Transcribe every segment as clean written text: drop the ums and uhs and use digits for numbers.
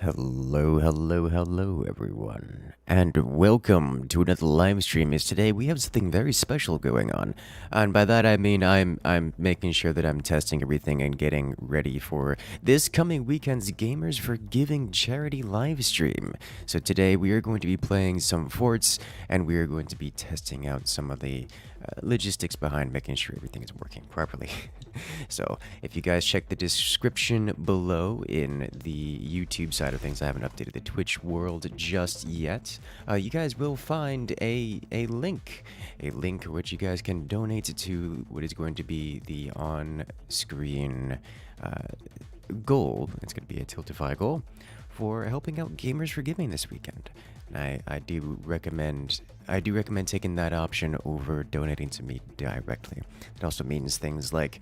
Hello, hello, hello, everyone, and welcome to another live stream. As today we have something very special going on, and by that I mean I'm making sure that I'm testing everything and getting ready for this coming weekend's Gamers for Giving charity live stream. So today we are going to be playing some forts, and we are going to be testing out some of the logistics behind making sure everything is working properly. So if you guys check the description below in the YouTube side of things, I haven't updated the Twitch world just yet. You guys will find a link which you guys can donate to what is going to be the on-screen goal. It's going to be a Tiltify goal for helping out Gamers for Giving this weekend. And I do recommend taking that option over donating to me directly. It also means things like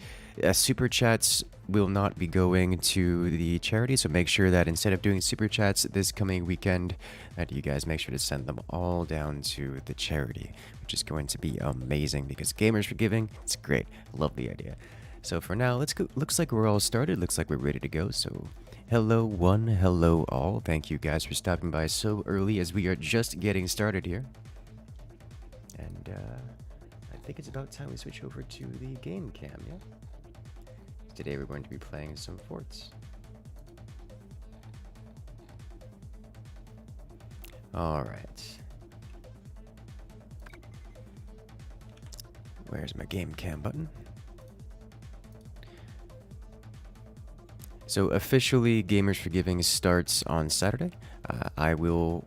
super chats will not be going to the charity, so make sure that instead of doing super chats this coming weekend, that you guys make sure to send them all down to the charity, which is going to be amazing because Gamers for Giving, it's great. I love the idea. So for now, let's go. Looks like we're all started. Looks like we're ready to go. So hello one, hello all. Thank you guys for stopping by so early as we are just getting started here. And I think it's about time we switch over to the game cam, yeah? Today we're going to be playing some forts. Alright. Where's my game cam button? So officially, Gamers for Giving starts on Saturday. I will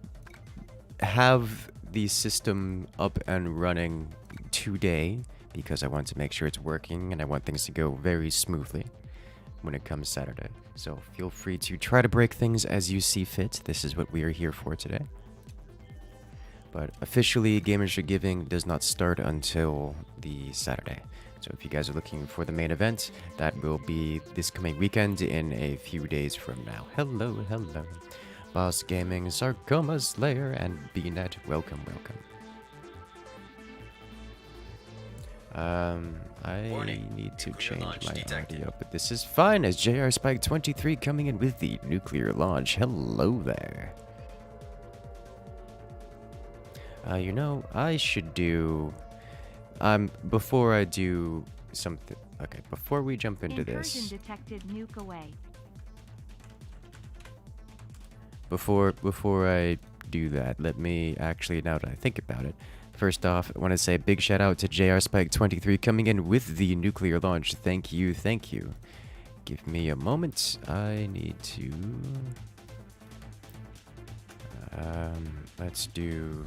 have the system up and running today because I want to make sure it's working and I want things to go very smoothly when it comes Saturday. So feel free to try to break things as you see fit. This is what we are here for today. But officially, Gamers for Giving does not start until the Saturday. So if you guys are looking for the main event, that will be this coming weekend in a few days from now. Hello, hello. Boss Gaming, Sarcoma Slayer, and BNet, welcome, welcome. I need to change my audio, but this is fine as JR Spike 23 coming in with the nuclear launch. Hello there. You know, I should do... before I do something... Okay, before we jump into this... detected, nuke away. Before I do that, let me actually, now that I think about it, first off, I want to say a big shout out to JR Spike 23 coming in with the nuclear launch. Thank you, thank you. Give me a moment. I need to... let's do...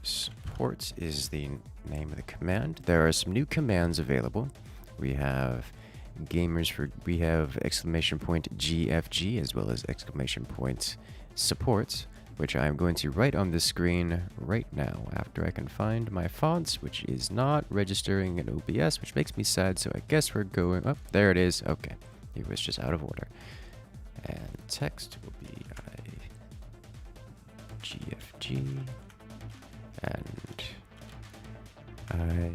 Support is the name of the command. There are some new commands available. We have we have exclamation point GFG as well as exclamation point support, which I'm going to write on the screen right now after I can find my fonts, which is not registering in OBS, which makes me sad. So I guess we're going up. There it is. Okay, it was just out of order. And text will be GFG and I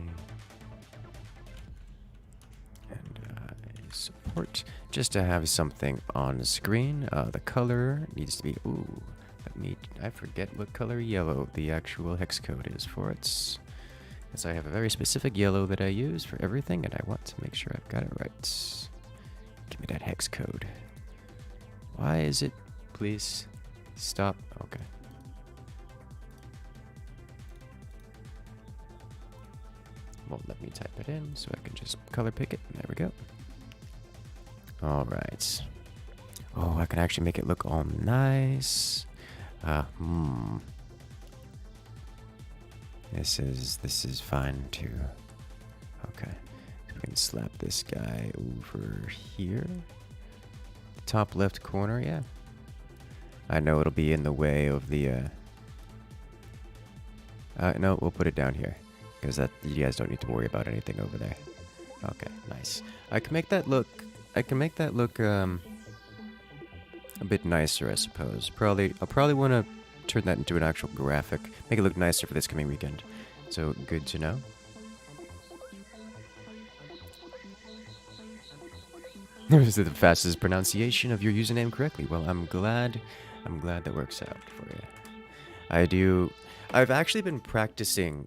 support, just to have something on the screen. The color needs to be, I forget what color yellow the actual hex code is for it, as I have a very specific yellow that I use for everything and I want to make sure I've got it right. Give me that hex code. Why is it? Please stop. Okay. Won't let me type it in, so I can just color pick it. There we go. Alright. Oh, I can actually make it look all nice. This is fine too. Okay. So we can slap this guy over here. Top left corner, yeah. I know it'll be in the way of the no, we'll put it down here because that you guys don't need to worry about anything over there. Okay, nice. I can make that look a bit nicer, I suppose. I'll probably want to turn that into an actual graphic, make it look nicer for this coming weekend. So good to know. Is it the fastest pronunciation of your username correctly? Well, I'm glad that works out for you. I've actually been practicing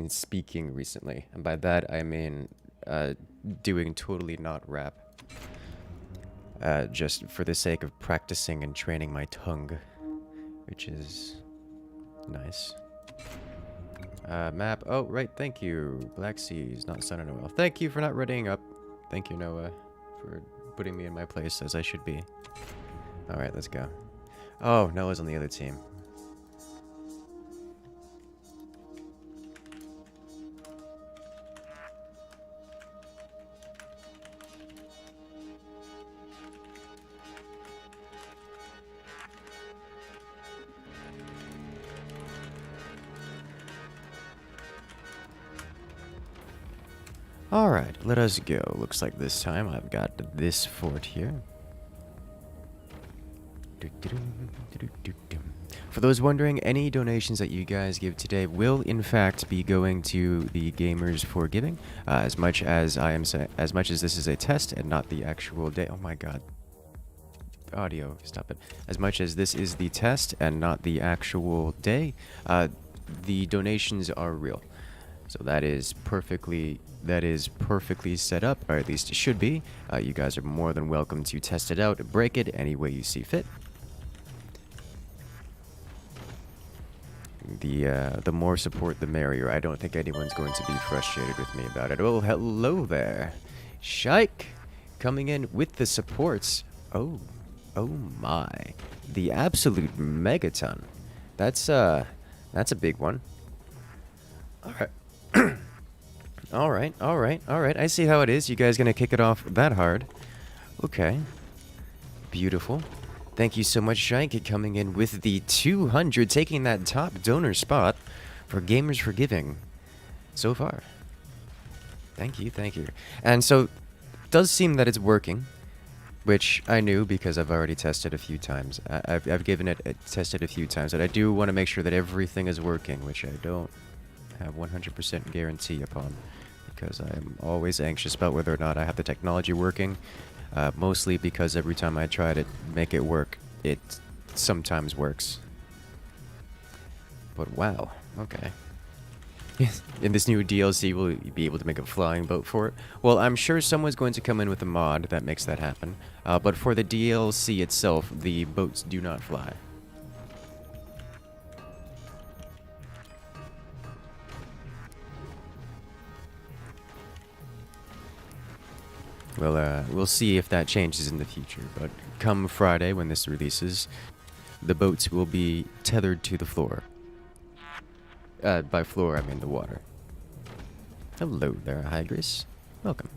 speaking recently, and by that I mean doing totally not rap. Just for the sake of practicing and training my tongue, which is nice. Map. Oh, right. Thank you. Black Seas, not Sun and Oil. Thank you for not readying up. Thank you, Noah, for putting me in my place as I should be. Alright, let's go. Oh, Noah's on the other team. Alright, let us go. Looks like this time I've got this fort here. For those wondering, any donations that you guys give today will in fact be going to the Gamers for Giving. As much as this is a test and not the actual day. Oh my god. Audio, stop it. As much as this is the test and not the actual day, the donations are real. So that is perfectly set up, or at least it should be. You guys are more than welcome to test it out, break it any way you see fit. The more support, the merrier. I don't think anyone's going to be frustrated with me about it. Oh, hello there, Shike, coming in with the supports. Oh my, the absolute megaton. That's a big one. All right. Alright. I see how it is. You guys gonna kick it off that hard. Okay. Beautiful. Thank you so much, Shike, coming in with the 200, taking that top donor spot for Gamers for Giving so far. Thank you. And so, it does seem that it's working, which I knew because I've already tested a few times. I've given it tested a few times, and I do want to make sure that everything is working, which I don't have 100% guarantee upon, because I'm always anxious about whether or not I have the technology working, mostly because every time I try to make it work, it sometimes works. But wow, okay. In this new DLC, will you be able to make a flying boat for it? Well, I'm sure someone's going to come in with a mod that makes that happen, but for the DLC itself, the boats do not fly. Well, we'll see if that changes in the future, but come Friday when this releases, the boats will be tethered to the floor. By floor, I mean the water. Hello there, Hydrate. Welcome.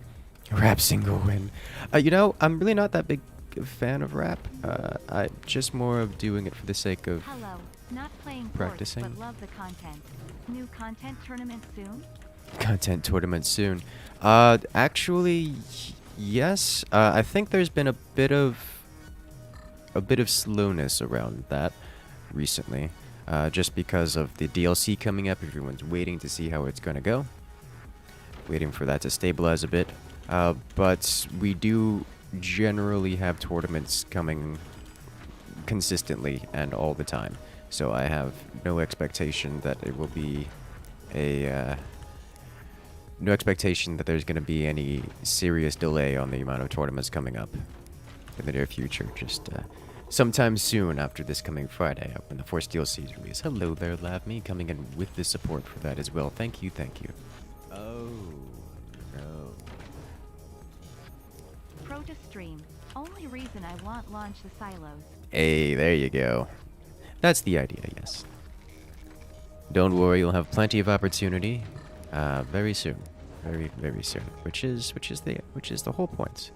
Rap single win. You know, I'm really not that big a fan of rap. I just more of doing it for the sake of practicing. But love the content. New content tournament soon? Content tournament soon. Actually, yes. I think there's been a bit of slowness around that recently, just because of the DLC coming up. Everyone's waiting to see how it's gonna go, waiting for that to stabilize a bit. But we do generally have tournaments coming consistently and all the time, so I have no expectation that it will be a no expectation that there's going to be any serious delay on the amount of tournaments coming up in the near future. Just sometime soon after this coming Friday, when the Force DLC is released. Hello there, LavMe, coming in with the support for that as well. Thank you. Oh, no. Protest stream. Only reason I want launch the silos. Hey, there you go. That's the idea, yes. Don't worry, you'll have plenty of opportunity. Very soon, very soon. Which is the whole point.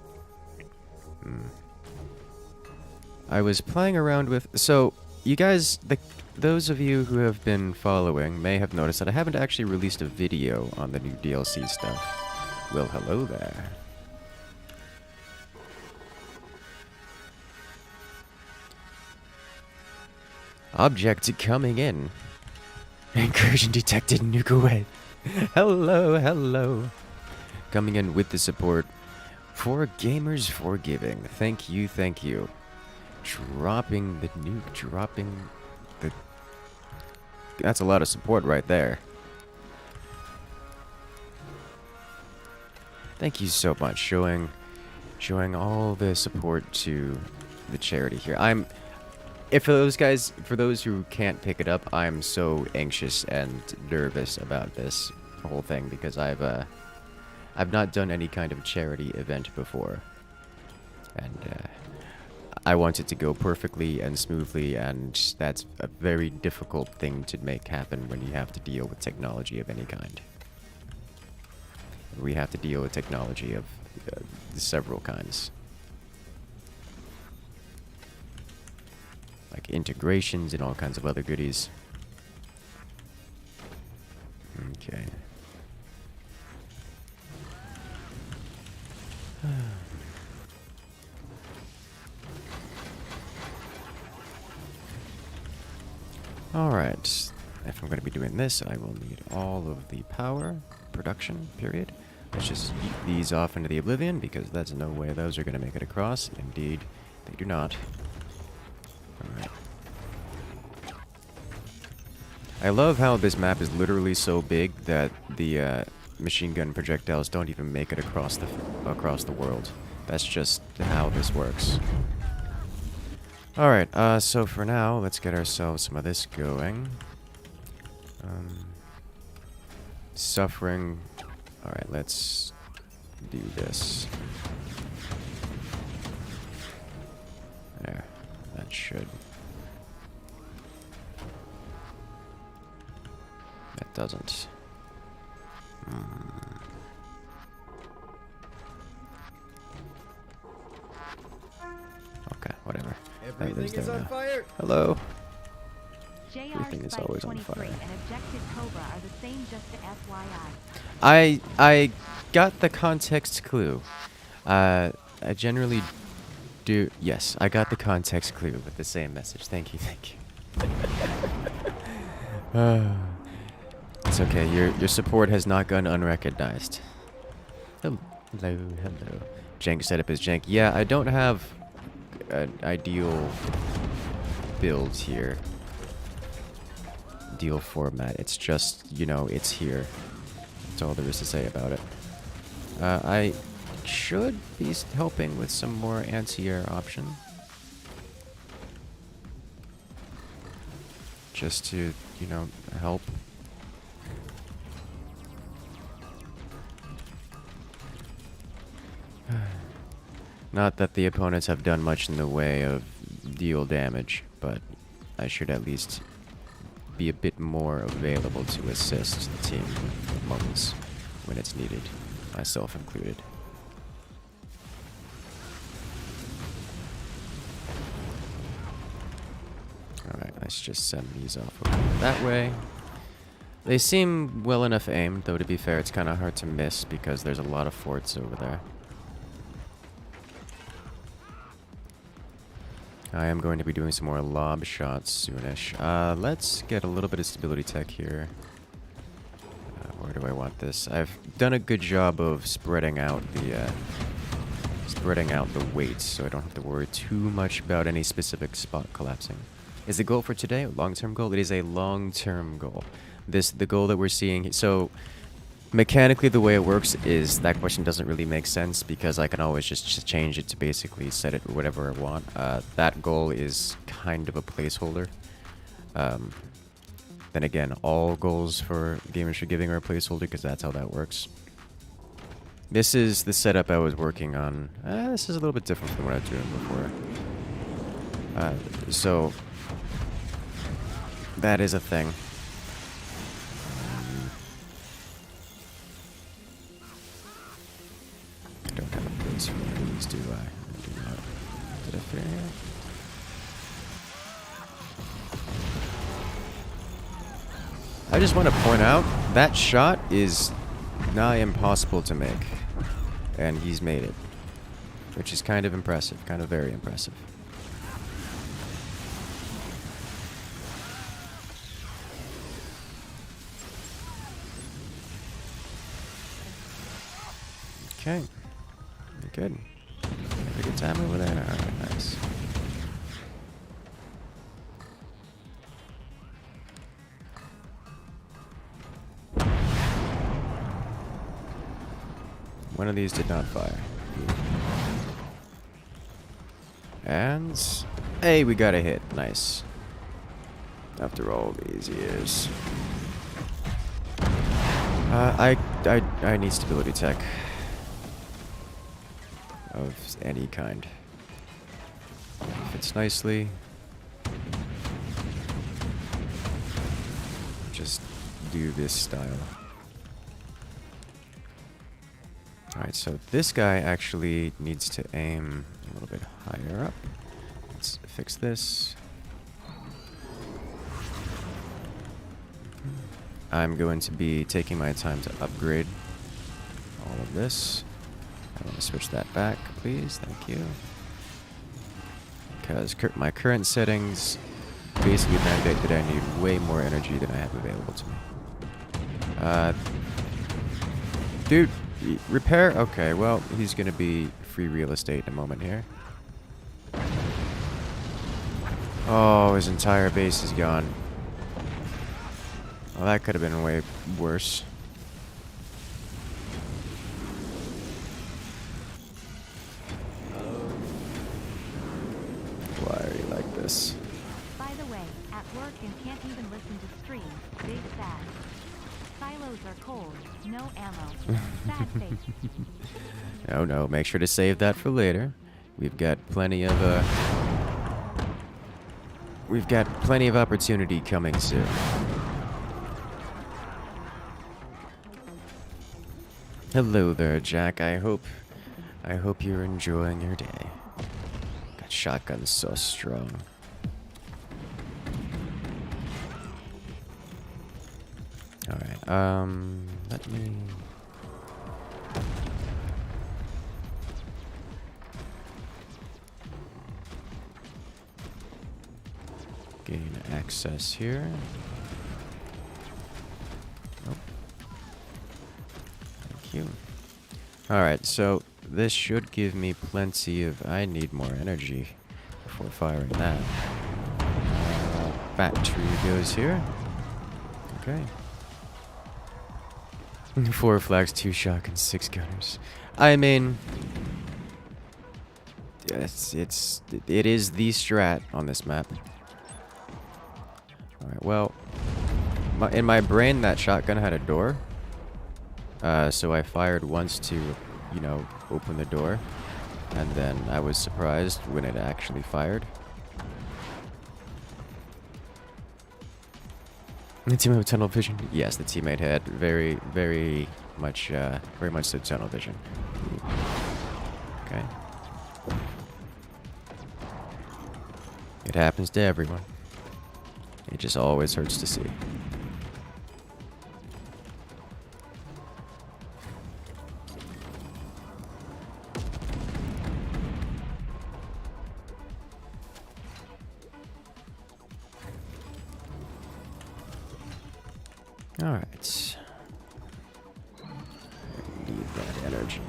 I was playing around with. So you guys, those of you who have been following may have noticed that I haven't actually released a video on the new DLC stuff. Well, hello there. Object coming in. Incursion detected, nuke away. Hello. Coming in with the support For gamers forgiving. Thank you, thank you. Dropping the nuke, dropping the... That's a lot of support right there. Thank you so much, showing all the support to the charity here. For those who can't pick it up, I'm so anxious and nervous about this whole thing because I've not done any kind of charity event before, and I want it to go perfectly and smoothly, and that's a very difficult thing to make happen when you have to deal with technology of any kind. We have to deal with technology of several kinds. Like integrations and all kinds of other goodies. Okay. Alright. If I'm going to be doing this, I will need all of the power production, period. Let's just yeet these off into the oblivion, because that's no way those are going to make it across. Indeed, they do not. Alright. I love how this map is literally so big that the machine gun projectiles don't even make it across the world. That's just how this works. Alright, so for now, let's get ourselves some of this going. Suffering. Alright, let's do this. There, that should. That doesn't. Okay, whatever. Everything is on fire. Hello. JR Everything is Spike always on 23 fire. and Objective Cobra are the same, just to FYI. I got the context clue. I generally do. Yes, I got the context clue with the same message. Thank you, thank you. It's okay. Your support has not gone unrecognized. Hello, hello. Jank setup is jank. Yeah, I don't have an ideal build here. Ideal format. It's just, you know, it's here. That's all there is to say about it. I should be helping with some more anti-air option. Just to, you know, help. Not that the opponents have done much in the way of deal damage, but I should at least be a bit more available to assist the team at moments when it's needed, myself included. Alright, let's just send these off over that way. They seem well enough aimed, though to be fair, it's kind of hard to miss because there's a lot of forts over there. I am going to be doing some more lob shots soonish. Let's get a little bit of stability tech here. Where do I want this? I've done a good job of spreading out the weight, so I don't have to worry too much about any specific spot collapsing. Is the goal for today a long-term goal? It is a long-term goal. The goal that we're seeing. So mechanically, the way it works is that question doesn't really make sense because I can always just change it to basically set it whatever I want. That goal is kind of a placeholder. Then again, all goals for Gamers Forgiving are a placeholder because that's how that works. This is the setup I was working on. This is a little bit different from what I was doing before. So that is a thing. I don't have a place for these, do I? I do not. Did I figure it out? I just want to point out that shot is nigh impossible to make, and he's made it, which is kind of impressive, kind of very impressive. Okay, Good. Have a good time over there. Alright, nice. One of these did not fire. And hey, we got a hit. Nice. After all these years. I need stability tech of any kind. Fits nicely. Just do this style. Alright, so this guy actually needs to aim a little bit higher up. Let's fix this. I'm going to be taking my time to upgrade all of this. I want to switch that back, please. Thank you. Because my current settings basically mandate that I need way more energy than I have available to me. Dude, repair? Okay, well, he's going to be free real estate in a moment here. Oh, his entire base is gone. Well, that could have been way worse. Why are you like this? By the way, at work and can't even listen to streams. Big sad. Silos are cold. No ammo. Sad face. Oh no, make sure to save that for later. We've got plenty of opportunity coming soon. Hello there, Jack. I hope you're enjoying your day. That shotgun's so strong. Alright, let me... gain access here. Oh. Thank you. Alright, so this should give me plenty of... I need more energy before firing that. Battery goes here. Okay. 4 flags, 2 shotguns, 6 gunners. I mean... it is the strat on this map. Alright, well... in my brain, that shotgun had a door. So I fired once to, you know, open the door. And then I was surprised when it actually fired. The teammate with tunnel vision? Yes, the teammate had very much so tunnel vision. Okay. It happens to everyone. It just always hurts to see. Alright. Need that energy.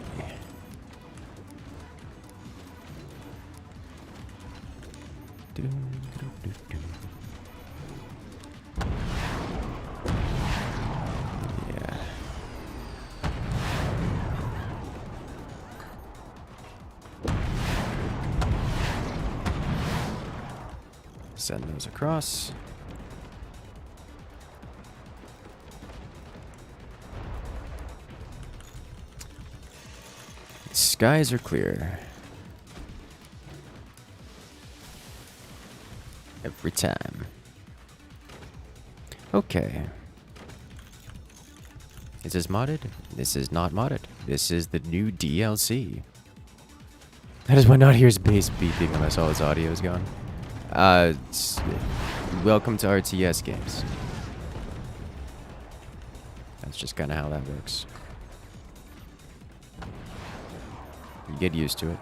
Yeah. Send those across. Skies are clear. Every time. Okay. Is this modded? This is not modded. This is the new DLC. That is why not here's base beeping unless all its audio is gone. Welcome to RTS games. That's just kind of how that works. You get used to it.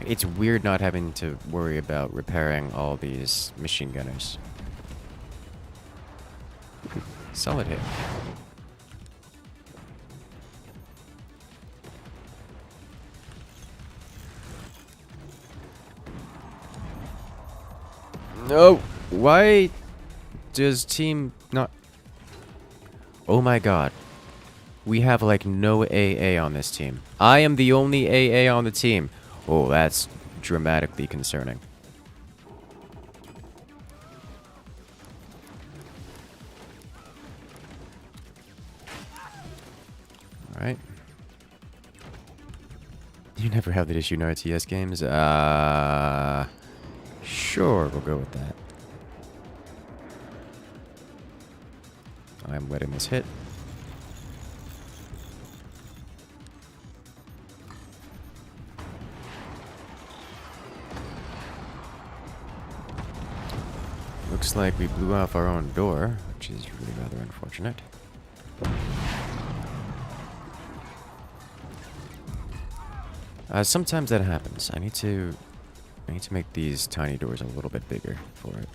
It's weird not having to worry about repairing all these machine gunners. Solid hit. No! Why does team not... Oh my god. We have like no AA on this team. I am the only AA on the team. Oh, that's dramatically concerning. Alright. You never have that issue in RTS games? Sure, we'll go with that. I'm letting this hit. Looks like we blew off our own door, which is really rather unfortunate. Sometimes that happens. I need to make these tiny doors a little bit bigger for it.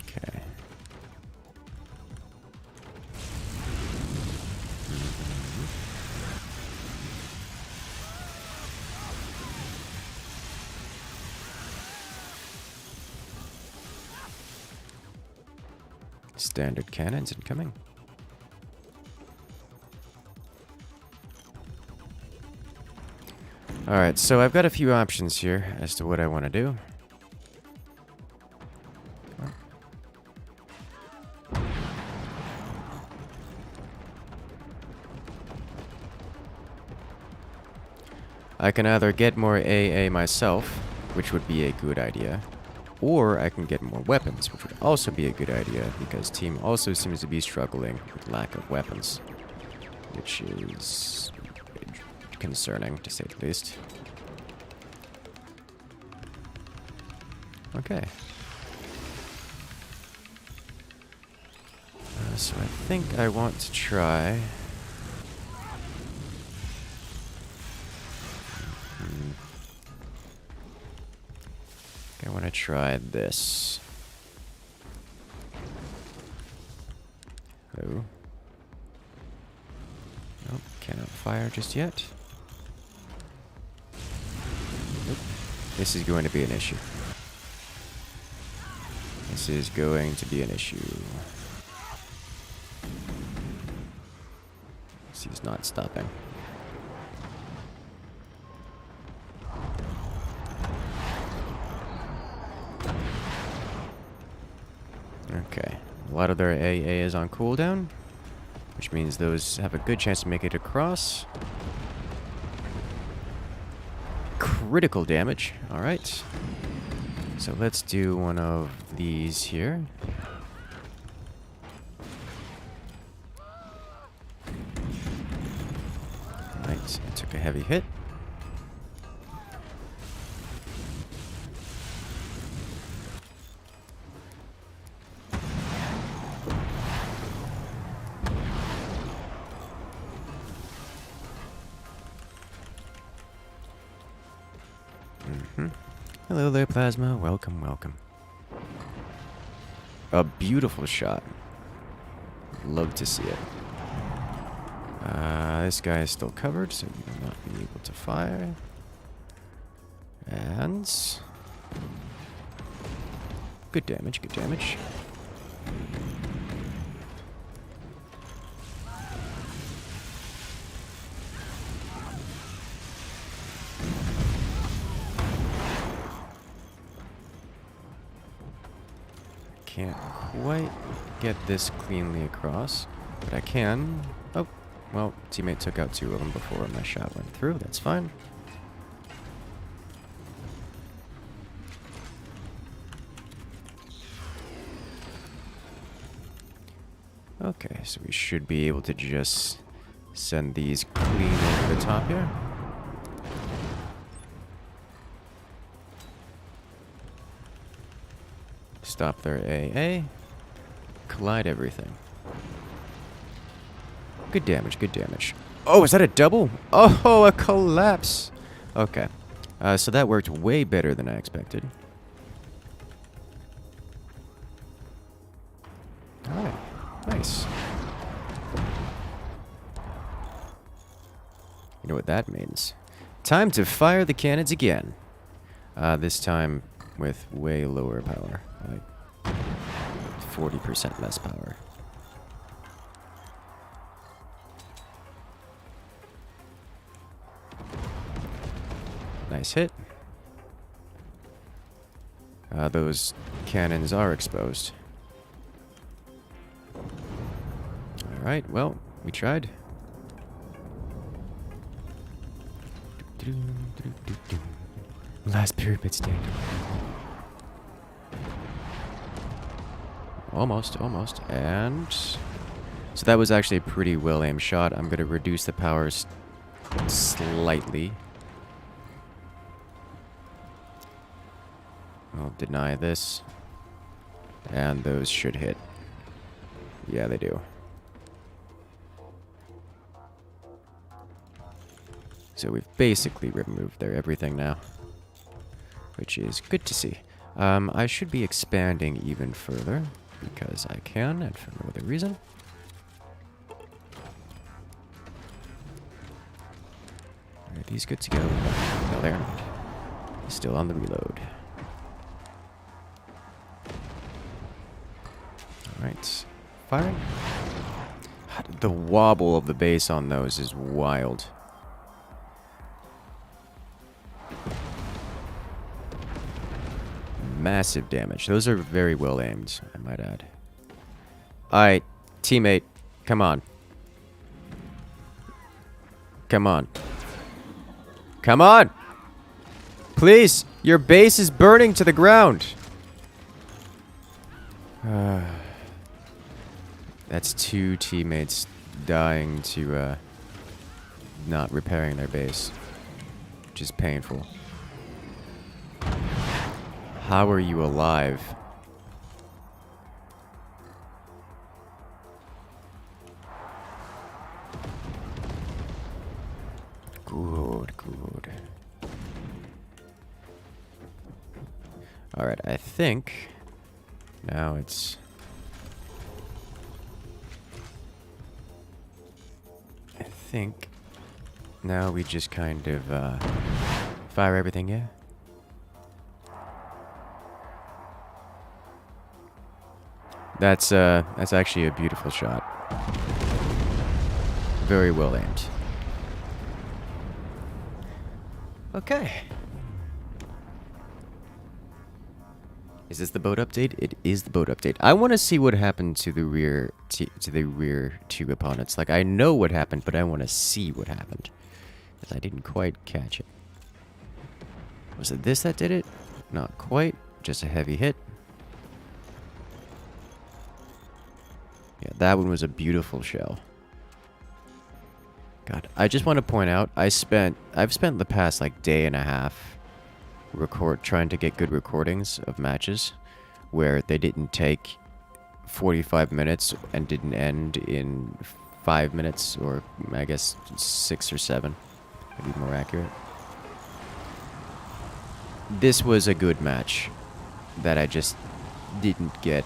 Okay. Standard cannons incoming. Alright, so I've got a few options here as to what I want to do. I can either get more AA myself, which would be a good idea, or I can get more weapons, which would also be a good idea, because team also seems to be struggling with lack of weapons, which is concerning, to say the least. Okay. So I think I want to try... I want to try this. Hello. Nope, cannot fire just yet. Nope. This is going to be an issue. This is going to be an issue. He's not stopping. Okay, a lot of their AA is on cooldown, which means those have a good chance to make it across. Critical damage, alright. So let's do one of these here. Right, I took a heavy hit. Hello there, Plasma. Welcome, welcome. A beautiful shot. Love to see it. This guy is still covered, so we will not be able to fire. And... good damage, good damage. Can't quite get this cleanly across, but I can. Oh, well, teammate took out 2 of them before my shot went through. That's fine. Okay, so we should be able to just send these clean over the top here. Stop their AA. Collide everything. Good damage, good damage. Oh, is that a double? Oh, a collapse. Okay. So that worked way better than I expected. Alright. Nice. You know what that means. Time to fire the cannons again. This time with way lower power. Like 40% less power. Nice hit. Those cannons are exposed. Alright, well, we tried. Last pyramid stand. Almost, almost. And so that was actually a pretty well aimed shot. I'm going to reduce the powers slightly. I'll deny this. And those should hit. Yeah, they do. So we've basically removed their everything now, which is good to see. I should be expanding even further, because I can, and for no other reason. Are these good to go? No, they're not. Still on the reload. Alright. Firing. The wobble of the base on those is wild. Massive damage. Those are very well aimed, I might add. Alright, teammate, come on. Come on. Come on! Please! Your base is burning to the ground! That's two teammates dying to, not repairing their base. Which is painful. How are you alive? Good, good. Alright, I think now it's... I think now we just kind of fire everything, yeah? That's actually a beautiful shot. Very well aimed. Okay. Is this the boat update? It is the boat update. I want to see what happened to the rear two opponents. Like, I know what happened, but I want to see what happened, because I didn't quite catch it. Was it this that did it? Not quite. Just a heavy hit. Yeah, that one was a beautiful shell. God, I just want to point out, I've spent the past like day and a half trying to get good recordings of matches where they didn't take 45 minutes and didn't end in 5 minutes, or I guess 6 or 7 to be more accurate. This was a good match that I just didn't get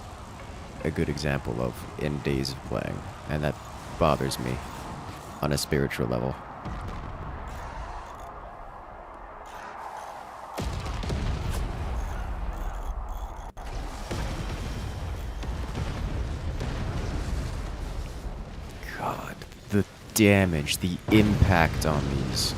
a good example of in days of playing, and that bothers me on a spiritual level. God, the damage, the impact on these.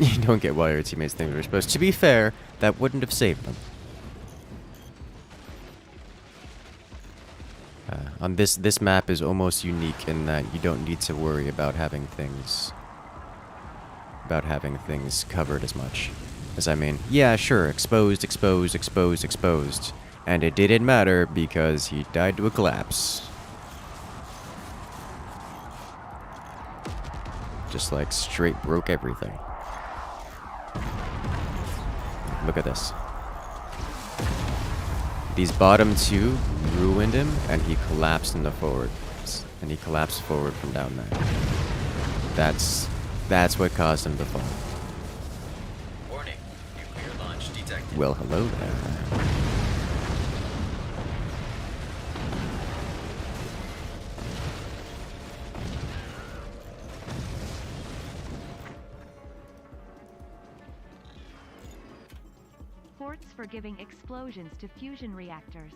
You don't get why your teammates think they're supposed to. Be fair, that wouldn't have saved them. On this map is almost unique in that you don't need to worry about having things covered as much. As I mean, yeah, sure, exposed, and it didn't matter because he died to a collapse. Just like straight broke everything. Look at this. These bottom two ruined him, and he collapsed in the forward. And he collapsed forward from down there. That's what caused him to fall. detected. Well, hello there. Forts for giving explosions to fusion reactors.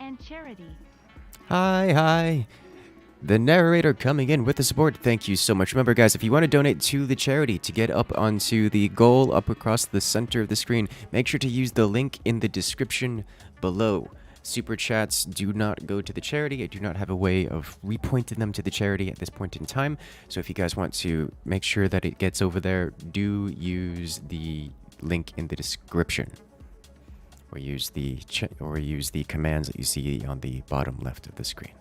And charity. Hi. The narrator coming in with the support. Thank you so much. Remember, guys, if you want to donate to the charity to get up onto the goal up across the center of the screen, make sure to use the link in the description below. Super chats do not go to the charity. I do not have a way of repointing them to the charity at this point in time. So if you guys want to make sure that it gets over there, do use the link in the description. Or use the commands that you see on the bottom left of the screen.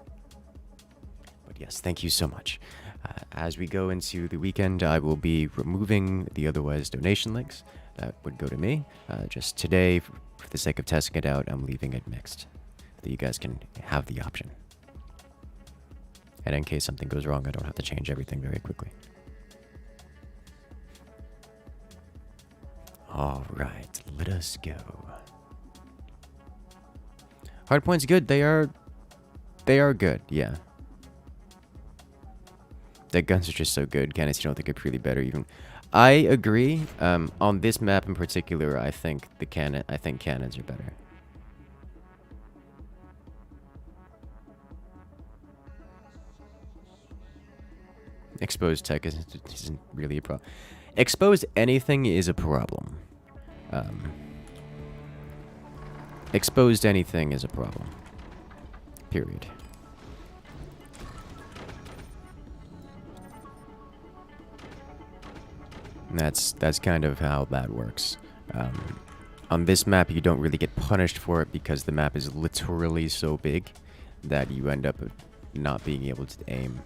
But yes, thank you so much. As we go into the weekend, I will be removing the otherwise donation links. That would go to me. Just today, for the sake of testing it out, I'm leaving it mixed. That you guys can have the option. And in case something goes wrong, I don't have to change everything very quickly. Alright, let us go. Hardpoint's good. They are good, yeah. The guns are just so good. Cannons, you don't think are really better even. I agree. On this map in particular, I think cannons are better. Exposed tech isn't really a problem. Exposed anything is a problem. Exposed anything is a problem. Period. And that's kind of how that works. On this map, you don't really get punished for it because the map is literally so big that you end up not being able to aim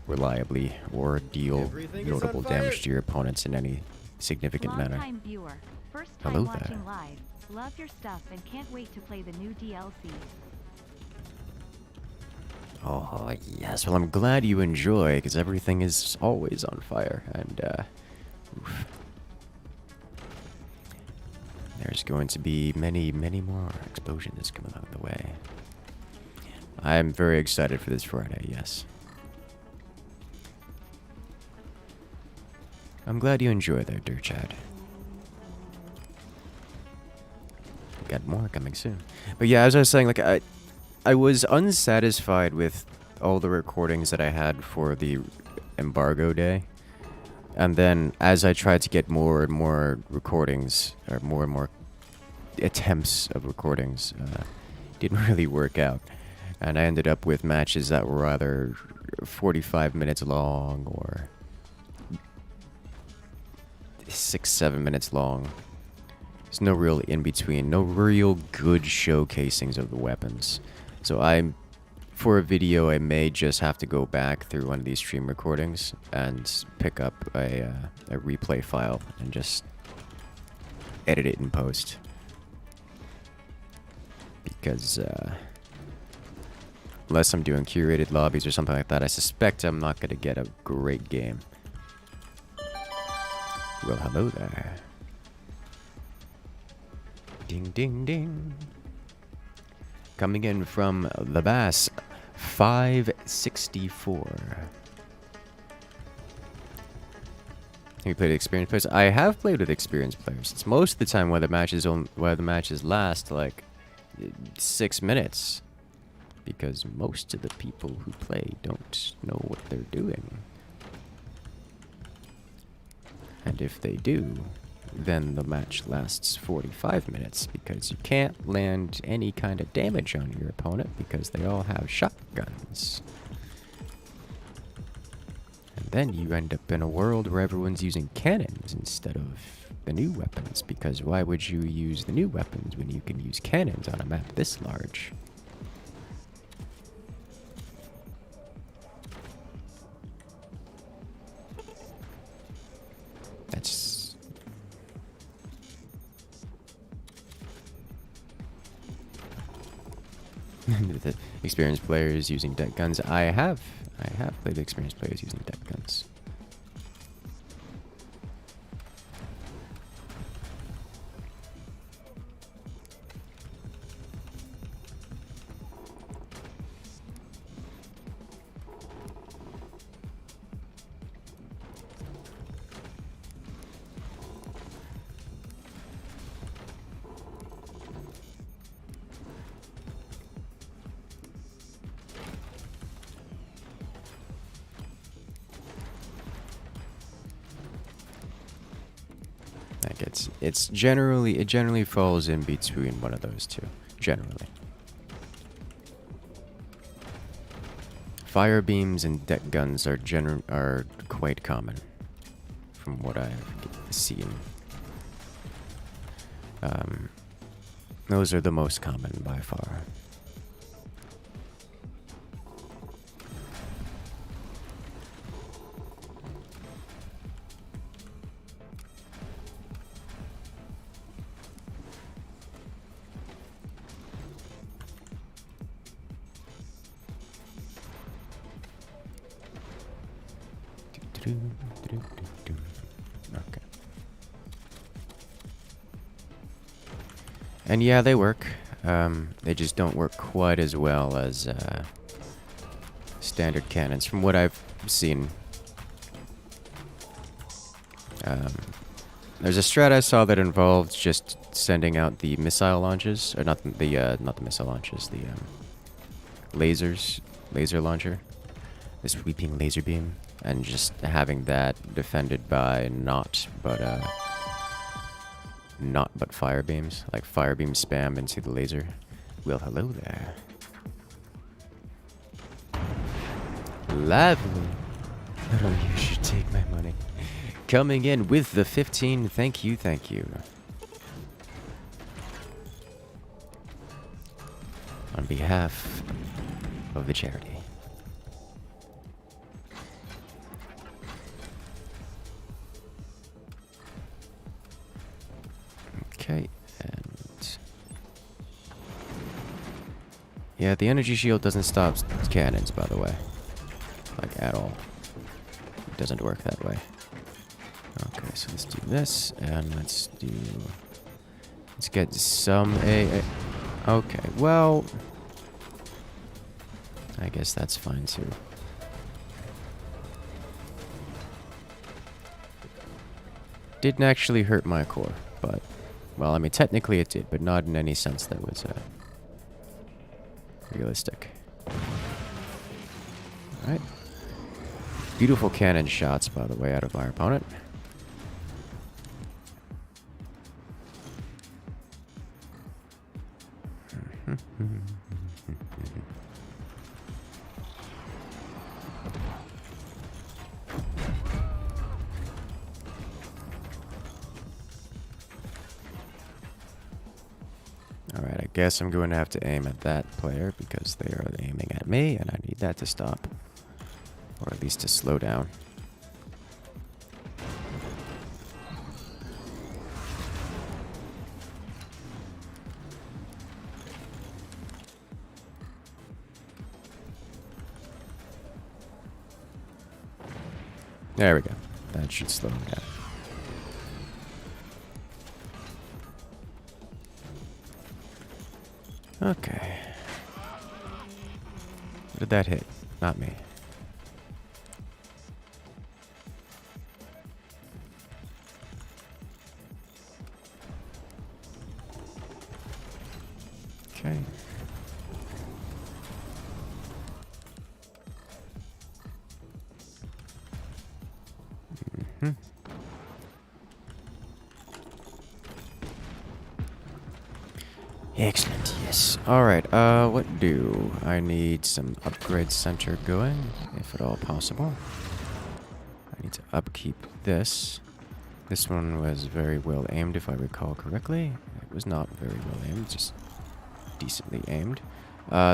reliably or deal notable damage to your opponents in any significant manner. Long-time viewer, first time Hello watching there. live. Love your stuff and can't wait to play the new DLC. Oh, yes. Well, I'm glad you enjoy, because everything is always on fire. And, oof. There's going to be many, many more explosions coming along the way. I'm very excited for this Friday, yes. I'm glad you enjoy there, Dirt Chad. Got more coming soon. But yeah, as I was saying, like, I was unsatisfied with all the recordings that I had for the embargo day. And then as I tried to get more and more recordings, or more and more attempts of recordings, didn't really work out. And I ended up with matches that were either 45 minutes long or 6-7 minutes long. There's no real in-between, no real good showcasings of the weapons. So for a video, I may just have to go back through one of these stream recordings and pick up a replay file and just edit it in post. Because, unless I'm doing curated lobbies or something like that, I suspect I'm not going to get a great game. Well, hello there. Ding, ding, ding. Coming in from the Bass, 564. Have you played experienced players? I have played with experienced players. It's most of the time where the matches last like 6 minutes, because most of the people who play don't know what they're doing. And if they do, then the match lasts 45 minutes, because you can't land any kind of damage on your opponent because they all have shotguns. And then you end up in a world where everyone's using cannons instead of the new weapons, because why would you use the new weapons when you can use cannons on a map this large? That's... the experienced players using deck guns. I have played experienced players using deck guns. Like it generally falls in between one of those two. Generally. Fire beams and deck guns are quite common, from what I've seen. Those are the most common by far. Okay. And yeah, they work. They just don't work quite as well as standard cannons, from what I've seen. There's a strat I saw that involved just sending out the missile launches, or not the missile launches, the laser launcher, the sweeping laser beam, and just having that defended by not but fire beams, like fire beam spam into the laser. Well, hello there. Lovely. Oh, you should take my money. Coming in with the 15. Thank you, thank you. On behalf of the charity. Okay, and yeah, the energy shield doesn't stop cannons, by the way, like at all. It doesn't work that way. Okay, so let's do this, and let's get some okay, well, I guess that's fine too. Didn't actually hurt my core, but, well, I mean, technically it did, but not in any sense that was realistic. Alright. Beautiful cannon shots, by the way, out of our opponent. Alright, I guess I'm going to have to aim at that player because they are aiming at me, and I need that to stop. Or at least to slow down. There we go. That should slow him down. Okay. What did that hit? Not me. Okay. Mm-hmm. Excellent, yes. Alright, what do? I need some upgrade center going, if at all possible. I need to upkeep this. This one was very well aimed, if I recall correctly. It was not very well aimed, just decently aimed.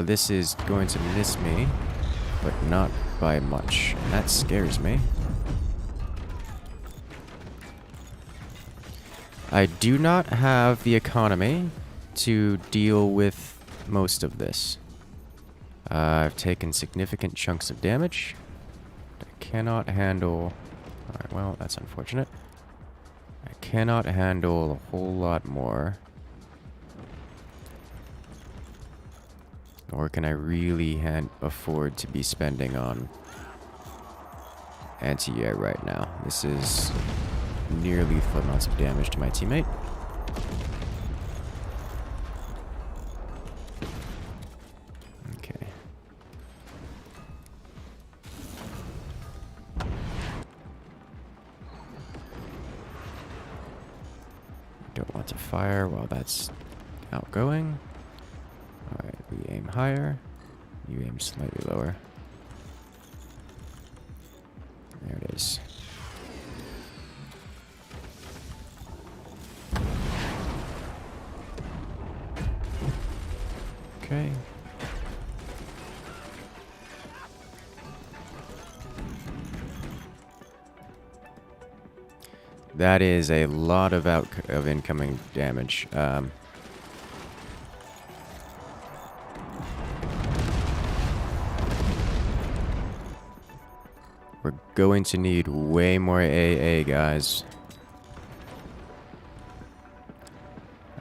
This is going to miss me, but not by much. And that scares me. I do not have the economy to deal with most of this. I've taken significant chunks of damage. I cannot handle... Alright, well, that's unfortunate. I cannot handle a whole lot more. Nor can I really afford to be spending on anti-air right now. This is near lethal amounts of damage to my teammate. Okay. to fire while that's outgoing. Alright, we aim higher. You aim slightly lower. There it is. Okay. That is a lot of incoming damage. We're going to need way more AA, guys.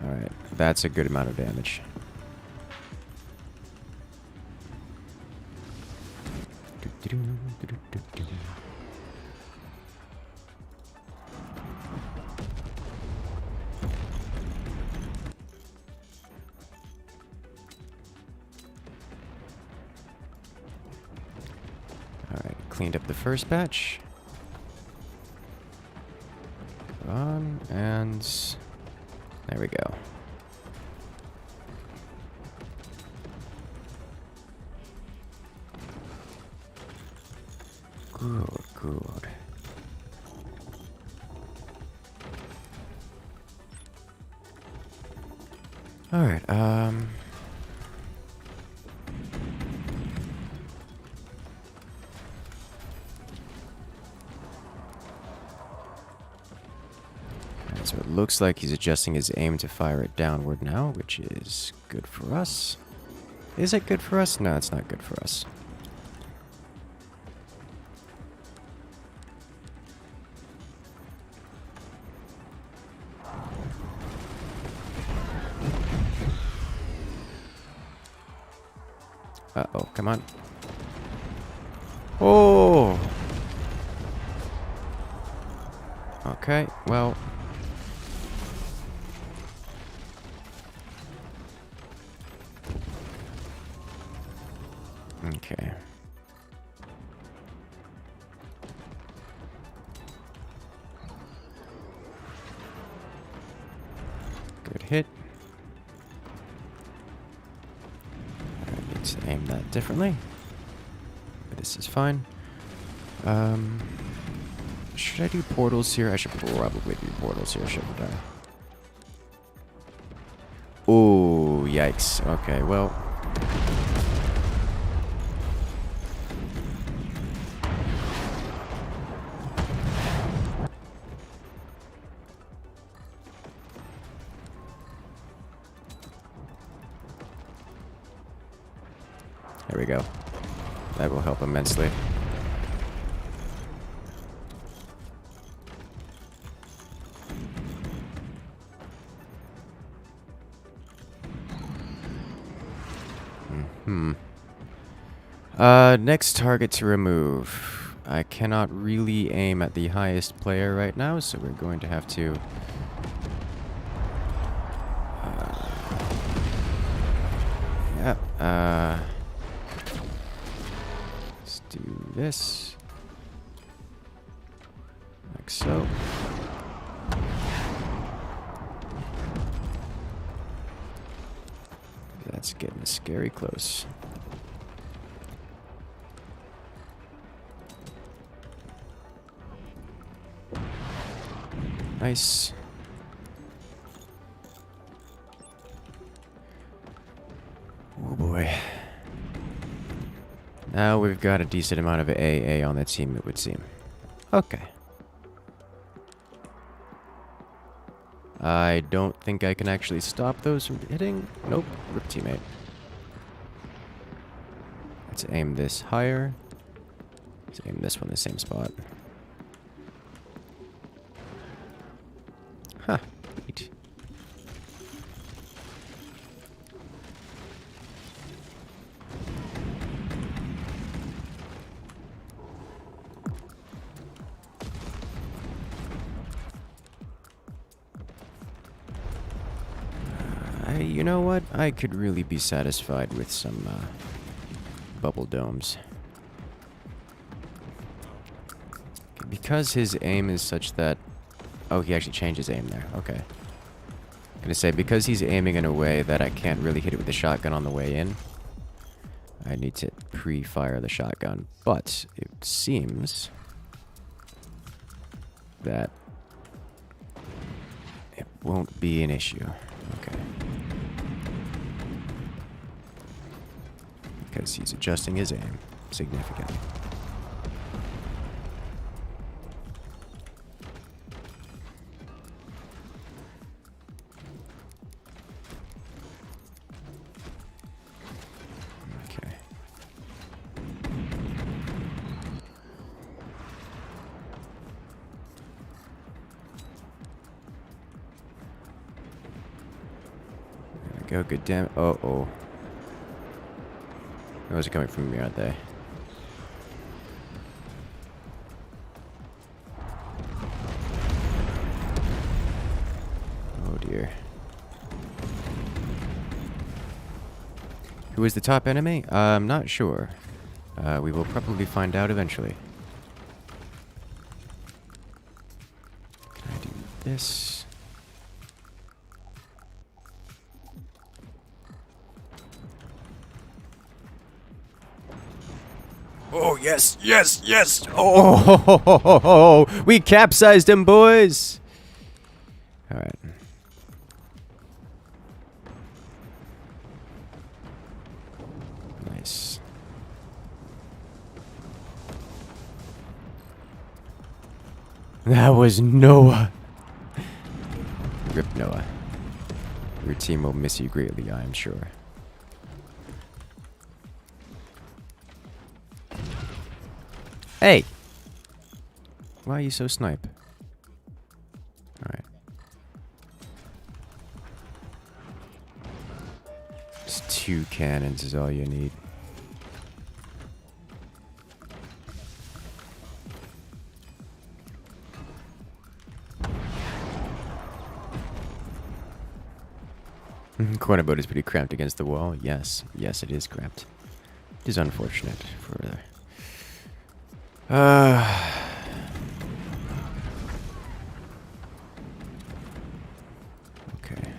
Alright, that's a good amount of damage. Alright, cleaned up the first batch. Come on, and there we go. Good, good. Alright, so it looks like he's adjusting his aim to fire it downward now, which is good for us. Is it good for us? No, it's not good for us. Uh-oh, come on. Oh! Okay, well. Okay. Good hit. I need to aim that differently. But this is fine. Should I do portals here? I should probably do portals here, shouldn't I? Oh, yikes. Okay, well. There we go. That will help immensely. Next target to remove. I cannot really aim at the highest player right now, so we're going to have to... Yep, let's do this. Like so. That's getting scary close. Nice. Oh boy. Now we've got a decent amount of AA on the team, it would seem. Okay. I don't think I can actually stop those from hitting. Nope. Rip teammate. Let's aim this higher. Let's aim this one the same spot. Huh. Neat. You know what? I could really be satisfied with some bubble domes. Because his aim is such that... Oh, he actually changed his aim there. Okay. gonna say, because he's aiming in a way that I can't really hit it with the shotgun on the way in, I need to pre-fire the shotgun. But it seems that it won't be an issue. Okay. Because he's adjusting his aim significantly. Okay. There we go, good damn. Uh-oh. Those are coming from me, aren't they? Oh dear. Who is the top enemy? I'm not sure. We will probably find out eventually. Can I do this? Oh, yes, yes, yes! Oh, we capsized him, boys! Alright. Nice. That was Noah! Rip Noah. Your team will miss you greatly, I am sure. Hey! Why are you so snipe? Alright. Just 2 cannons is all you need. Corner boat is pretty cramped against the wall. Yes. Yes, it is cramped. It is unfortunate for the... Okay.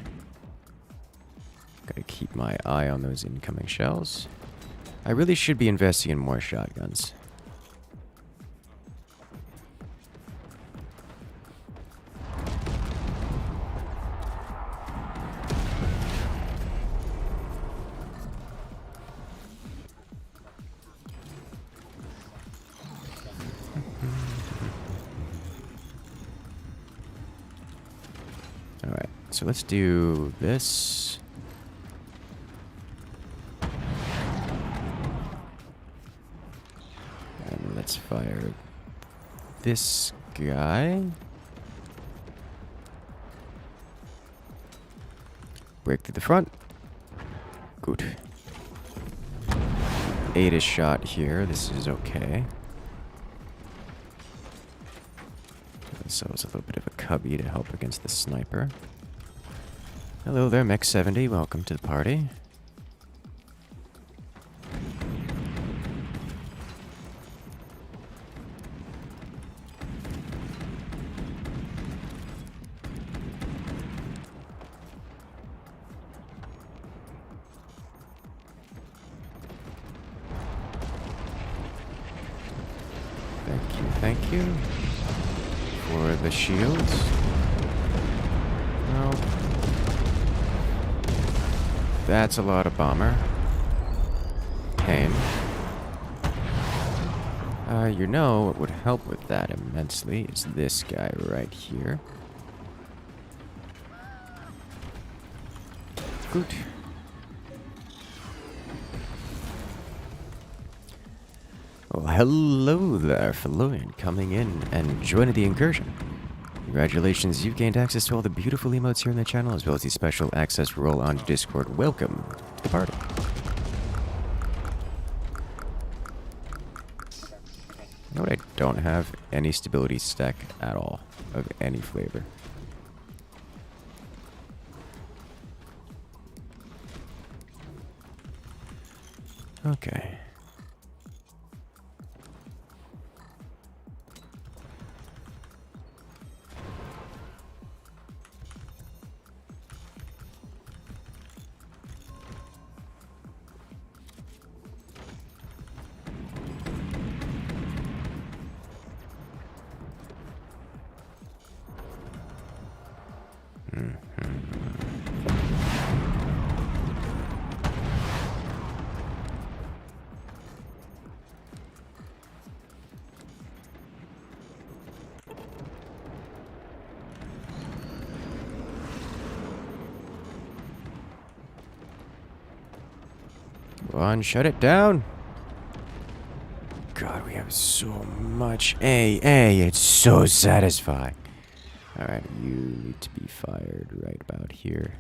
Gotta keep my eye on those incoming shells. I really should be investing in more shotguns. Alright, so let's do this. And let's fire this guy. Break through the front. Good. 8 is shot here. This is okay. So it's a little bit of a cubby to help against the sniper. Hello there, Mech 70. Welcome to the party. Thank you. For the shields. No. That's a lot of bomber. Pain. You know what would help with that immensely is this guy right here. Good. Well, hello there, Feloyan, coming in and joining the incursion. Congratulations, you've gained access to all the beautiful emotes here on the channel, as well as the special access role on Discord. Welcome to the party. You know what I don't have? Any stability stack at all, of any flavor. Okay. Come on, shut it down. God, we have so much AA. It's so satisfying. Alright, you need to be fired right about here.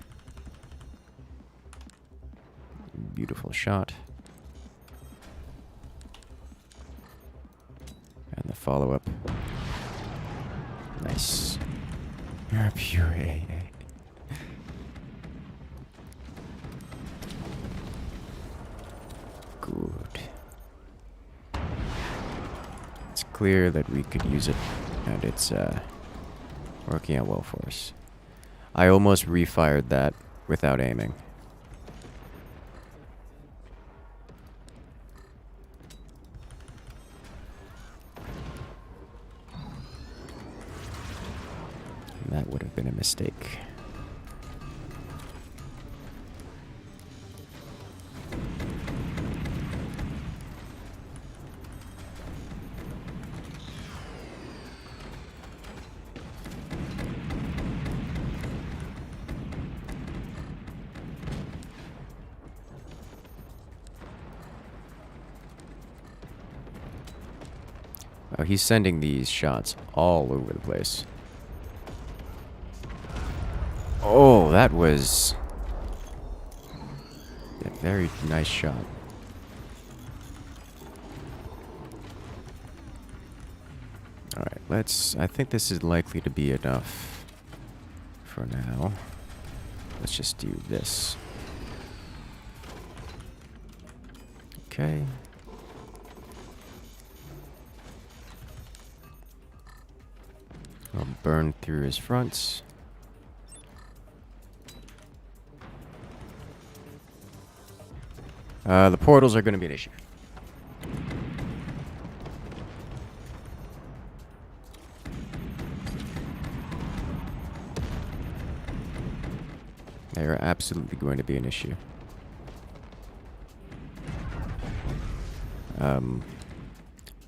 Beautiful shot. And the follow-up. Nice. You're a pure AA. Good. It's clear that we could use it, and it's working out well for us. I almost refired that without aiming. And that would have been a mistake. Oh, he's sending these shots all over the place. Oh, that was a very nice shot. Alright, I think this is likely to be enough for now. Let's just do this. Okay. I'll burn through his fronts. The portals are going to be an issue. They are absolutely going to be an issue.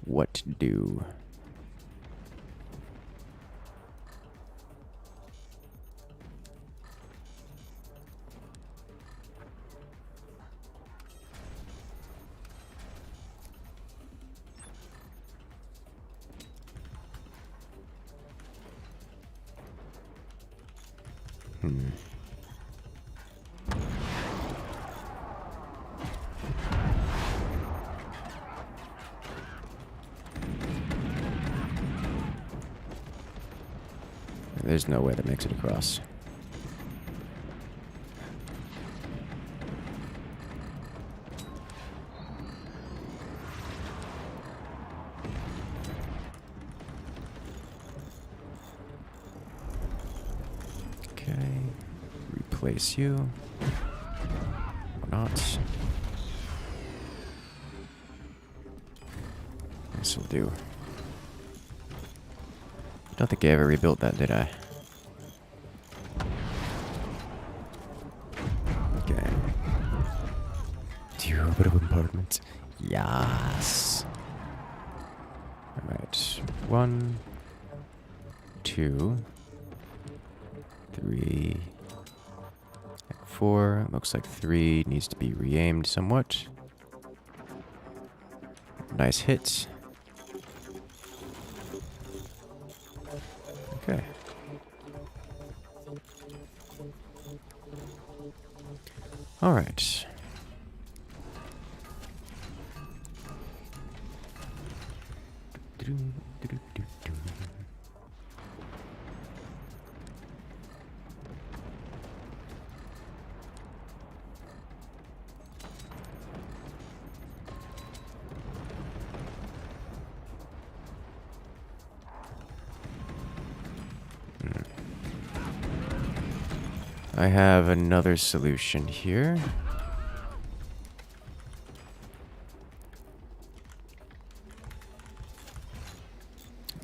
What to do? There's no way that makes it across. Okay. Replace you. Or not. This'll do. I don't think I ever rebuilt that, did I? Okay. Two bit of apartment. Yes. Alright. 1, 2, 3, 4. Looks like 3 needs to be re-aimed somewhat. Nice hit. Okay. All right. I have another solution here.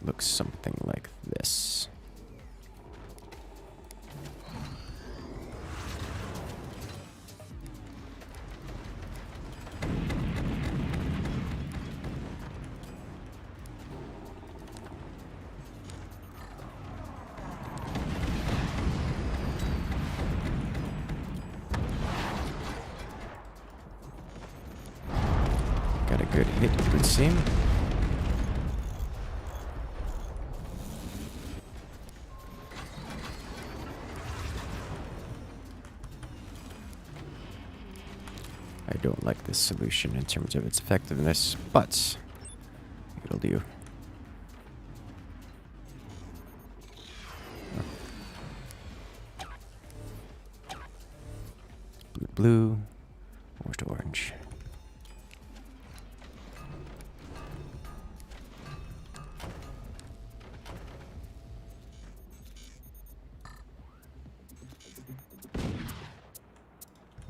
Looks something like this. Got a good hit, it would seem. I don't like this solution in terms of its effectiveness, but it'll do. Blue, orange to orange.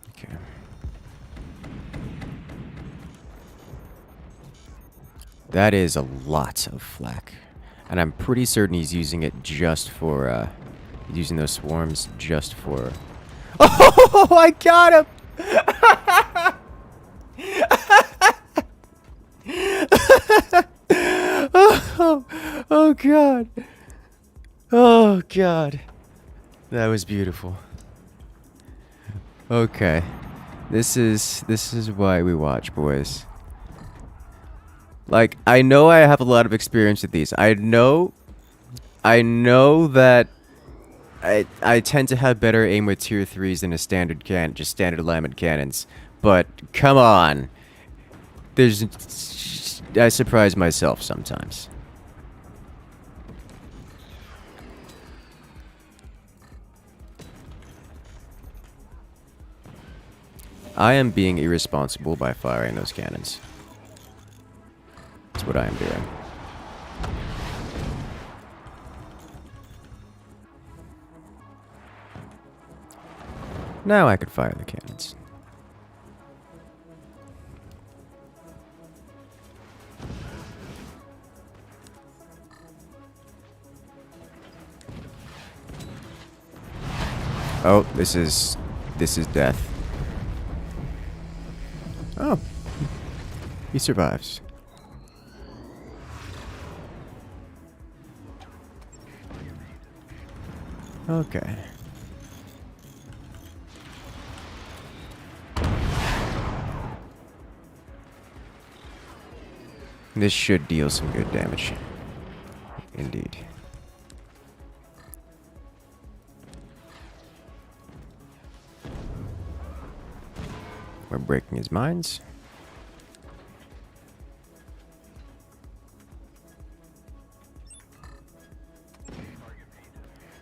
Okay. That is a lot of flak. And I'm pretty certain he's using it just for, using those swarms just for... Oh, I got him! Oh, God. Oh, God. That was beautiful. Okay. This is why we watch, boys. Like, I know I have a lot of experience with these. I know that I tend to have better aim with tier 3s than a standard just standard alignment cannons. But come on. I surprise myself sometimes. I am being irresponsible by firing those cannons. That's what I am doing. Now I could fire the cannons. Oh, this is death. Oh. He survives. Okay. This should deal some good damage. Indeed. We're breaking his mines.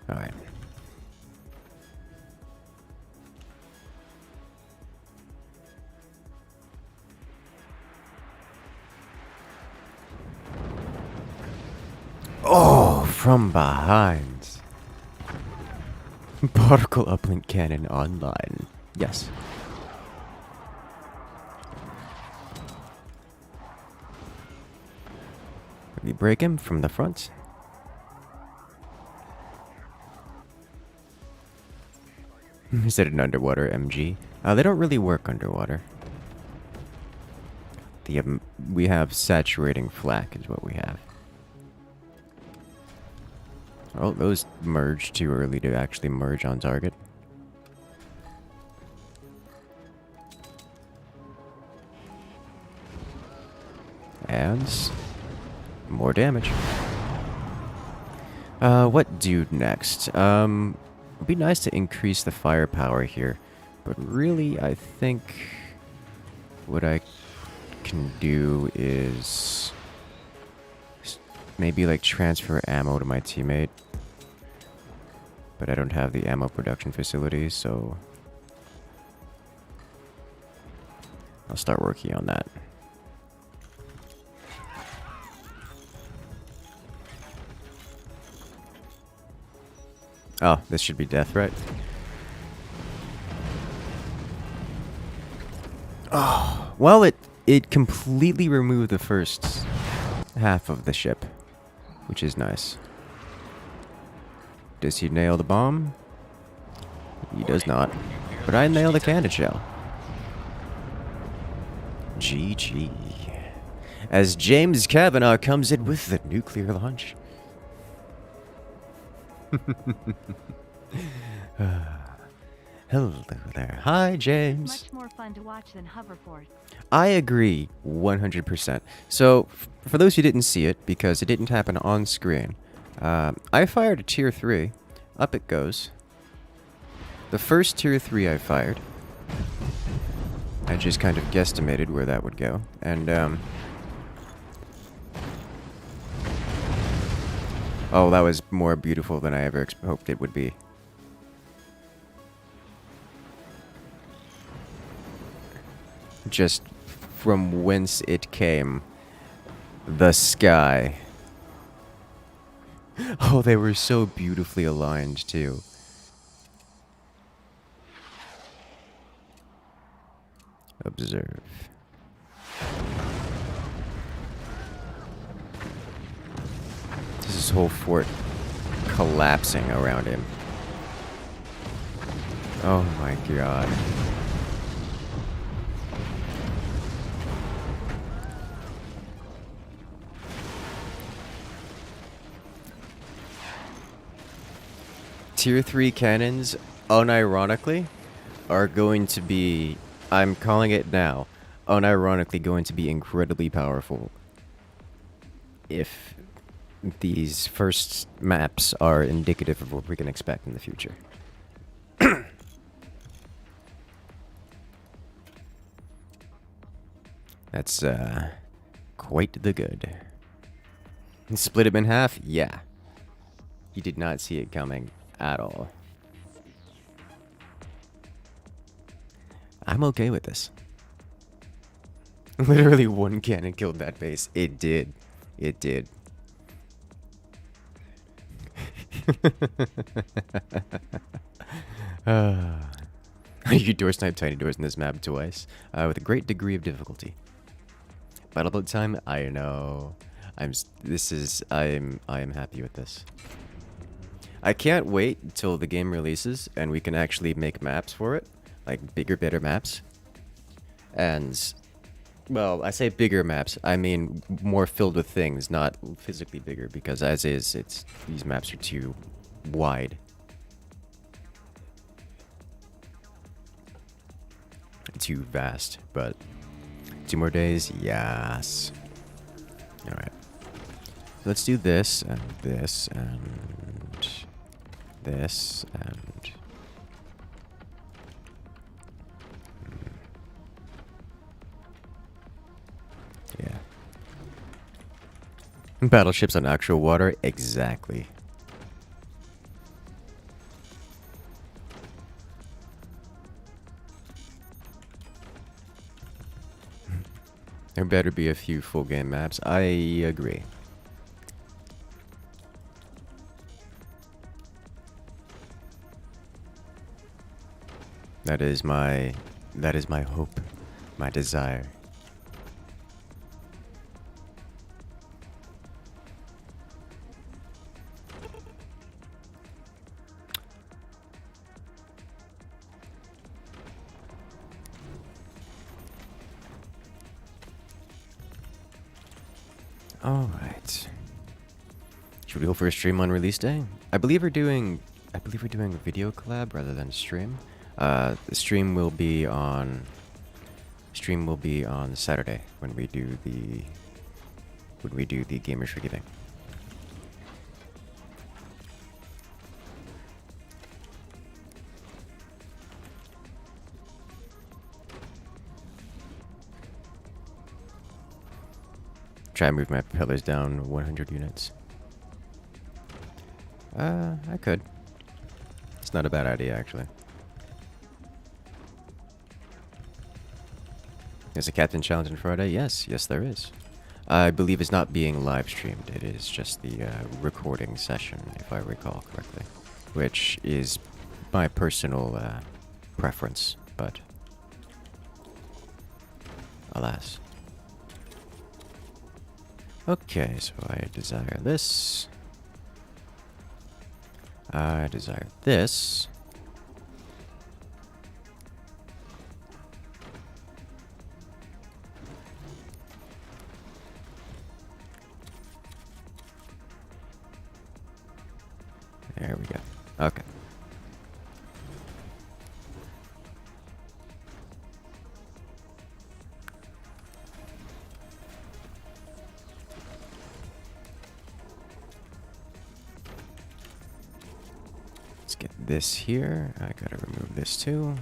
Alright. Oh, from behind. Particle uplink cannon online. Yes. We break him from the front. Is that an underwater MG? They don't really work underwater. We have saturating flak is what we have. Oh, those merged too early to actually merge on target. And more damage. What do next? It'd be nice to increase the firepower here, but really I think what I can do is maybe like transfer ammo to my teammate. But I don't have the ammo production facility, so I'll start working on that. Oh, this should be death, right? Oh, well, it completely removed the first half of the ship, which is nice. Does he nail the bomb? He does not. But I nailed the cannon shell. GG. As James Kavanaugh comes in with the nuclear launch. Hello there. Hi, James. Much more fun to watch than hoverforce. I agree 100%. So, for those who didn't see it, because it didn't happen on screen, I fired a tier 3. Up it goes. The first tier 3 I fired, I just kind of guesstimated where that would go. And, oh, that was more beautiful than I ever hoped it would be. Just from whence it came. The sky. Oh, they were so beautifully aligned, too. Observe. This is his whole fort collapsing around him. Oh my god. Tier 3 cannons, unironically, are going to be, I'm calling it now, unironically going to be incredibly powerful if these first maps are indicative of what we can expect in the future. That's, quite the good. Split him in half? Yeah. He did not see it coming at all. I'm okay with this. Literally one cannon killed that base. It did. It did. You door snipe tiny doors in this map twice, with a great degree of difficulty. Battle boat time? I know. I am happy with this. I can't wait until the game releases and we can actually make maps for it. Like bigger, better maps. And, well, I say bigger maps, I mean more filled with things, not physically bigger, because as is, these maps are too wide. Too vast, but 2 more days, yes. Alright. Let's do this, and this, and this, and... yeah. Battleships on actual water? Exactly. There better be a few full game maps. I agree. That is my hope, my desire. All right. Should we go for a stream on release day? I believe we're doing a video collab rather than stream. The stream will be on Saturday when we do the Gamers for Giving. Try and move my propellers down 100 units. I could. It's not a bad idea, actually. There's a Captain Challenge on Friday? Yes, there is. I believe it's not being live streamed. It is just the recording session, if I recall correctly. Which is my personal preference, but alas. Okay, so I desire this. I desire this. There we go. Okay. this here. I gotta remove this too.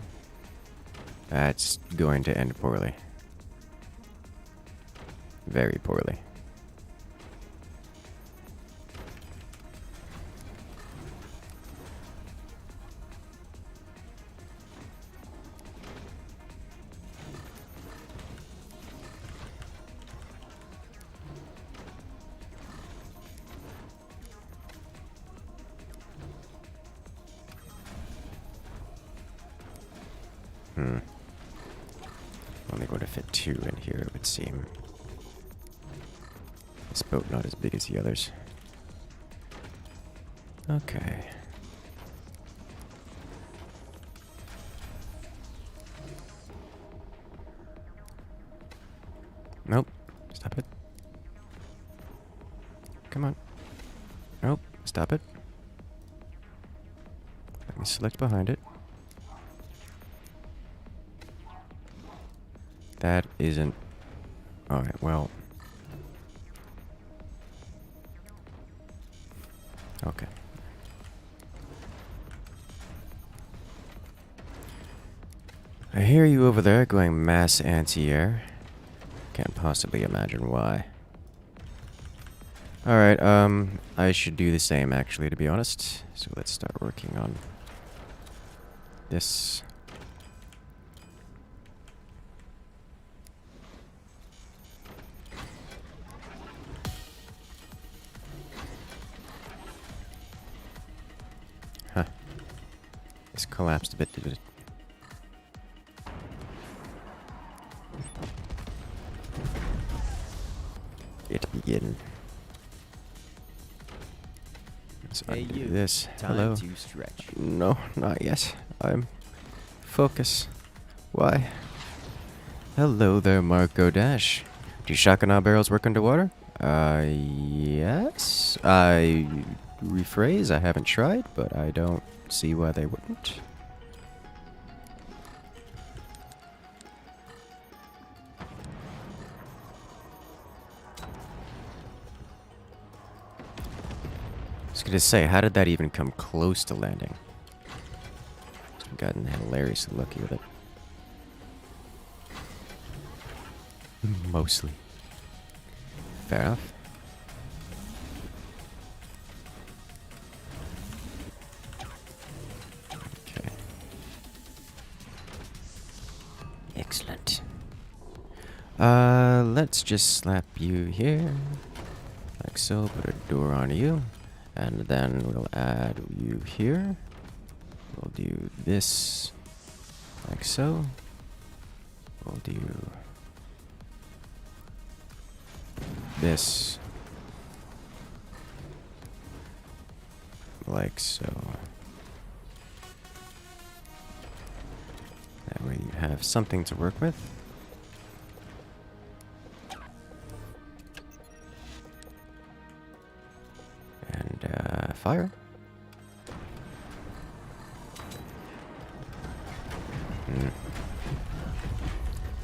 That's going to end poorly. Very poorly. Only going to fit 2 in here, it would seem. This boat not as big as the others. Okay. Nope. Stop it. Come on. Nope. Stop it. Let me select behind it. That isn't... Alright, well... Okay. I hear you over there going mass anti-air. Can't possibly imagine why. Alright, I should do the same actually, to be honest. So let's start working on this. Huh. This collapsed a bit, did it? It begin. Let's undo this. Hello. To stretch. No, not yet. I'm... Focus. Why? Hello there, Marco Dash. Do shotgun barrels work underwater? Yes. I rephrase, I haven't tried, but I don't see why they wouldn't. I was gonna say, how did that even come close to landing? I've gotten hilariously lucky with it. Mostly. Fair enough. Okay. Excellent. Let's just slap you here. Like so, put a door on you. And then we'll add you here. We'll do this like so. We'll do this like so. That way you have something to work with. And fire.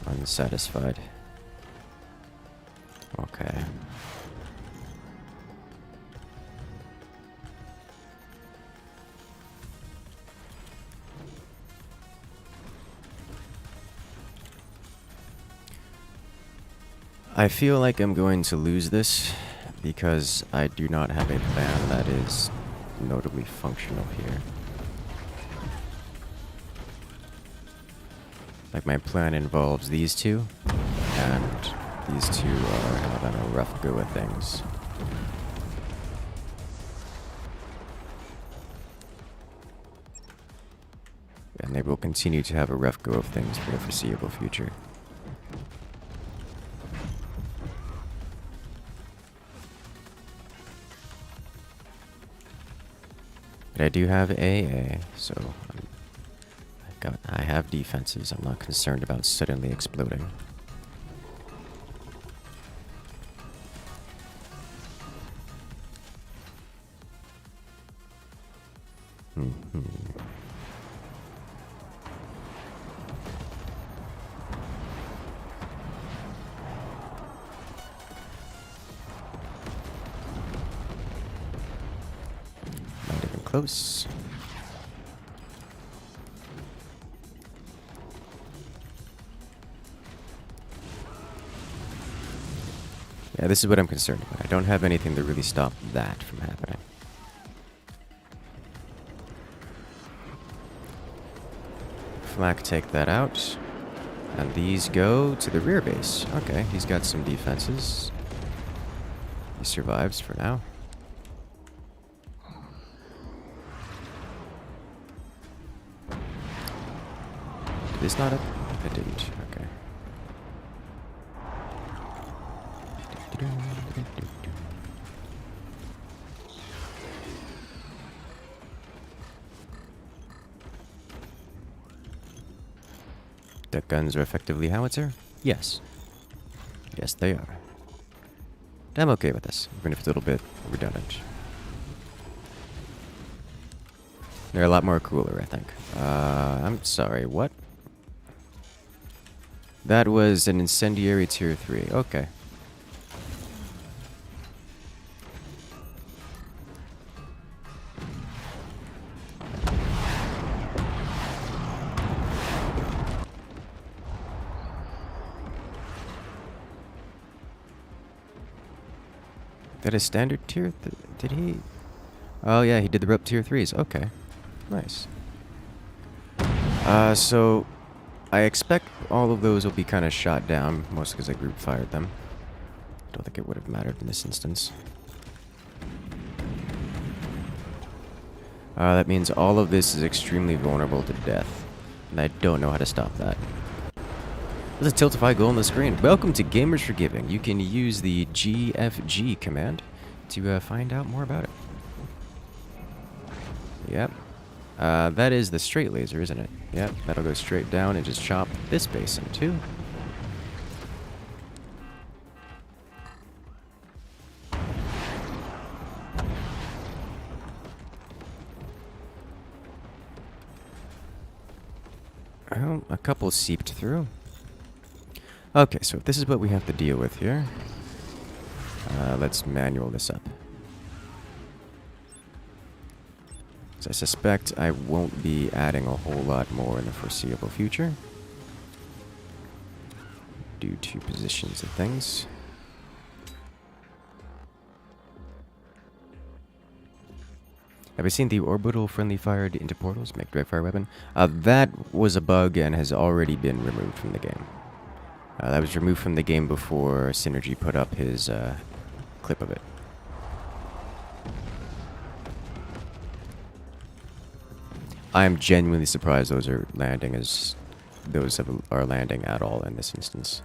Unsatisfied. Okay. I feel like I'm going to lose this because I do not have a plan that is notably functional here. Like, my plan involves these two, and these two are having a rough go of things. And they will continue to have a rough go of things for the foreseeable future. But I do have AA, so I have defenses. I'm not concerned about suddenly exploding. Not even close. Yeah, this is what I'm concerned about. I don't have anything to really stop that from happening. Flak, take that out. And these go to the rear base. Okay, he's got some defenses. He survives for now. Did this not up? It didn't. Okay. The guns are effectively howitzer? Yes. Yes, they are. I'm okay with this, even if it's a little bit redundant. They're a lot more cooler, I think. I'm sorry, what? That was an incendiary tier 3. Okay. That is standard tier? Did he? Oh yeah, he did the rope tier 3s. Okay. Nice. So I expect all of those will be kind of shot down, mostly because I group fired them. Don't think it would have mattered in this instance. That means all of this is extremely vulnerable to death, and I don't know how to stop that. There's a Tiltify goal on the screen. Welcome to Gamers Forgiving. You can use the GFG command to find out more about it. Yep. That is the straight laser, isn't it? Yep, that'll go straight down and just chop this base in two. Well, a couple seeped through. Okay, so if this is what we have to deal with here, let's manual this up. So I suspect I won't be adding a whole lot more in the foreseeable future, due to positions of things. Have you seen the orbital friendly fired into portals make direct fire weapon? That was a bug and has already been removed from the game. That was removed from the game before Synergy put up his clip of it. I am genuinely surprised those are landing are landing at all in this instance.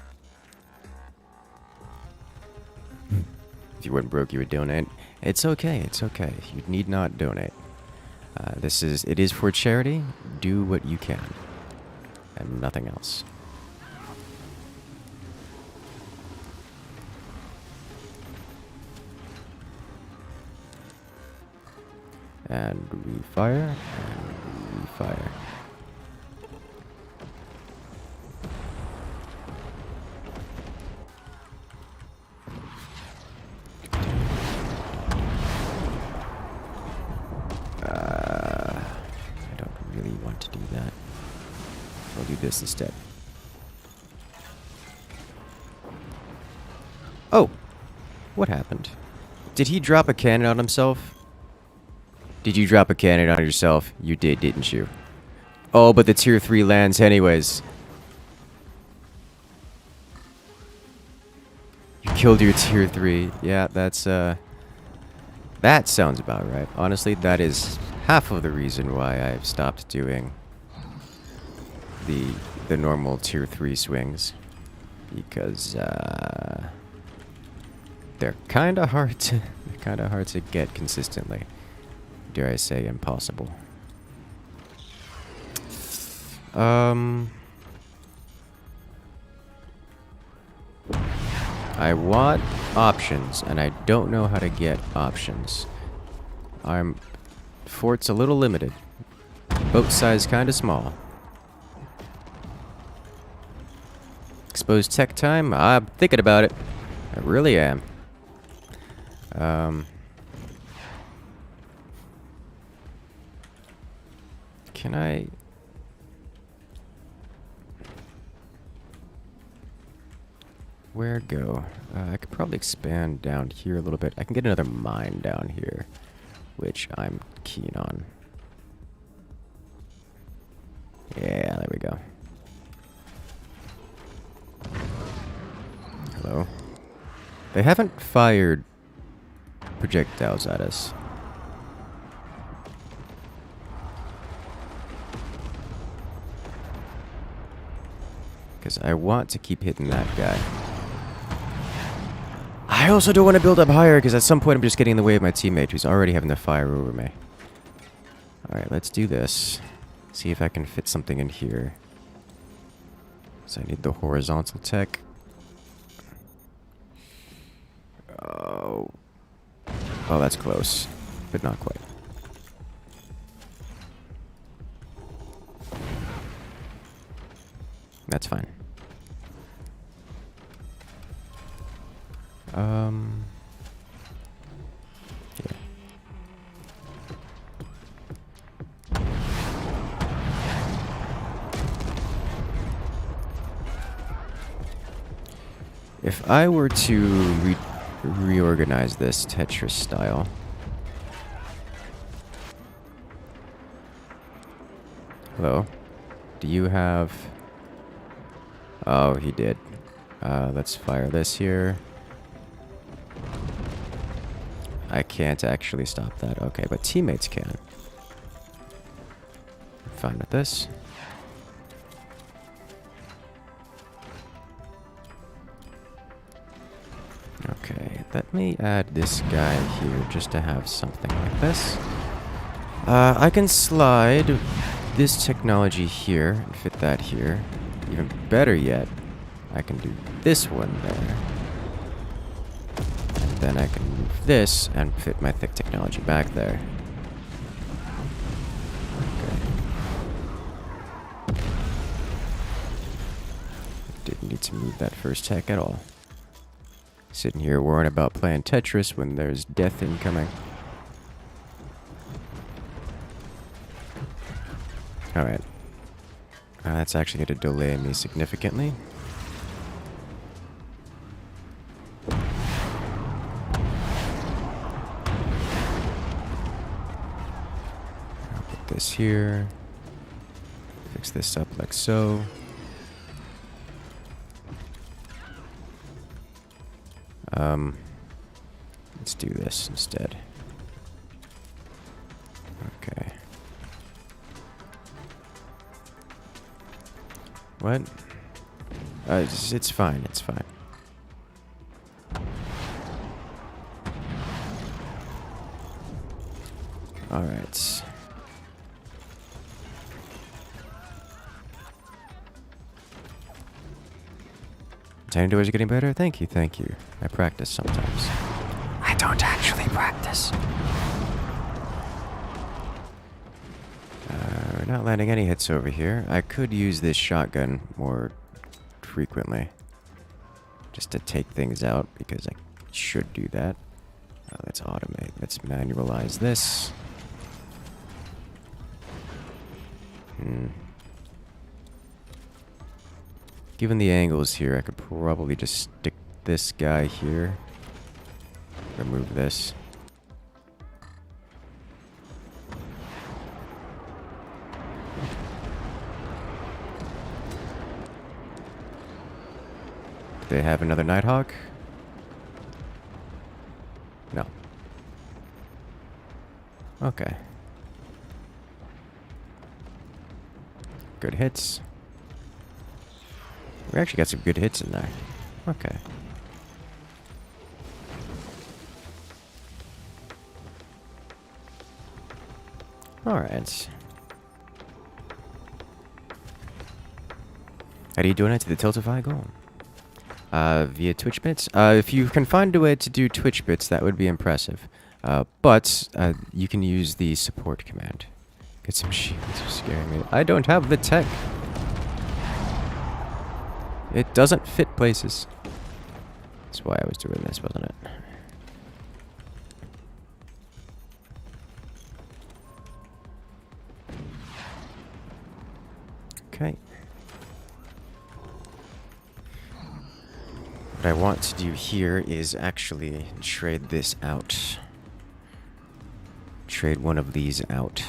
If you weren't broke, you would donate. It's okay. It's okay. You need not donate. It is for charity. Do what you can, and nothing else. And we fire, and we fire. I don't really want to do that. I'll do this instead. Oh! What happened? Did he drop a cannon on himself? Did you drop a cannon on yourself? You did, didn't you? Oh, but the tier 3 lands anyways. You killed your tier 3. Yeah, that's, that sounds about right. Honestly, that is half of the reason why I've stopped doing the normal tier 3 swings. Because, they're kinda hard to get consistently. Dare I say impossible. I want options, and I don't know how to get options. Fort's a little limited. Boat size kinda small. Exposed tech time? I'm thinking about it. I really am. Can I... Where go? I could probably expand down here a little bit. I can get another mine down here, which I'm keen on. Yeah, there we go. Hello. They haven't fired projectiles at us. Because I want to keep hitting that guy. I also don't want to build up higher because at some point I'm just getting in the way of my teammate who's already having to fire over me. Alright, let's do this. See if I can fit something in here. So I need the horizontal tech. Oh. Oh, that's close. But not quite. That's fine. Yeah. If I were to reorganize this Tetris style. Hello? Do you have... Oh, he did. Let's fire this here. I can't actually stop that. Okay, but teammates can. Fine with this. Okay, let me add this guy here just to have something like this. I can slide this technology here and fit that here. Even better yet, I can do this one there. And then I can move this and fit my thick technology back there. Okay. Didn't need to move that first tech at all. Sitting here worrying about playing Tetris when there's death incoming. Alright. That's actually going to delay me significantly. I'll put this here. Fix this up like so. Let's do this instead. Okay. What? It's fine, it's fine. Alright. Tiny doors are getting better? Thank you, thank you. I practice sometimes. I don't actually practice. We're not landing any hits over here. I could use this shotgun more frequently. Just to take things out, because I should do that. Let's automate. Let's manualize this. Given the angles here, I could probably just stick this guy here. Remove this. Do they have another Nighthawk? No. Okay. Good hits. We actually got some good hits in there. Okay. Alright. How do you donate to the Tiltify goal? Via Twitch bits? If you can find a way to do Twitch bits, that would be impressive. But you can use the support command. Get some shields are scaring me. I don't have the tech. It doesn't fit places. That's why I was doing this, wasn't it? Okay. What I want to do here is actually trade this out. Trade one of these out.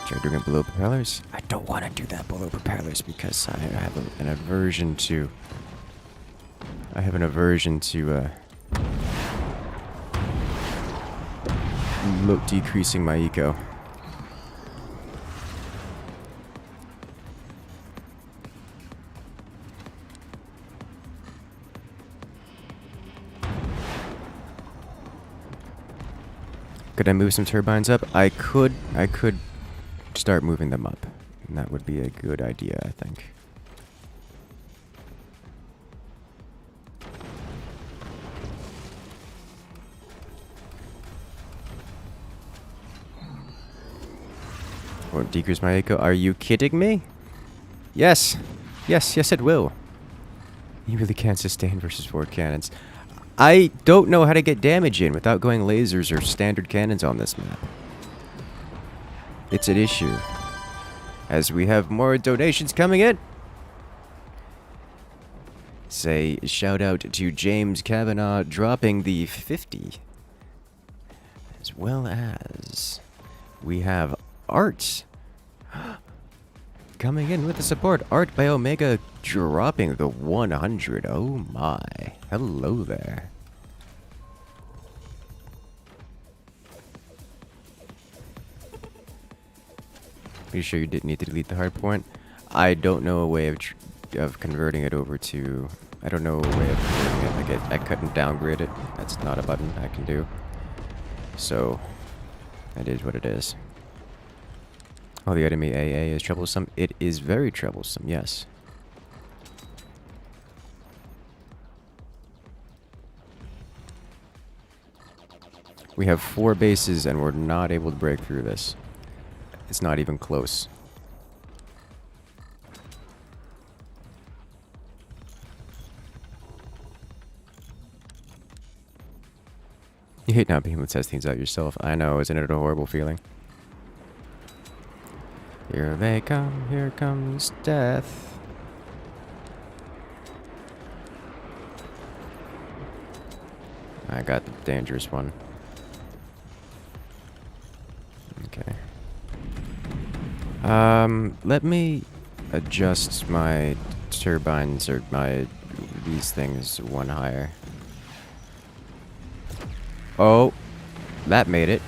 Try doing it below propellers? I don't want to do that below propellers because I have an aversion to... decreasing my eco. Could I move some turbines up? I could start moving them up. And that would be a good idea, I think. Won't decrease my eco. Are you kidding me? Yes. Yes, it will. You really can't sustain versus forward cannons. I don't know how to get damage in without going lasers or standard cannons on this map. It's an issue. As we have more donations coming in. Say shout out to James Kavanaugh dropping the 50. As well as we have Art coming in with the support. Art by Omega dropping the 100. Oh my. Hello there. Are you sure you didn't need to delete the hard point? I don't know a way of converting it over to... I don't know a way of converting it. Like I couldn't downgrade it. That's not a button I can do. So, it is what it is. Oh, the enemy AA is troublesome. It is very troublesome, yes. We have 4 bases and we're not able to break through this. It's not even close. You hate not being able to test things out yourself. I know, isn't it a horrible feeling? Here they come, here comes death. I got the dangerous one. Okay. Let me adjust my turbines or these things one higher. Oh, that made it.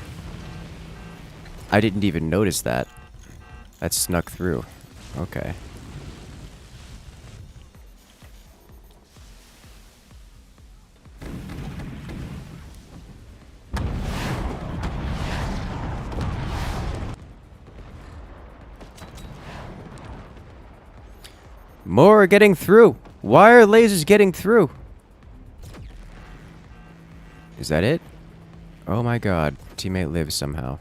I didn't even notice that. That snuck through. Okay. More are getting through. Why are lasers getting through? Is that it? Oh my god. Teammate lives somehow.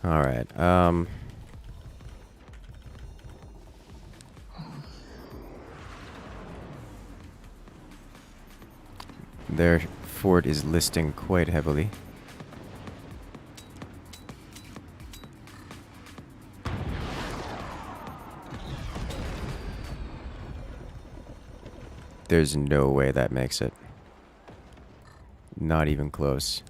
Alright, their fort is listing quite heavily. There's no way that makes it. Not even close.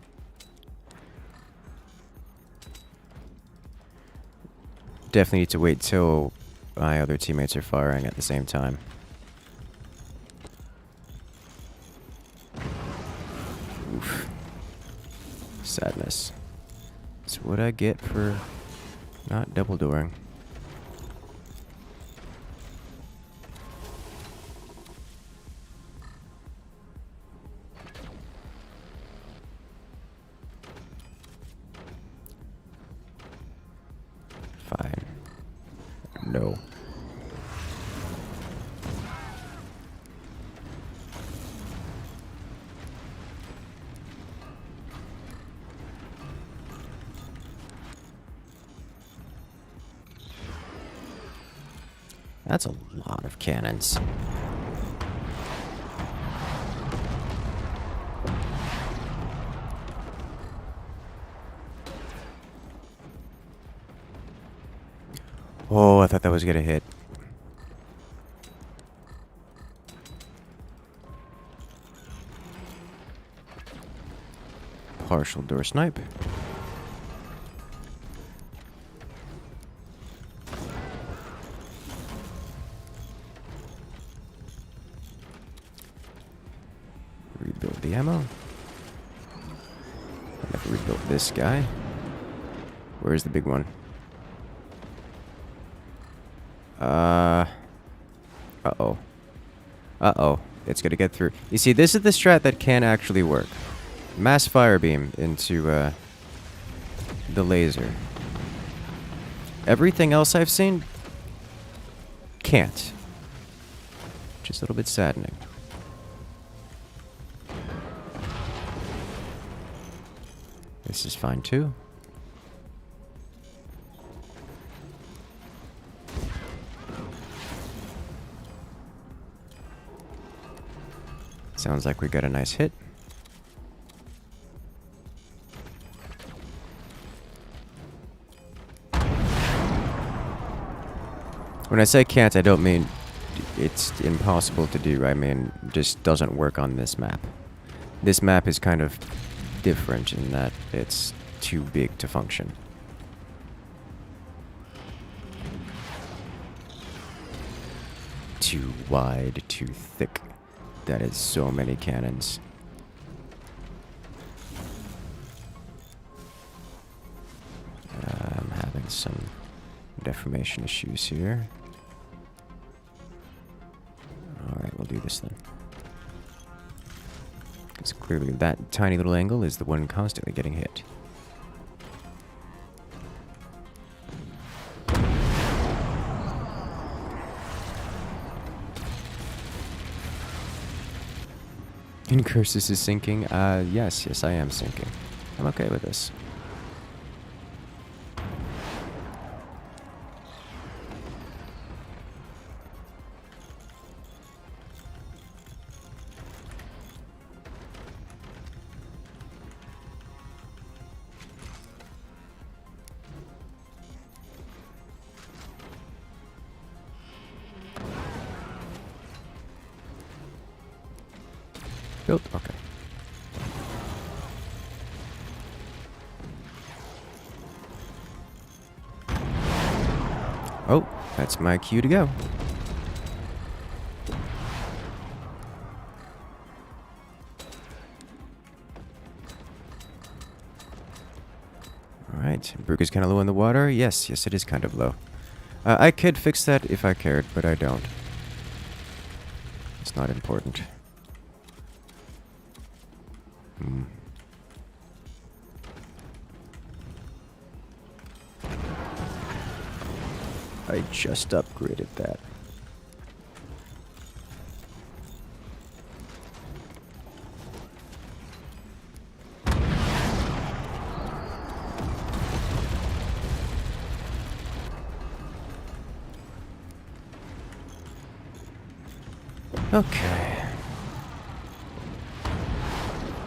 Definitely need to wait till my other teammates are firing at the same time. Oof. Sadness. That's what I get for not double dooring. Fine. No. That's a lot of cannons. Oh, I thought that was gonna hit. Partial door snipe. Rebuild the ammo. I have to rebuild this guy. Where's the big one? Uh-oh. Uh-oh. It's gonna get through. You see, this is the strat that can actually work. Mass fire beam into, the laser. Everything else I've seen can't. Just a little bit saddening. This is fine too. Sounds like we got a nice hit. When I say can't, I don't mean it's impossible to do. I mean, just doesn't work on this map. This map is kind of different in that it's too big to function. Too wide, too thick. That is so many cannons. I'm having some deformation issues here. Alright, we'll do this then. Because clearly that tiny little angle is the one constantly getting hit. Incursus is sinking. Yes, I am sinking. I'm okay with this. Built? Okay. Oh, that's my cue to go. Alright, Brook is kind of low in the water. Yes, it is kind of low. I could fix that if I cared, but I don't. It's not important. I just upgraded that. Okay.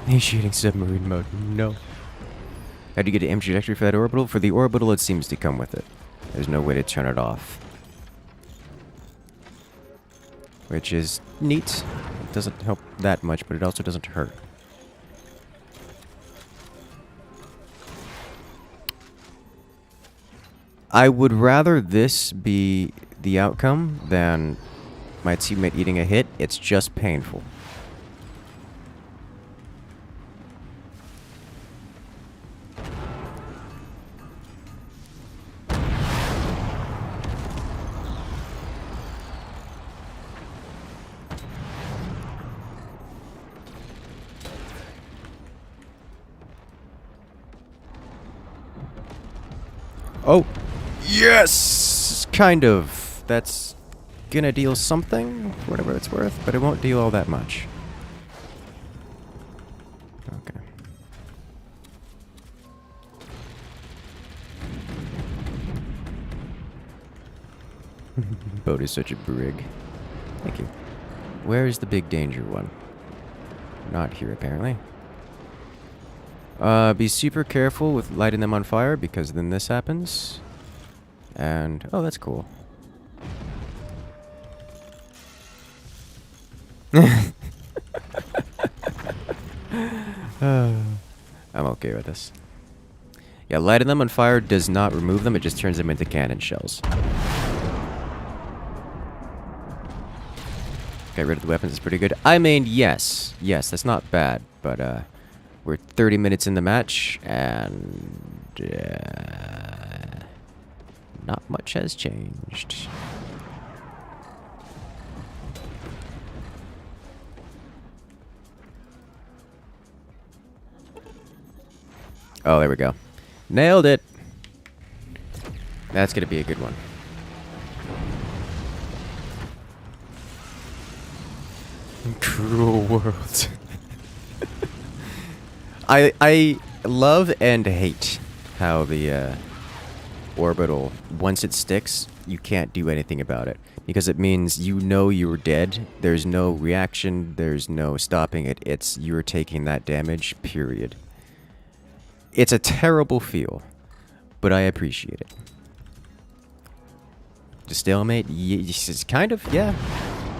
Initiating submarine mode. No. How do you get an empty trajectory for that orbital? For the orbital, it seems to come with it. There's no way to turn it off. Which is neat. It doesn't help that much, but it also doesn't hurt. I would rather this be the outcome than my teammate eating a hit. It's just painful. Oh, yes! Kind of. That's gonna deal something, whatever it's worth, but it won't deal all that much. Okay. Boat is such a brig. Thank you. Where is the big danger one? Not here, apparently. Be super careful with lighting them on fire, because then this happens. And, oh, that's cool. I'm okay with this. Yeah, lighting them on fire does not remove them, it just turns them into cannon shells. Get rid of the weapons is pretty good. I mean, yes. Yes, that's not bad. But, we're 30 minutes in the match, and... not much has changed. Oh, there we go. Nailed it! That's gonna be a good one. Cruel world. I love and hate how the orbital, once it sticks, you can't do anything about it. Because it means you know you're dead, there's no reaction, there's no stopping it, it's you're taking that damage, period. It's a terrible feel, but I appreciate it. The stalemate, it's kind of, yeah.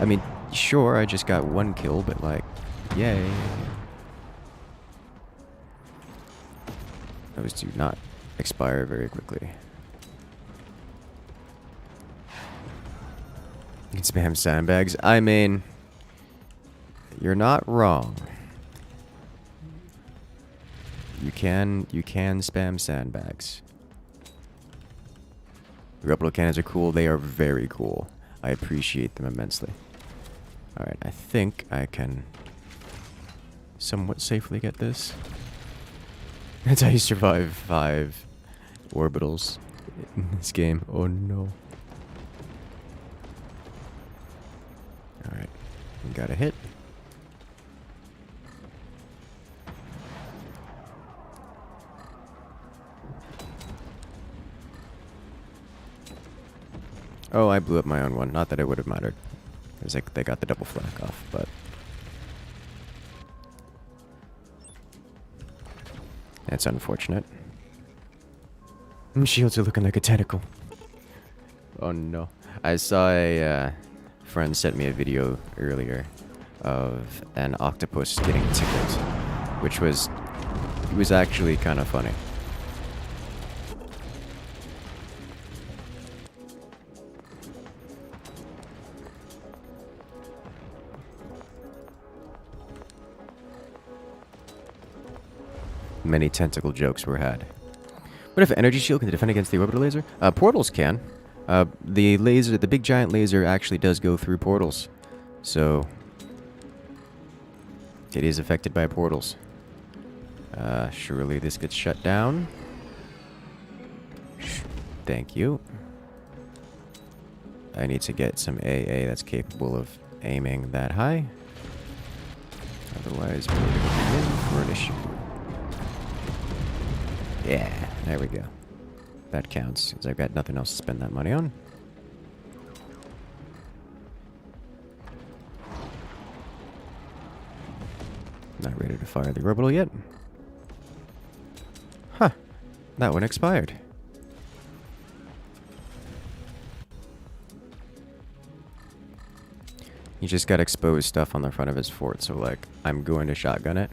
I mean, sure, I just got one kill, but like, yay. Those do not expire very quickly. You can spam sandbags. I mean, you're not wrong. You can spam sandbags. The rubble cannons are cool. They are very cool. I appreciate them immensely. Alright, I think I can somewhat safely get this. That's how you survive 5 orbitals in this game. Oh no. Alright, we got a hit. Oh, I blew up my own one. Not that it would have mattered. It was like they got the double flak off, but... That's unfortunate. Shields are looking like a tentacle. Oh no. I saw a friend sent me a video earlier of an octopus getting tickled, which was... It was actually kind of funny. Many tentacle jokes were had. What if energy shield can defend against the orbital laser? Portals can. The laser, the big giant laser actually does go through portals. So, it is affected by portals. Surely this gets shut down. Thank you. I need to get some AA that's capable of aiming that high. Otherwise, we're going to be in for an issue. Yeah, there we go. That counts, because I've got nothing else to spend that money on. Not ready to fire the orbital yet. Huh. That one expired. He just got exposed stuff on the front of his fort, so like, I'm going to shotgun it.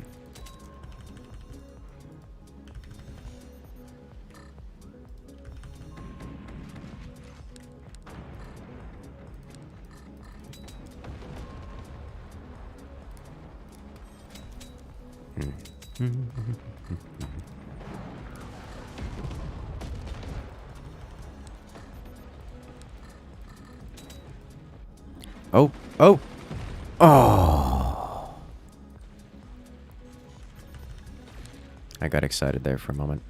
Oh, oh, oh. I got excited there for a moment.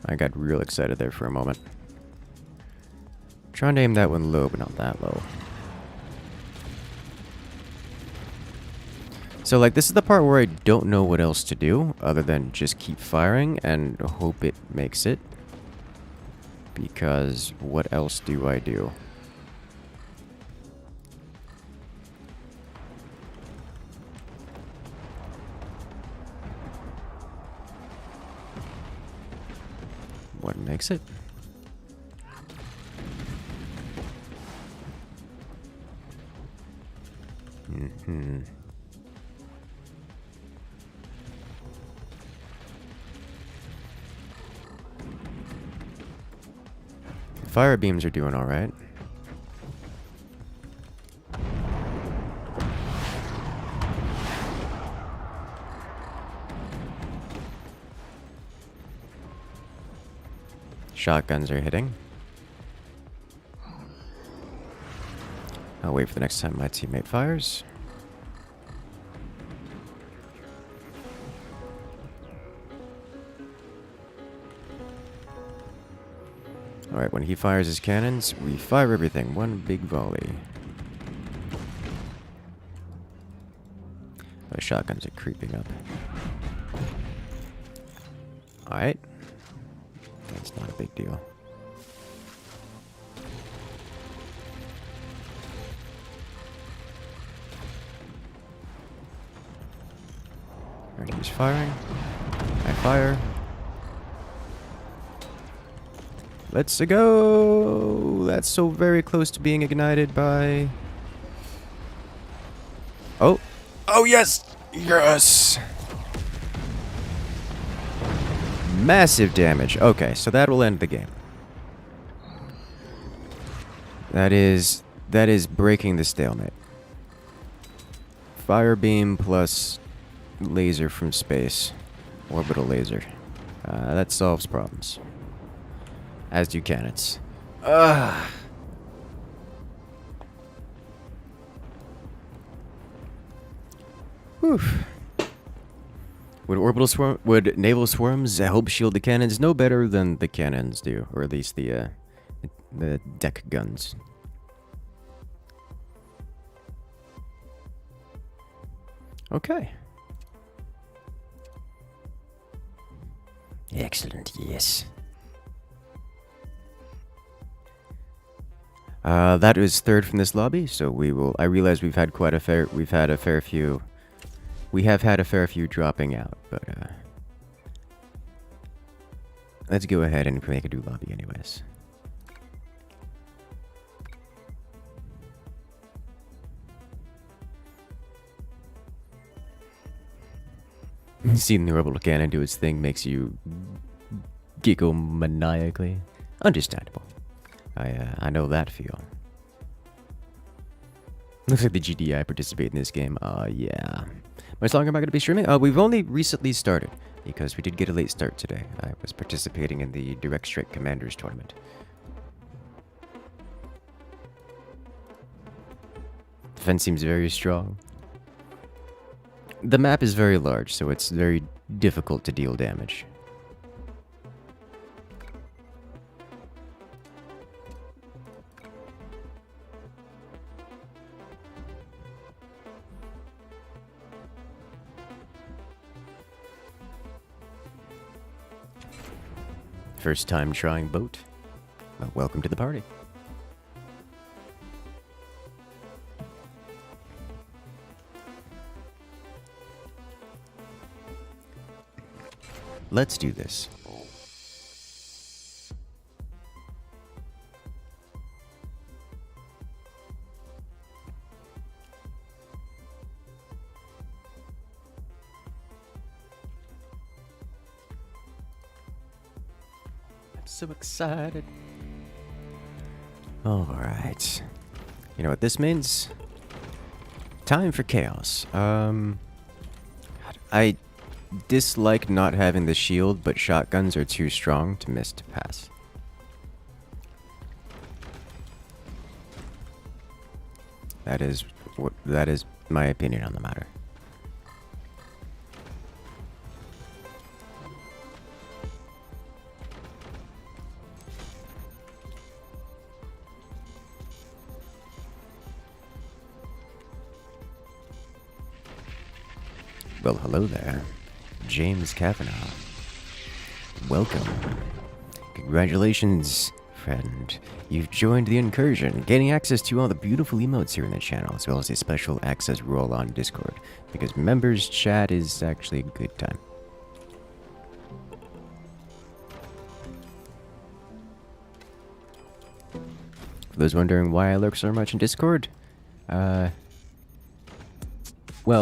I got real excited there for a moment. Trying to aim that one low, but not that low. So, like, this is the part where I don't know what else to do other than just keep firing and hope it makes it. Because what else do I do? makes it. Mm-hmm. Fire beams are doing all right. Shotguns are hitting. I'll wait for the next time my teammate fires. Alright, when he fires his cannons, we fire everything. One big volley. Those shotguns are creeping up. Alright. That's not a big deal. Alright, he's firing. I fire. Let's go! That's so very close to being ignited by... Oh! Oh, yes! Yes! Massive damage. Okay, so that will end the game. That is breaking the stalemate. Fire beam plus laser from space. Orbital laser. That solves problems. As do cannons. Ugh. Whew. Would naval swarms help shield the cannons? No better than the cannons do, or at least the deck guns. Okay. Excellent. Yes. That was third from this lobby, so we will. I realize we have had a fair few dropping out, but let's go ahead and make a new lobby, anyways. Seeing the orbital cannon do its thing makes you giggle maniacally. Understandable. I know that feel. Looks like the GDI participate in this game. Yeah. Much longer am I going to be streaming? We've only recently started, because we did get a late start today. I was participating in the Direct Strike Commanders tournament. Defense seems very strong. The map is very large, so it's very difficult to deal damage. First time trying boat? Well, welcome to the party. Let's do this. So excited. All right. You know what this means? Time for chaos. I dislike not having the shield, but shotguns are too strong to miss to pass. That is my opinion on the matter. Well, hello there, James Kavanaugh. Welcome. Congratulations, friend. You've joined the Incursion, gaining access to all the beautiful emotes here in the channel, as well as a special access role on Discord, because members chat is actually a good time. For those wondering why I lurk so much in Discord, well,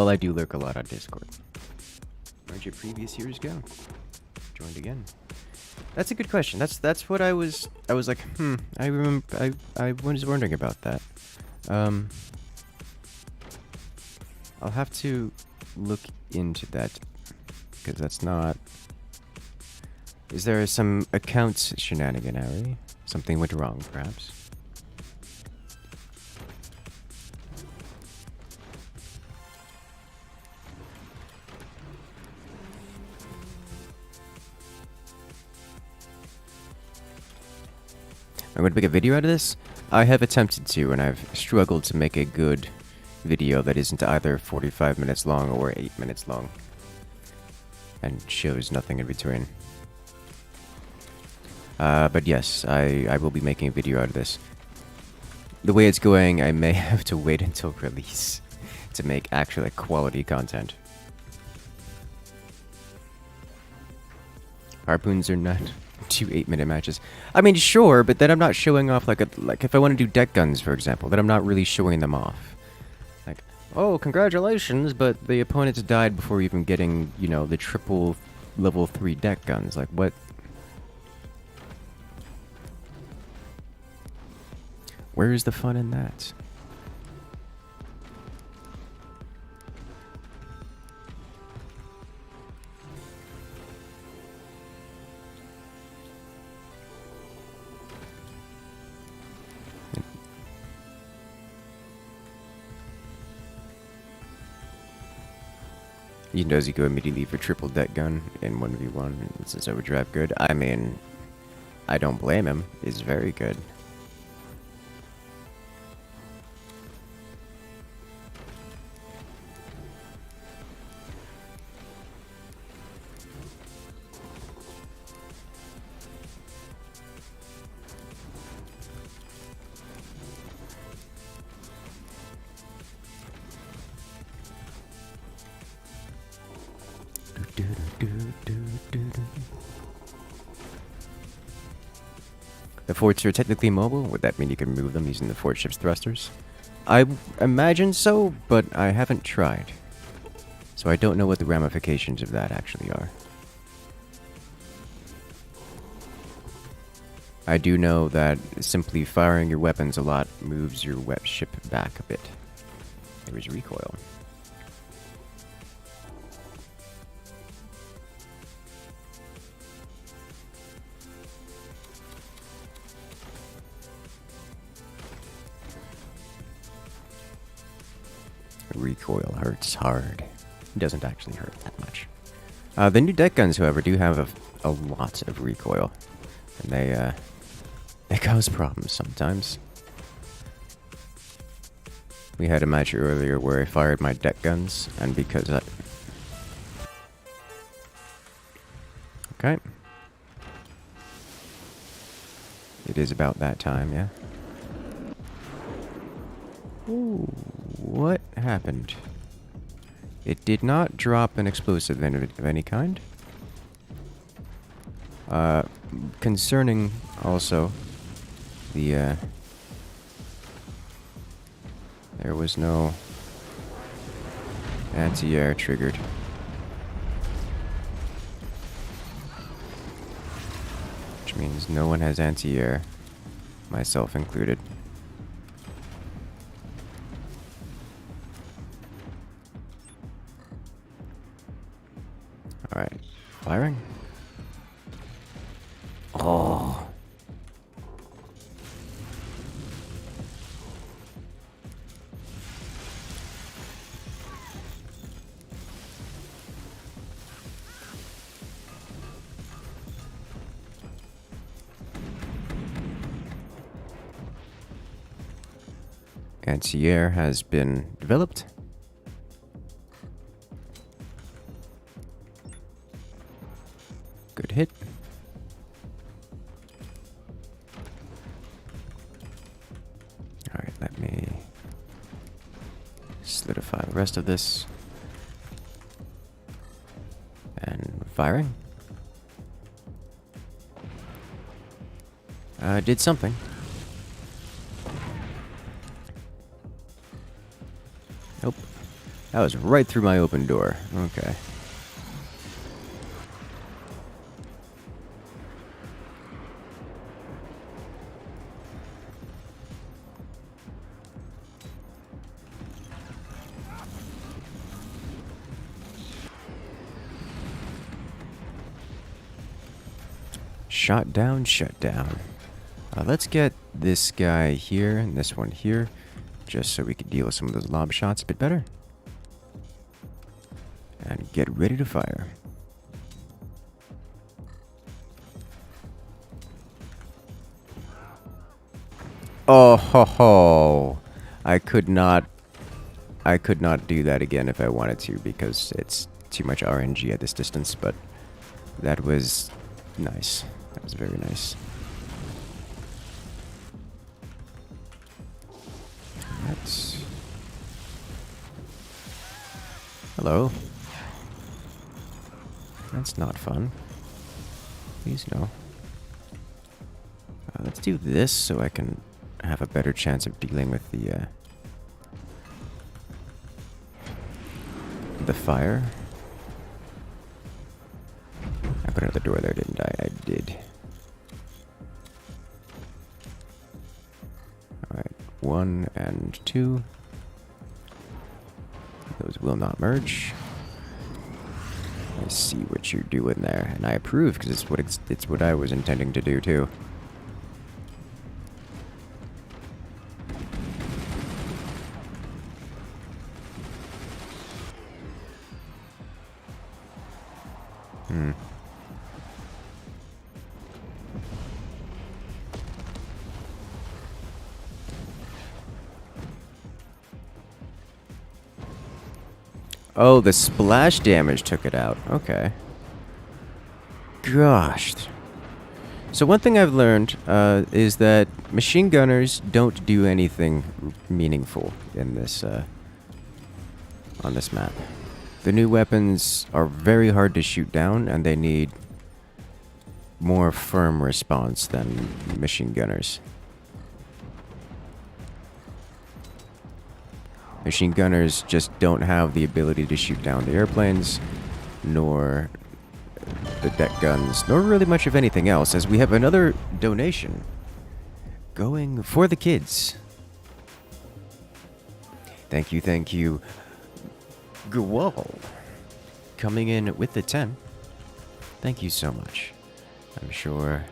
I do lurk a lot on Discord. Where'd your previous years go? Joined again. That's a good question. That's what I was like, I remember, I was wondering about that. I'll have to look into that, because that's not... Is there some account shenaniganery? Something went wrong, perhaps? I'm going to make a video out of this. I have attempted to, and I've struggled to make a good video that isn't either 45 minutes long or 8 minutes long, and shows nothing in between. But yes, I will be making a video out of this. The way it's going, I may have to wait until release to make actual quality content. Harpoons are not 2 8-minute matches. I mean, sure, but then I'm not showing off like if I want to do deck guns, for example, then I'm not really showing them off. Like, oh, congratulations, but the opponents died before even getting, you know, the triple level 3 deck guns. Like, what? Where is the fun in that? Does he go immediately for triple deck gun in 1v1 and says overdrive good? I mean, I don't blame him. It's very good. The forts are technically mobile. Would that mean you can move them using the fort ship's thrusters? I imagine so, but I haven't tried. So I don't know what the ramifications of that actually are. I do know that simply firing your weapons a lot moves your ship back a bit. There is recoil. Recoil hurts hard. It doesn't actually hurt that much. The new deck guns, however, do have a lot of recoil, and they cause problems sometimes. We had a match earlier where I fired my deck guns, and because I... Okay. It is about that time, yeah. Ooh, what happened? It did not drop an explosive of any kind. Concerning also the, there was no anti-air triggered. Which means no one has anti-air, myself included. Alright, firing. Oh. Anti-air has been developed. Good hit. Alright, let me solidify the rest of this. And firing. Did something. Nope. That was right through my open door. Okay. Shot down, shut down. Let's get this guy here and this one here, just so we can deal with some of those lob shots a bit better. And get ready to fire. Oh ho ho! I could not do that again if I wanted to because it's too much RNG at this distance, but that was nice. That was very nice. That's... Hello. That's not fun. Please no. Let's do this so I can have a better chance of dealing with the fire. I put another door there, didn't I? I did. Alright, 1 and 2. Those will not merge. I see what you're doing there, and I approve because it's what I was intending to do too. Oh, the splash damage took it out. Okay. Gosh. So one thing I've learned is that machine gunners don't do anything meaningful in this on this map. The new weapons are very hard to shoot down, and they need more firm response than machine gunners. Machine gunners just don't have the ability to shoot down the airplanes, nor the deck guns, nor really much of anything else, as we have another donation going for the kids. Thank you, Gwal, coming in with the 10. Thank you so much. I'm sure...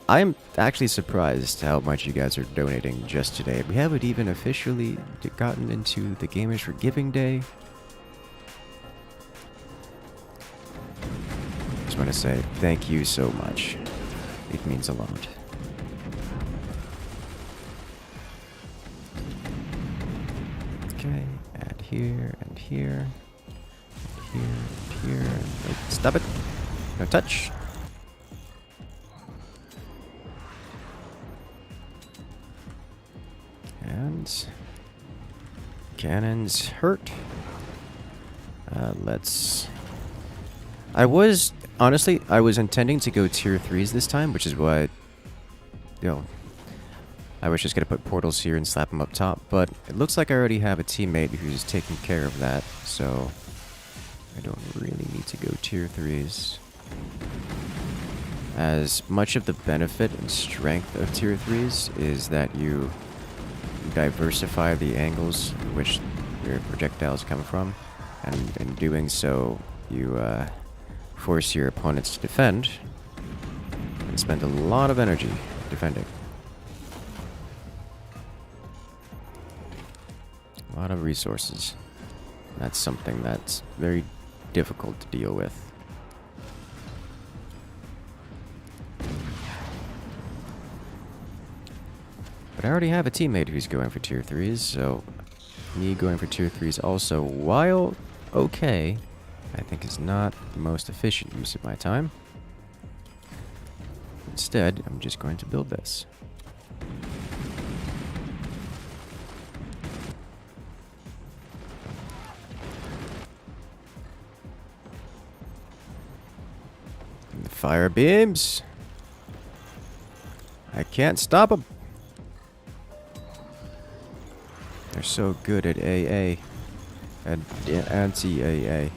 I'm actually surprised how much you guys are donating just today. We haven't even officially gotten into the Gamers for Giving Day. Just want to say thank you so much. It means a lot. Okay, and here, and here, and here, and here. Wait, stop it. No touch. And cannons hurt. Let's... honestly, I was intending to go tier 3s this time, which is why, I was just going to put portals here and slap them up top, but it looks like I already have a teammate who's taking care of that, so I don't really need to go tier 3s. As much of the benefit and strength of tier 3s is that you diversify the angles in which your projectiles come from, and in doing so you force your opponents to defend and spend a lot of energy defending. A lot of resources. That's something that's very difficult to deal with. But I already have a teammate who's going for tier 3s, so me going for tier 3s also, while okay, I think is not the most efficient use of my time. Instead, I'm just going to build this. And the fire beams. I can't stop them. They're so good at AA. At anti-AA.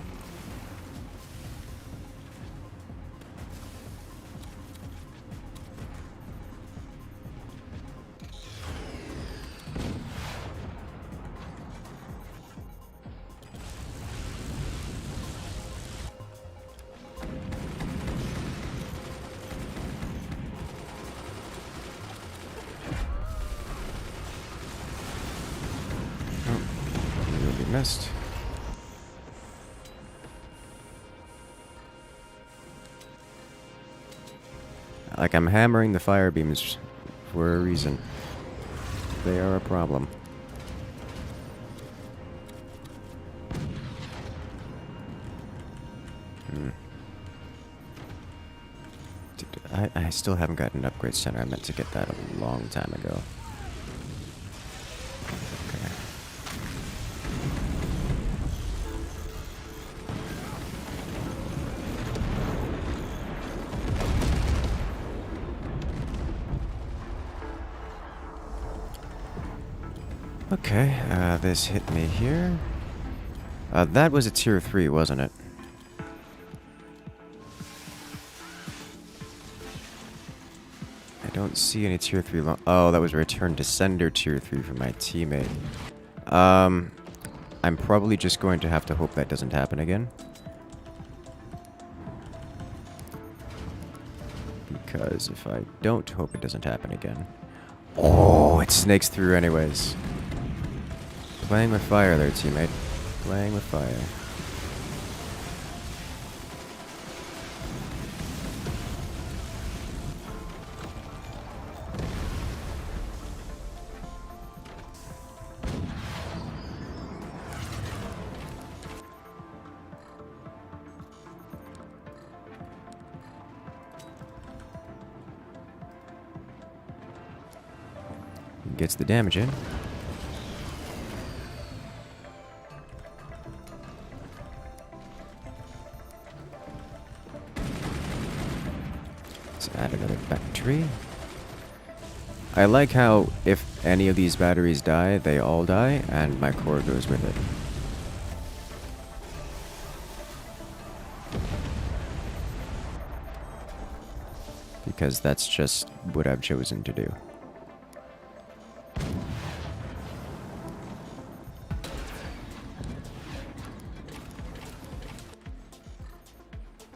Missed. Like I'm hammering the fire beams for a reason. They are a problem. Dude, I still haven't gotten an upgrade center. I meant to get that a long time ago. Okay. Okay, this hit me here. That was a tier 3, wasn't it? I don't see any tier 3 oh, that was a return to sender tier 3 from my teammate. I'm probably just going to have to hope that doesn't happen again. Because if I don't hope it doesn't happen again... Oh, it snakes through anyways. Playing with fire there, teammate. Playing with fire. Gets the damage in. Let's add another battery. I like how if any of these batteries die, they all die, and my core goes with it. Because that's just what I've chosen to do.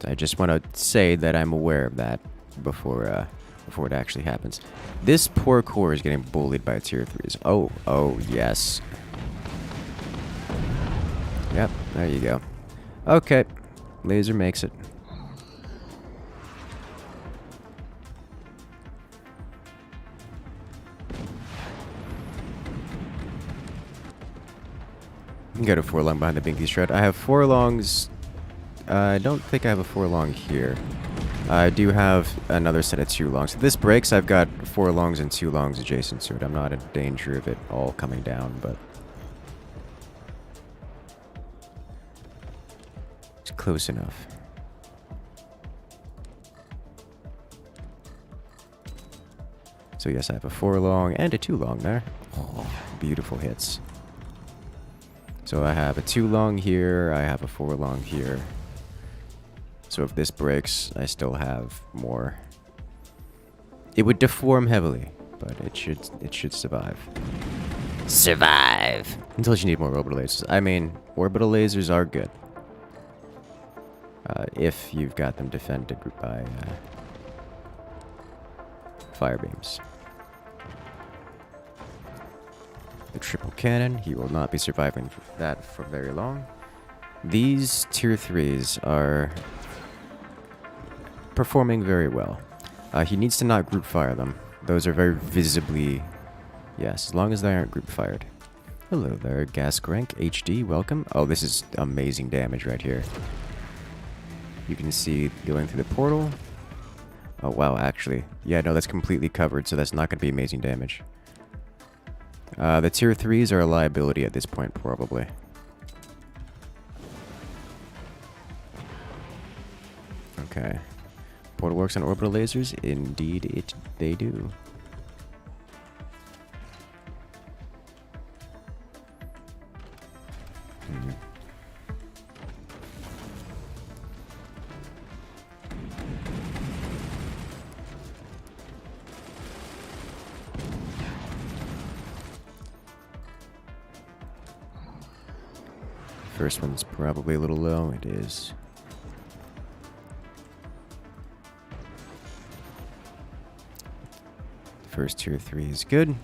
I just want to say that I'm aware of that before it actually happens. This poor core is getting bullied by tier 3s. Oh, yes. Yep, there you go. Okay, laser makes it. You can go to 4 long behind the Binky Shred. I have 4 longs. I don't think I have a 4 long here. I do have another set of 2 longs. If this breaks, I've got 4 longs and 2 longs adjacent to it. I'm not in danger of it all coming down, but... it's close enough. So yes, I have a 4 long and a 2 long there. Oh, beautiful hits. So I have a 2 long here, I have a 4 long here. So if this breaks, I still have more. It would deform heavily, but it should survive. Survive! Until you need more orbital lasers. I mean, orbital lasers are good. If you've got them defended by fire beams. The triple cannon, he will not be surviving that for very long. These tier 3s are performing very well. He needs to not group fire them. Those are very visibly... yes, as long as they aren't group fired. Hello there, Gas Crank HD, welcome. Oh, this is amazing damage right here. You can see going through the portal. Oh, wow, actually. Yeah, no, that's completely covered, so that's not going to be amazing damage. The tier 3s are a liability at this point, probably. Okay. Portal works on orbital lasers? Indeed, they do. First one's probably a little low. It is. First tier 3 is good.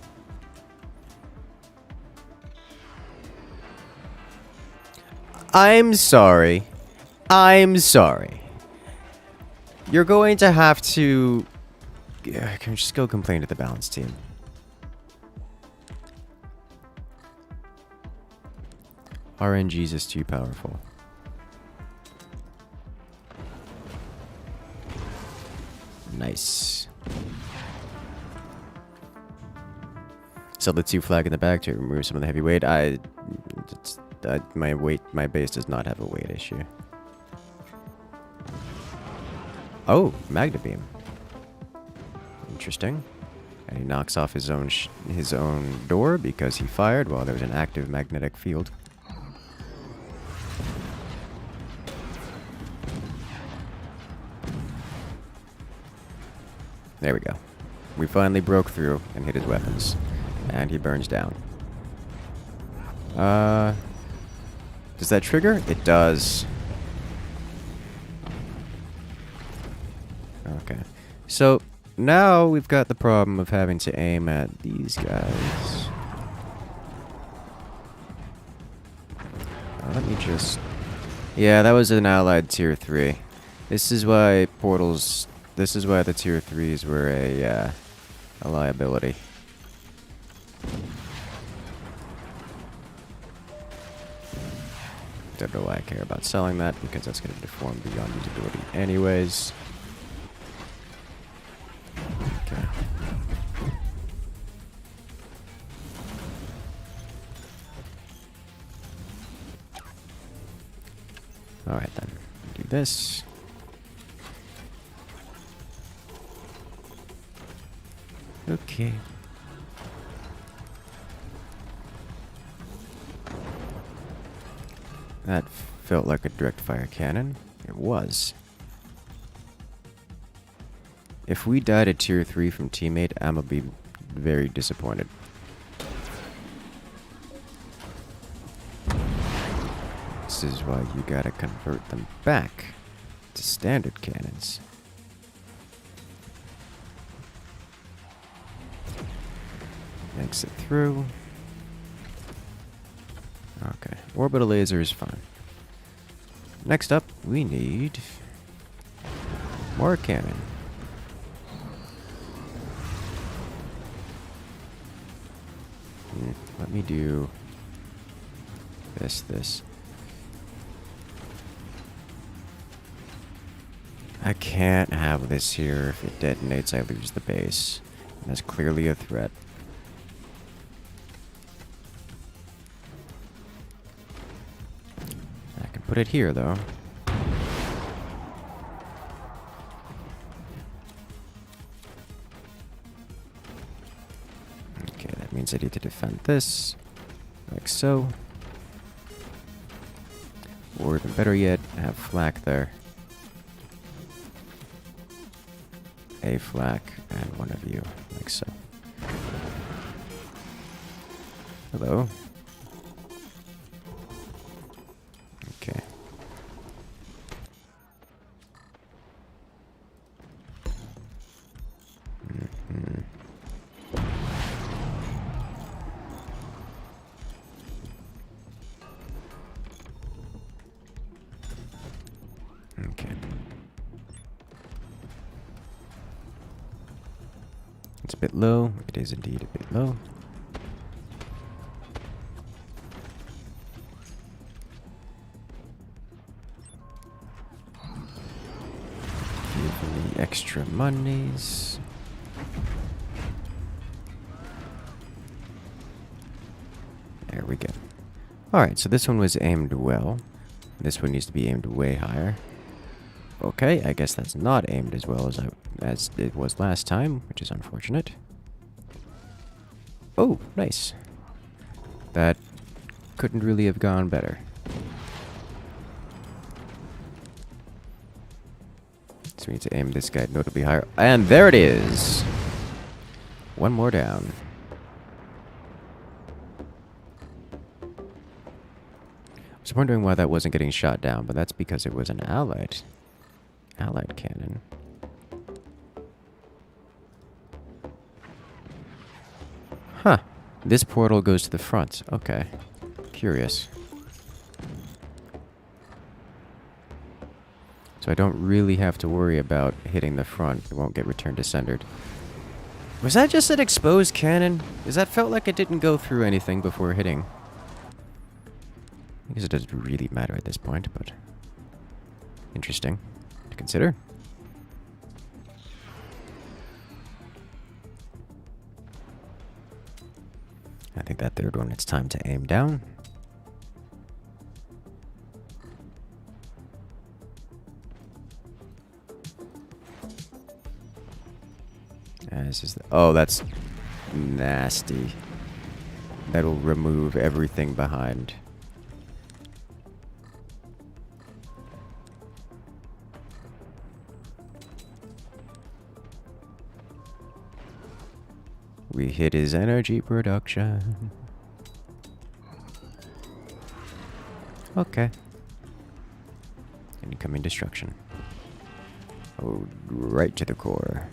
I'm sorry. I'm sorry. You're going to have to... Can you just go complain to the balance team? RNG's is too powerful. Nice. Sell the 2 flag in the back to remove some of the heavy weight. My base does not have a weight issue. Oh, Magna Beam. Interesting. And he knocks off his own door because he fired while there was an active magnetic field. There we go. We finally broke through and hit his weapons. And he burns down. Does that trigger? It does. Okay. So, now we've got the problem of having to aim at these guys. Let me just... Yeah, that was an allied tier 3. This is why portals... This is why the tier 3s were a liability. Don't know why I care about selling that, because that's going to deform beyond usability anyways. Okay. Alright then. Do this. Okay. That felt like a direct fire cannon. It was. If we died at tier 3 from teammate, I'm gonna be very disappointed. This is why you gotta convert them back to standard cannons. Exit through. Okay, orbital laser is fine. Next up, we need more cannon. Let me do this. I can't have this here. If it detonates, I lose the base. And that's clearly a threat. I can put it here, though. Okay, that means I need to defend this. Like so. Or even better yet, have flak there. A flak and one of you, like so. Hello. Okay. Okay. It's a bit low. It is indeed a bit low. Give me extra monies. There we go. Alright, so this one was aimed well. This one needs to be aimed way higher. Okay, I guess that's not aimed as well as it was last time, which is unfortunate. Oh, nice. That couldn't really have gone better. So we need to aim this guy notably higher. And there it is! One more down. I was wondering why that wasn't getting shot down, but that's because it was an allied cannon. Huh. This portal goes to the front. Okay. Curious. So I don't really have to worry about hitting the front. It won't get returned to sender. Was that just an exposed cannon? Because that felt like it didn't go through anything before hitting. I guess it doesn't really matter at this point, but interesting to consider. I think that third one, it's time to aim down. This is oh, that's nasty. That'll remove everything behind. We hit his energy production. Okay. Incoming destruction. Oh, right to the core.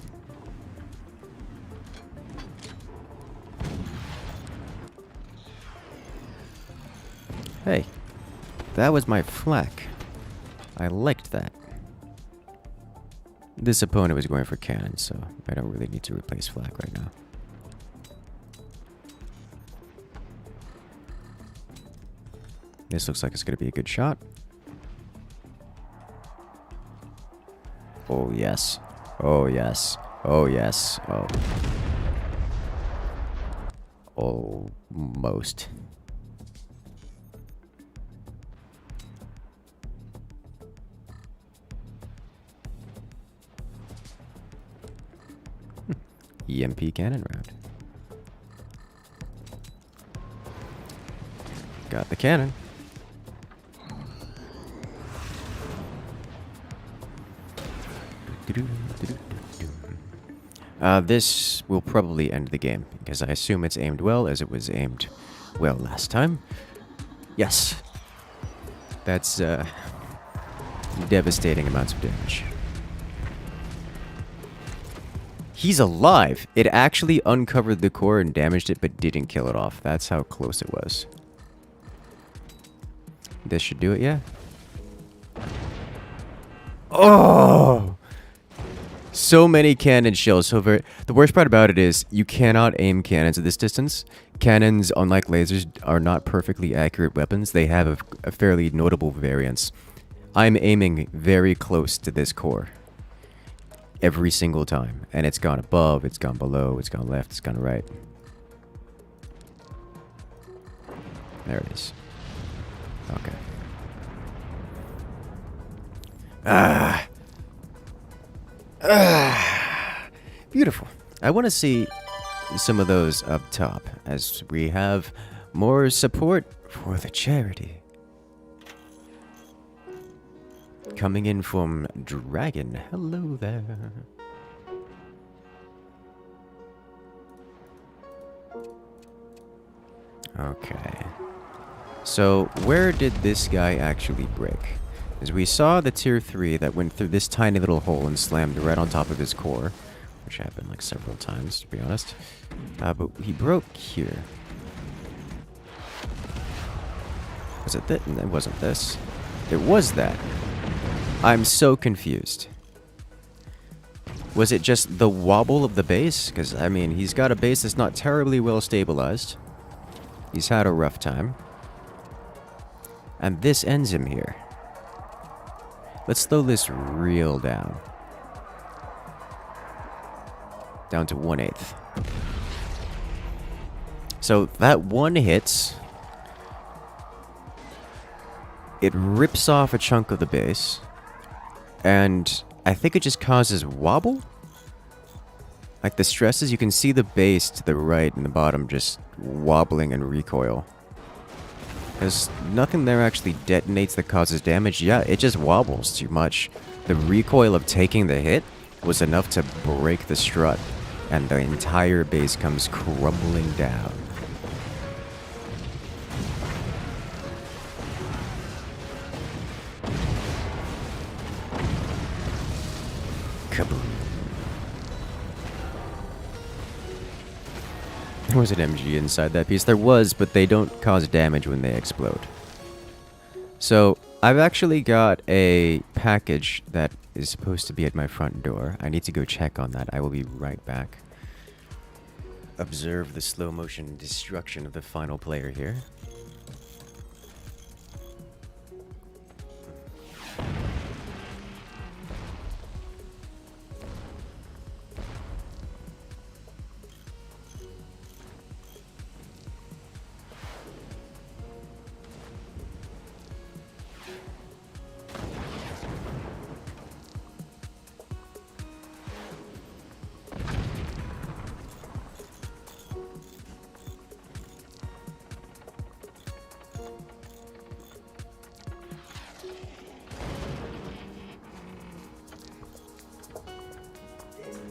Hey, that was my flak. I liked that. This opponent was going for cannon, so I don't really need to replace flak right now. This looks like it's going to be a good shot. Oh, yes. Oh, yes. Oh, yes. Oh. Almost. EMP cannon round. Got the cannon. This will probably end the game, because I assume it's aimed well, as it was aimed well last time. Yes. That's, devastating amounts of damage. He's alive! It actually uncovered the core and damaged it, but didn't kill it off. That's how close it was. This should do it, yeah? Oh! So many cannon shells. So very. The worst part about it is you cannot aim cannons at this distance. Cannons, unlike lasers, are not perfectly accurate weapons. They have a fairly notable variance. I'm aiming very close to this core every single time, and it's gone above, it's gone below, it's gone left, it's gone right. There it is. Okay. Beautiful. I want to see some of those up top, as we have more support for the charity. Coming in from Dragon. Hello there. Okay. So, where did this guy actually break? As we saw the tier 3 that went through this tiny little hole and slammed right on top of his core, which happened like several times, to be honest. But he broke here. Was it that? It wasn't this. It was that. I'm so confused. Was it just the wobble of the base? Because, I mean, he's got a base that's not terribly well stabilized. He's had a rough time. And this ends him here. Let's slow this real down. Down to 1/8. So that one hits. It rips off a chunk of the base. And I think it just causes wobble? Like the stresses, you can see the base to the right and the bottom just wobbling and recoil. There's nothing there actually detonates that causes damage. Yeah, it just wobbles too much. The recoil of taking the hit was enough to break the strut, and the entire base comes crumbling down. Kaboom. There was an MG inside that piece. There was, but they don't cause damage when they explode. So, I've actually got a package that is supposed to be at my front door. I need to go check on that. I will be right back. Observe the slow motion destruction of the final player here.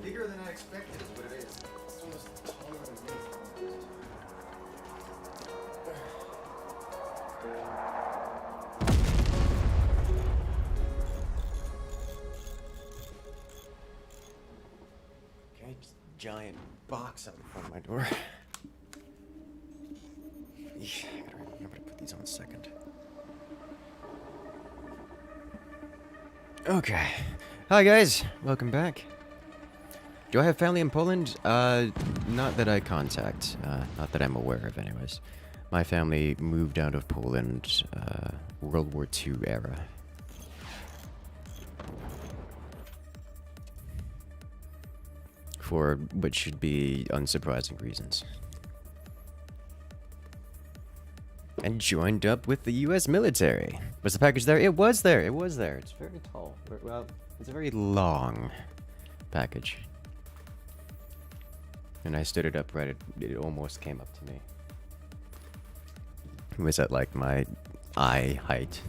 Bigger than I expected is what it is. It's almost taller than me. Okay, just giant box out in front of my door. Eesh, I gotta remember to put these on second. Okay. Hi guys, welcome back. Do I have family in Poland? Not that I contact. Not that I'm aware of, anyways. My family moved out of Poland, World War II era. For what should be unsurprising reasons. And joined up with the US military. Was the package there? It was there. It was there. It's very tall. Well, it's a very long package. And I stood it upright. It almost came up to me. It was at like my eye height.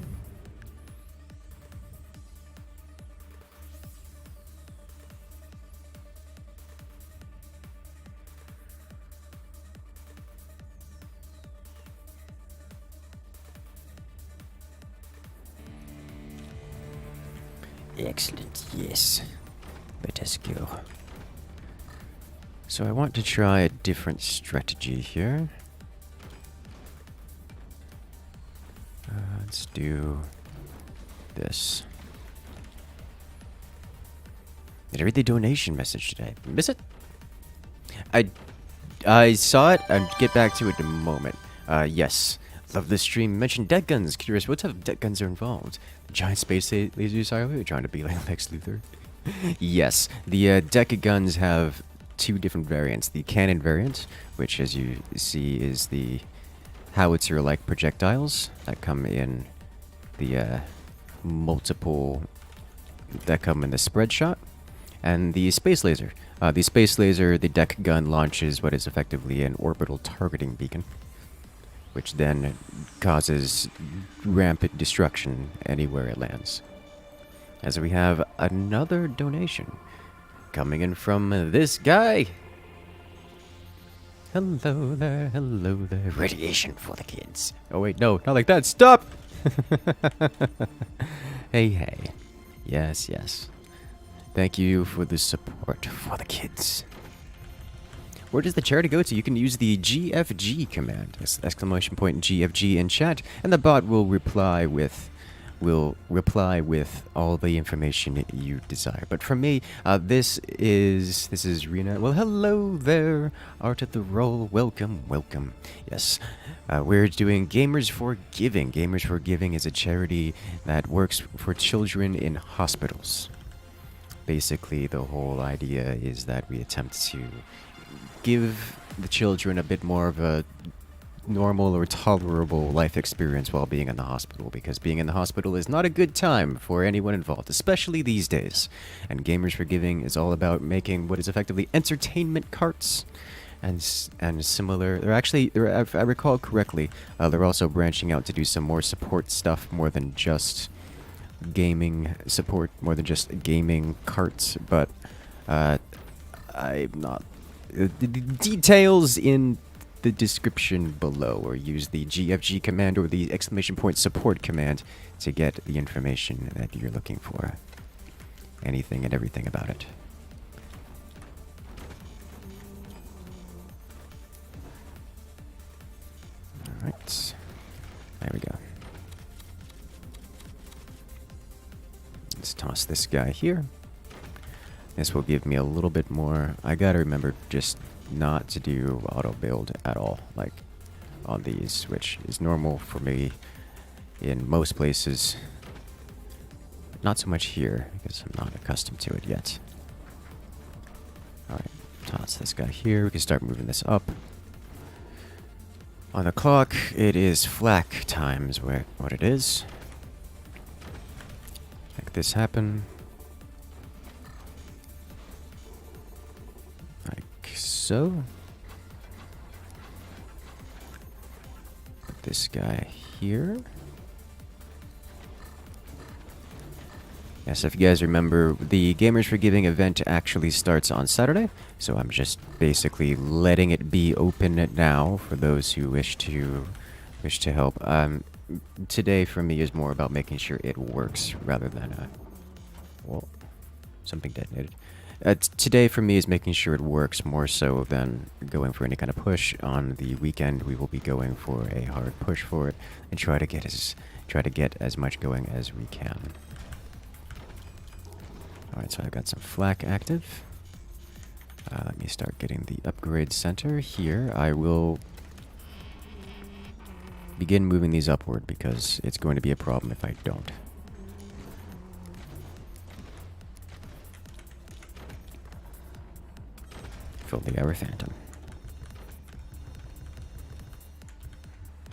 Excellent, yes. Let us go. So I want to try a different strategy here. Let's do this. Did I read the donation message today? Miss it? I saw it. I'll get back to it in a moment. Yes. Love this stream. Mentioned deck guns. Curious what type of deck guns are involved? Giant space laser silo? You're trying to be like Lex Luthor? Yes. The deck guns have two different variants. The cannon variant, which as you see is the howitzer-like projectiles that come in the multiple that come in the spread shot, and the space laser. The space laser, the deck gun launches what is effectively an orbital targeting beacon, which then causes rampant destruction anywhere it lands. As we have another donation coming in from this guy. Hello there, hello there. Radiation for the kids. Oh wait, no, not like that. Stop! Hey, hey. Yes, yes. Thank you for the support for the kids. Where does the charity go to? You can use the GFG command, exclamation point GFG in chat, and the bot will reply with all the information you desire. But for me, this is Rena. Well, hello there, Art at the Roll. Welcome, welcome. Yes, we're doing Gamers for Giving. Gamers for Giving is a charity that works for children in hospitals. Basically, the whole idea is that we attempt to give the children a bit more of a normal or tolerable life experience while being in the hospital, because being in the hospital is not a good time for anyone involved, especially these days. And Gamers for Giving is all about making what is effectively entertainment carts and similar. If I recall correctly, they're also branching out to do some more support stuff more than just gaming support more than just gaming carts, but I'm not. The details in the description below, or use the GFG command or the exclamation point support command to get the information that you're looking for. Anything and everything about it. Alright. There we go. Let's toss this guy here. This will give me a little bit more. I gotta remember just not to do auto build at all, like on these, which is normal for me in most places. Not so much here, because I'm not accustomed to it yet. Alright, toss this guy here. We can start moving this up. On the clock, it is flak times what it is. Make this happen. Like so. Put this guy here. Yes, if you guys remember, the Gamers for Giving event actually starts on Saturday, so I'm just basically letting it be open now for those who wish to help. Today for me is more about making sure it works rather than well, something detonated. Today for me is making sure it works more so than going for any kind of push. On the weekend, we will be going for a hard push for it and try to get as much going as we can. Alright, so I've got some flak active. Let me start getting the upgrade center here. I will begin moving these upward because it's going to be a problem if I don't. Fill the Air Phantom.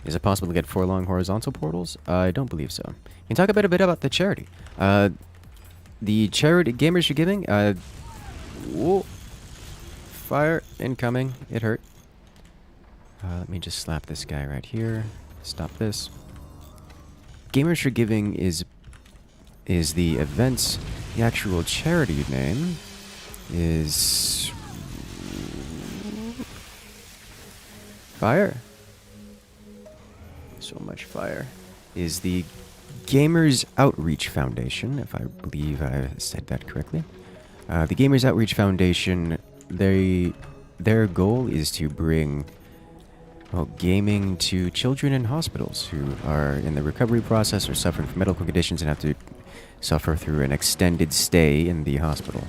Is it possible to get 4 long horizontal portals? I don't believe so. You can talk a bit about the charity. The charity Gamers for Giving, whoa. Fire incoming. It hurt. Let me just slap this guy right here. Stop this. Gamers for Giving is the event's, the actual charity name is fire. So much fire. Is the Gamers Outreach Foundation, if I believe I said that correctly. The Gamers Outreach Foundation, their goal is to bring gaming to children in hospitals who are in the recovery process or suffering from medical conditions and have to suffer through an extended stay in the hospital.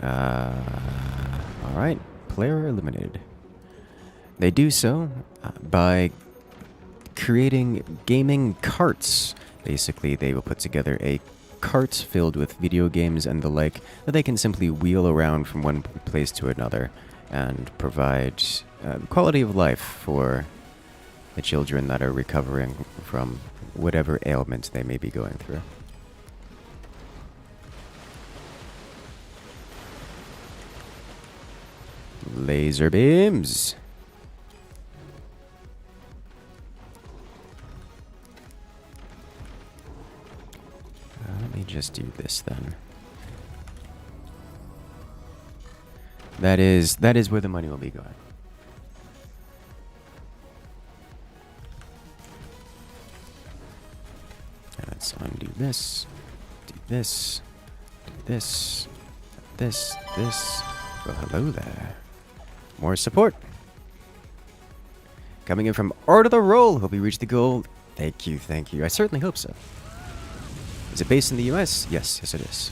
Alright. Player eliminated. They do so by creating gaming carts. Basically, they will put together a cart filled with video games and the like that they can simply wheel around from one place to another and provide quality of life for the children that are recovering from whatever ailments they may be going through. Laser beams. Let me just do this then. That is where the money will be going. Let's undo this. Do this. Do this. This. Well, hello there. More support. Coming in from Art of the Roll. Hope we reach the goal. Thank you, thank you. I certainly hope so. Is it based in the US? Yes, yes it is.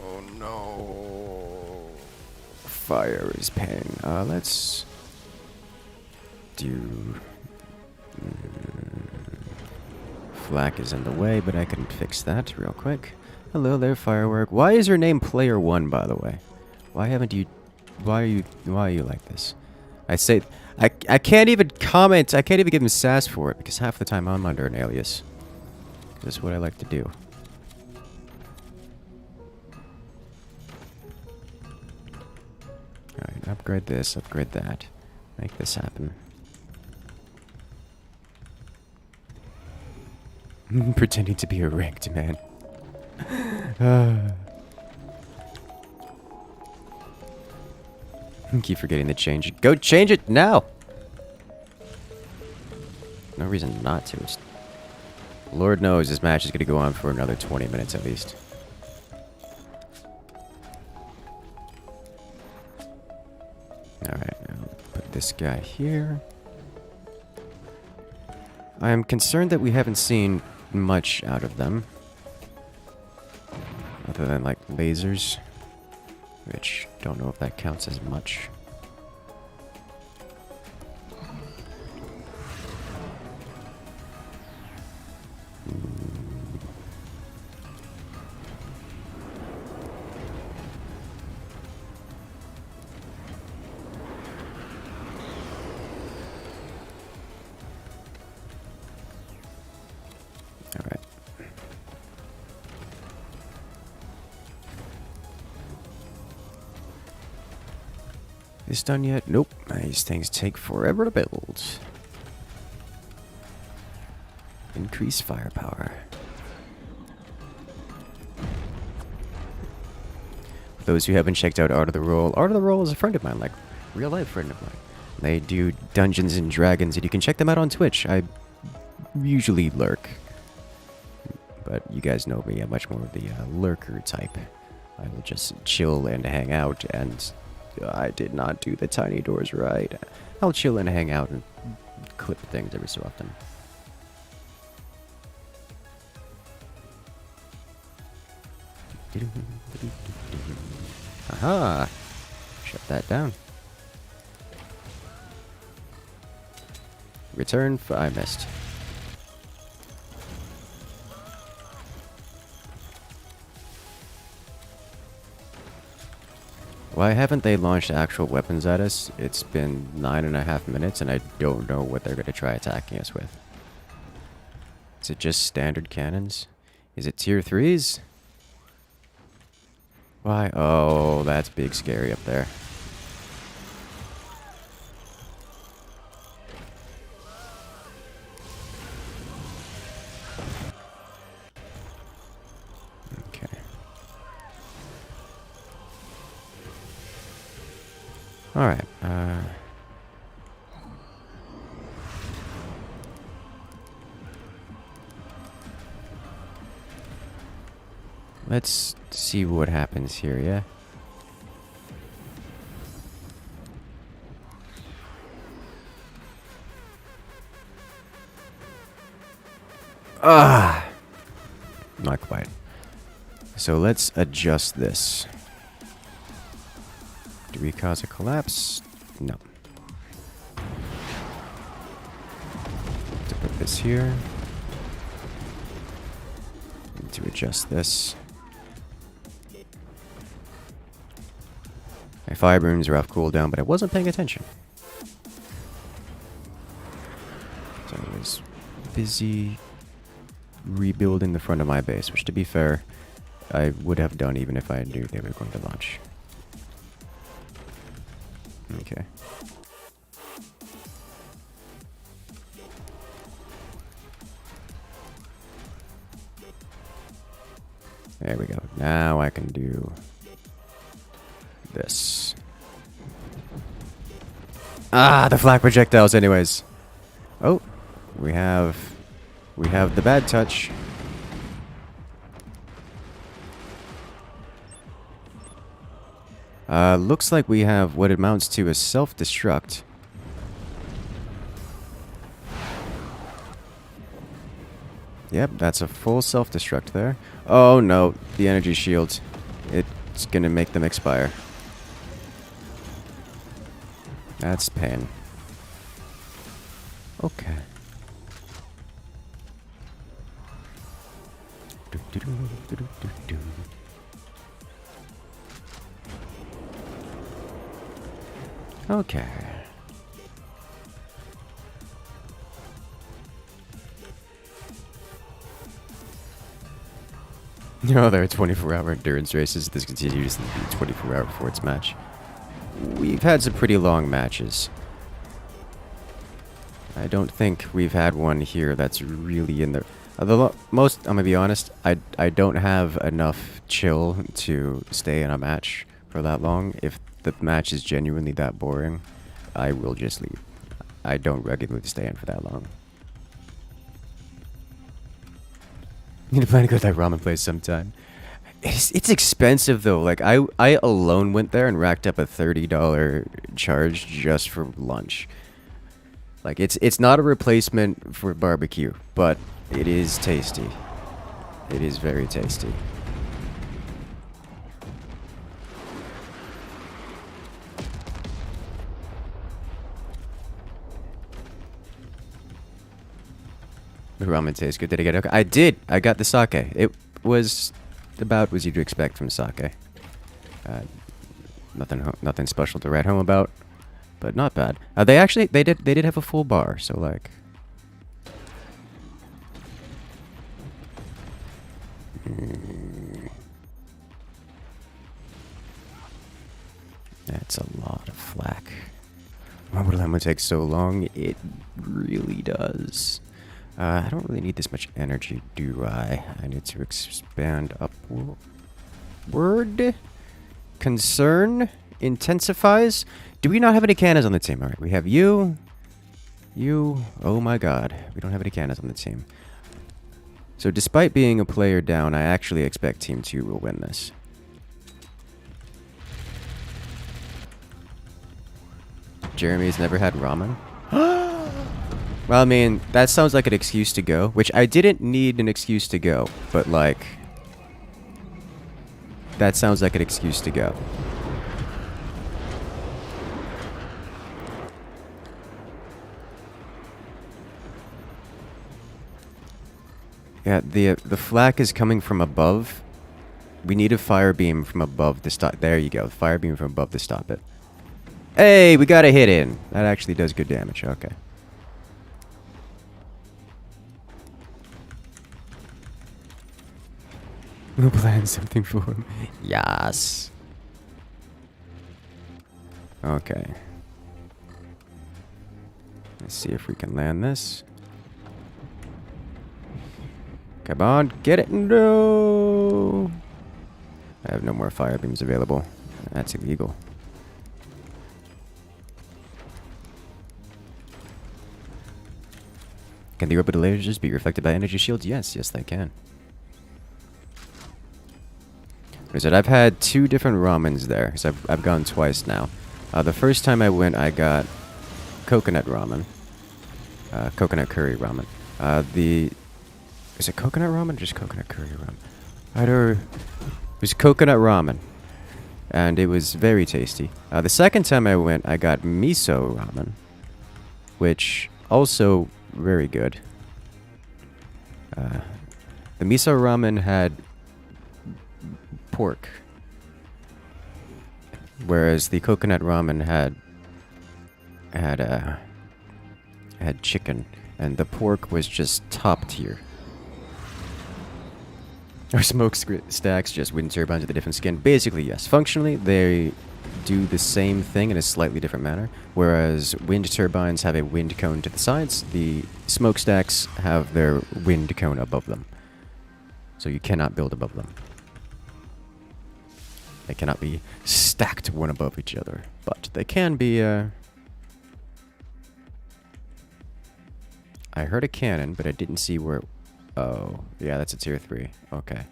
Oh no. Fire is paying. Let's do... Flak is in the way, but I can fix that real quick. Hello there, Firework. Why is your name Player 1, by the way? Why haven't you... Why are you like this? I can't even comment. I can't even give him sass for it, because half the time I'm under an alias. This is what I like to do. Upgrade this, upgrade that. Make this happen. Pretending to be erect, man. Keep forgetting to change it. Go change it now! No reason not to. Lord knows this match is going to go on for another 20 minutes at least. Alright, now put this guy here. I am concerned that we haven't seen much out of them. Other than, like, lasers. Which, don't know if that counts as much. Alright. This done yet? Nope. These things take forever to build. Increase firepower. For those who haven't checked out Art of the Roll, Art of the Roll is a friend of mine, like real life friend of mine. They do Dungeons and Dragons, and you can check them out on Twitch. I usually lurk. But you guys know me, I'm much more of the lurker type. I will just chill and hang out, and I did not do the tiny doors right. I'll chill and hang out and clip things every so often. Aha! Shut that down. Return, I missed. Why haven't they launched actual weapons at us? It's been 9.5 minutes and I don't know what they're going to try attacking us with. Is it just standard cannons? Is it tier 3s? Why? Oh, that's big scary up there. Okay. Alright, let's see what happens here, yeah? Ah! Not quite. So let's adjust this. Do we cause a collapse? No. To put this here. And to adjust this. My fire rooms are off cooldown, but I wasn't paying attention. So I was busy rebuilding the front of my base, which to be fair, I would have done even if I knew they were going to launch. Okay. There we go. Now I can do this. Ah, the flak projectiles anyways. Oh, we have the bad touch. Looks like we have what amounts to a self-destruct. Yep, that's a full self-destruct there. Oh no, the energy shield. It's gonna make them expire. That's pain. Okay. Okay. No, there are 24-hour endurance races. This continues to be 24-hour before its match. we've had some pretty long matches. I don't think we've had one here that's really in the... most, I'm gonna be honest, I don't have enough chill to stay in a match for that long. If the match is genuinely that boring, I will just leave. I don't regularly stay in for that long. Need to plan to go to that ramen place sometime. It's expensive though. Like I alone went there and racked up a $30 charge just for lunch. Like it's not a replacement for barbecue, but it is tasty. It is very tasty. The ramen tastes good. Did I get it? Okay. I did. I got the sake. It was about what you'd expect from sake. Nothing special to write home about, but not bad. They did have a full bar, so like. That's a lot of flack. Why would lemon take so long? It really does. I don't really need this much energy, do I? I need to expand upward. Concern intensifies. Do we not have any cannons on the team? All right, we have you. You. Oh my god. We don't have any cannons on the team. So despite being a player down, I actually expect Team 2 will win this. Jeremy's never had ramen? Well, I mean, that sounds like an excuse to go, which I didn't need an excuse to go, but like, that sounds like an excuse to go. Yeah, the flak is coming from above. We need a fire beam from above to stop. There you go, fire beam from above to stop it. Hey, we got a hit in. That actually does good damage. Okay. We'll plan something for him. Yes. Okay. Let's see if we can land this. Come on, get it. No. I have no more fire beams available. That's illegal. Can the orbital lasers be reflected by energy shields? Yes, yes they can. What is it? I've had 2 different ramens there, because I've gone twice now. The first time I went, I got coconut ramen. Coconut curry ramen. Is it coconut ramen or just coconut curry ramen? It was coconut ramen. And it was very tasty. The second time I went, I got miso ramen. Which, also very good. The miso ramen had pork, whereas the coconut ramen had chicken, and the pork was just top tier. Our smokestacks just wind turbines with a different skin. Basically, yes. Functionally, they do the same thing in a slightly different manner. Whereas wind turbines have a wind cone to the sides, the smokestacks have their wind cone above them. So you cannot build above them. They cannot be stacked one above each other, but they can be, I heard a cannon, but I didn't see where... Oh, yeah, that's a tier 3. Okay.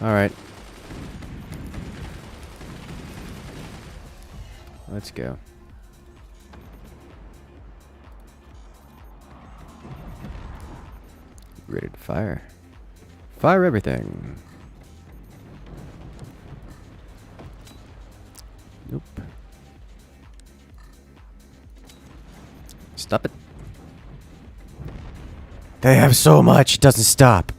Alright. Let's go. Ready to fire. Fire everything. Nope. Stop it. They have so much, it doesn't stop.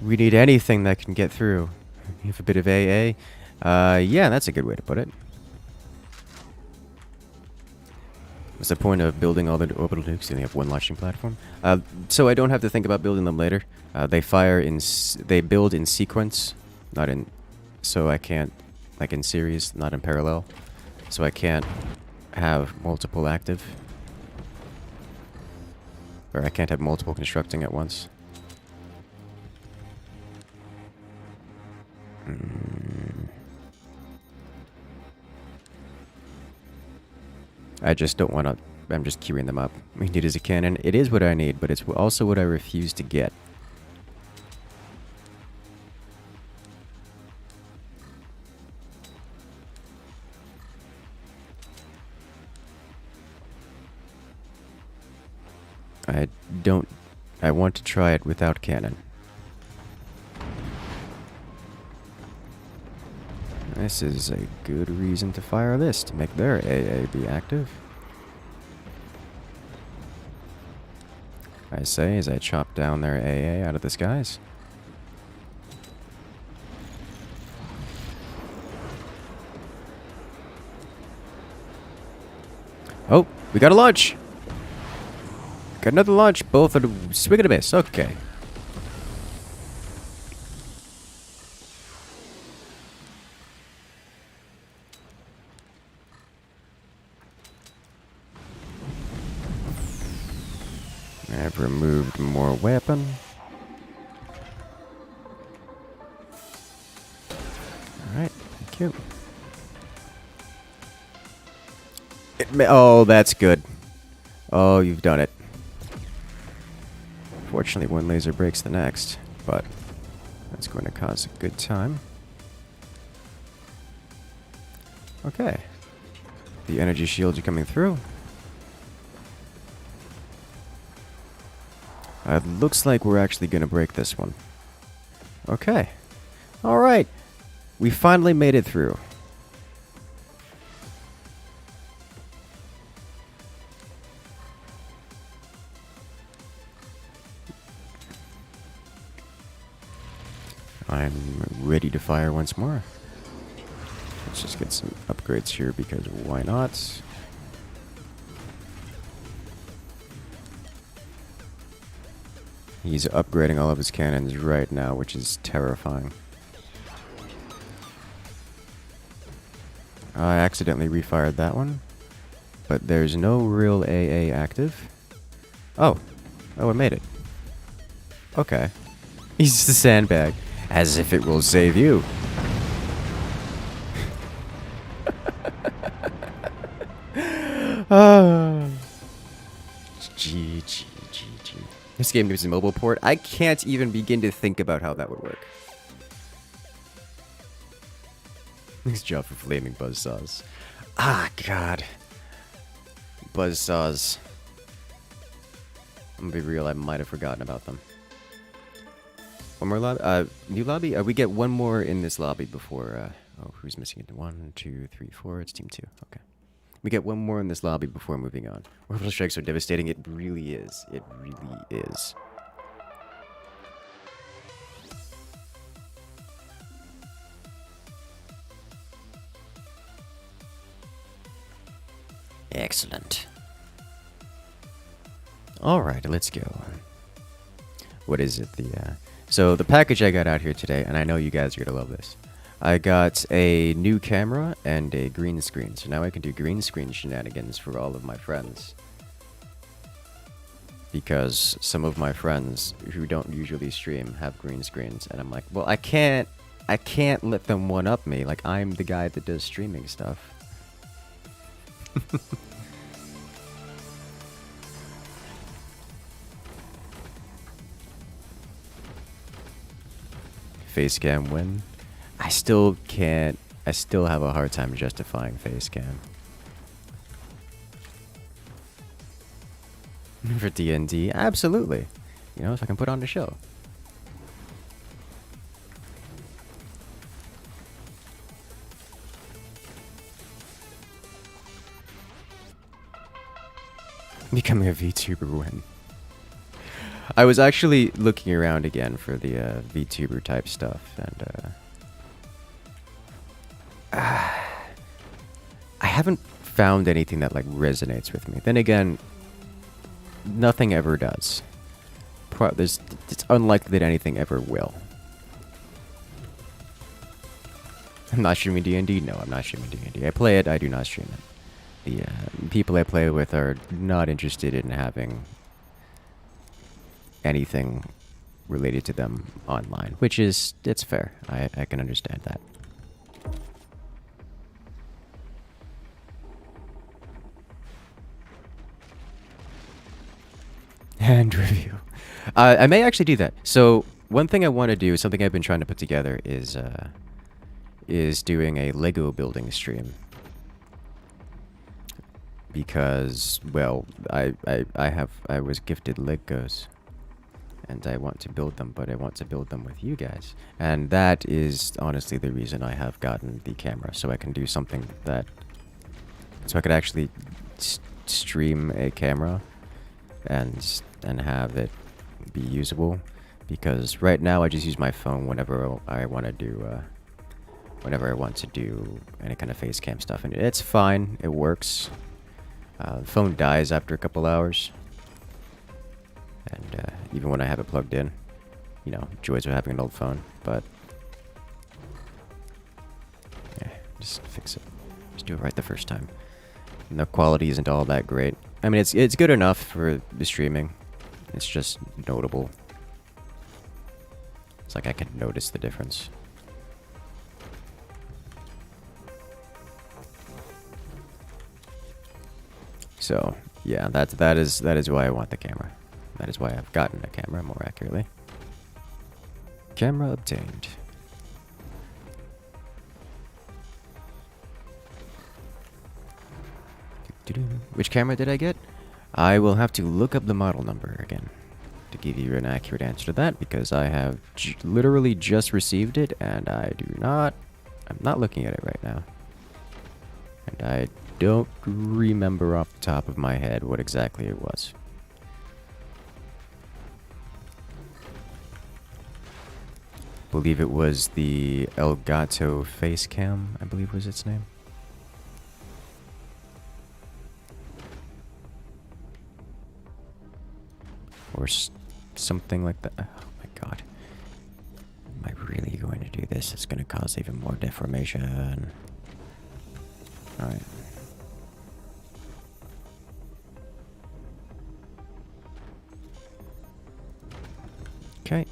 We need anything that can get through. You have a bit of AA. Yeah, that's a good way to put it. What's the point of building all the orbital nukes? You only have one launching platform. So I don't have to think about building them later. They fire in, they build in sequence, not in. So I can't, like in series, not in parallel. So I can't have multiple active, or I can't have multiple constructing at once. I just don't want to. I'm just queuing them up. We need it as a cannon. It is what I need, but it's also what I refuse to get. I don't. I want to try it without cannon. This is a good reason to fire this, to make their AA be active. I say as I chop down their AA out of the skies. Oh, we got a launch! Got another launch, both at a swing and a miss. Okay. I've removed more weapon. Alright, thank you. Oh, that's good. Oh, you've done it. Fortunately, one laser breaks the next, but that's going to cause a good time. Okay. The energy shields are coming through. It looks like we're actually going to break this one. Okay. Alright. We finally made it through. I'm ready to fire once more. Let's just get some upgrades here because why not? He's upgrading all of his cannons right now, which is terrifying. I accidentally refired that one, but there's no real AA active. Oh, I made it. Okay. He's just a sandbag. As if it will save you. GG. This game gives a mobile port. I can't even begin to think about how that would work. Nice job for flaming buzzsaws. Ah, God. Buzzsaws. I'm gonna be real, I might have forgotten about them. One more lobby? New lobby? We get one more in this lobby before, oh, who's missing it? 1, 2, 3, 4. It's team 2. Okay. We get one more in this lobby before moving on. Orbital strikes are devastating. It really is. It really is. Excellent. Alright, let's go. What is it? So the package I got out here today, and I know you guys are going to love this. I got a new camera and a green screen. So now I can do green screen shenanigans for all of my friends. Because some of my friends who don't usually stream have green screens. And I'm like, well, I can't let them one-up me. Like, I'm the guy that does streaming stuff. Face cam win. I still can't. I still have a hard time justifying face cam. For D&D, absolutely. You know, if I can put on the show. Becoming a VTuber win. I was actually looking around again for the VTuber type stuff, and I haven't found anything that like resonates with me. Then again, nothing ever does. It's unlikely that anything ever will. I'm not streaming D&D? No, I'm not streaming D&D. I play it, I do not stream it. The people I play with are not interested in having anything related to them online, which is, it's fair. I can understand that. And review. I may actually do that. So one thing I want to do, something I've been trying to put together, is doing a Lego building stream. Because, well, I was gifted Legos, and I want to build them, but I want to build them with you guys. And that is honestly the reason I have gotten the camera, so I can do something that, so I could actually stream a camera and have it be usable. Because right now I just use my phone whenever I want to do any kind of face cam stuff, and it's fine, it works. The phone dies after a couple hours, and even when I have it plugged in, you know, joys of having an old phone. But yeah, just fix it, just do it right the first time. And the quality isn't all that great. I mean, it's good enough for the streaming. It's just notable. It's like I can notice the difference. So yeah, that is why I want the camera. That is why I've gotten a camera, more accurately. Camera obtained. Which camera did I get? I will have to look up the model number again to give you an accurate answer to that, because I have literally just received it, and I'm not looking at it right now. And I don't remember off the top of my head what exactly it was. Believe it was the Elgato face cam, I believe was its name. Or something like that. Oh my god. Am I really going to do this? It's going to cause even more deformation. Alright. Okay.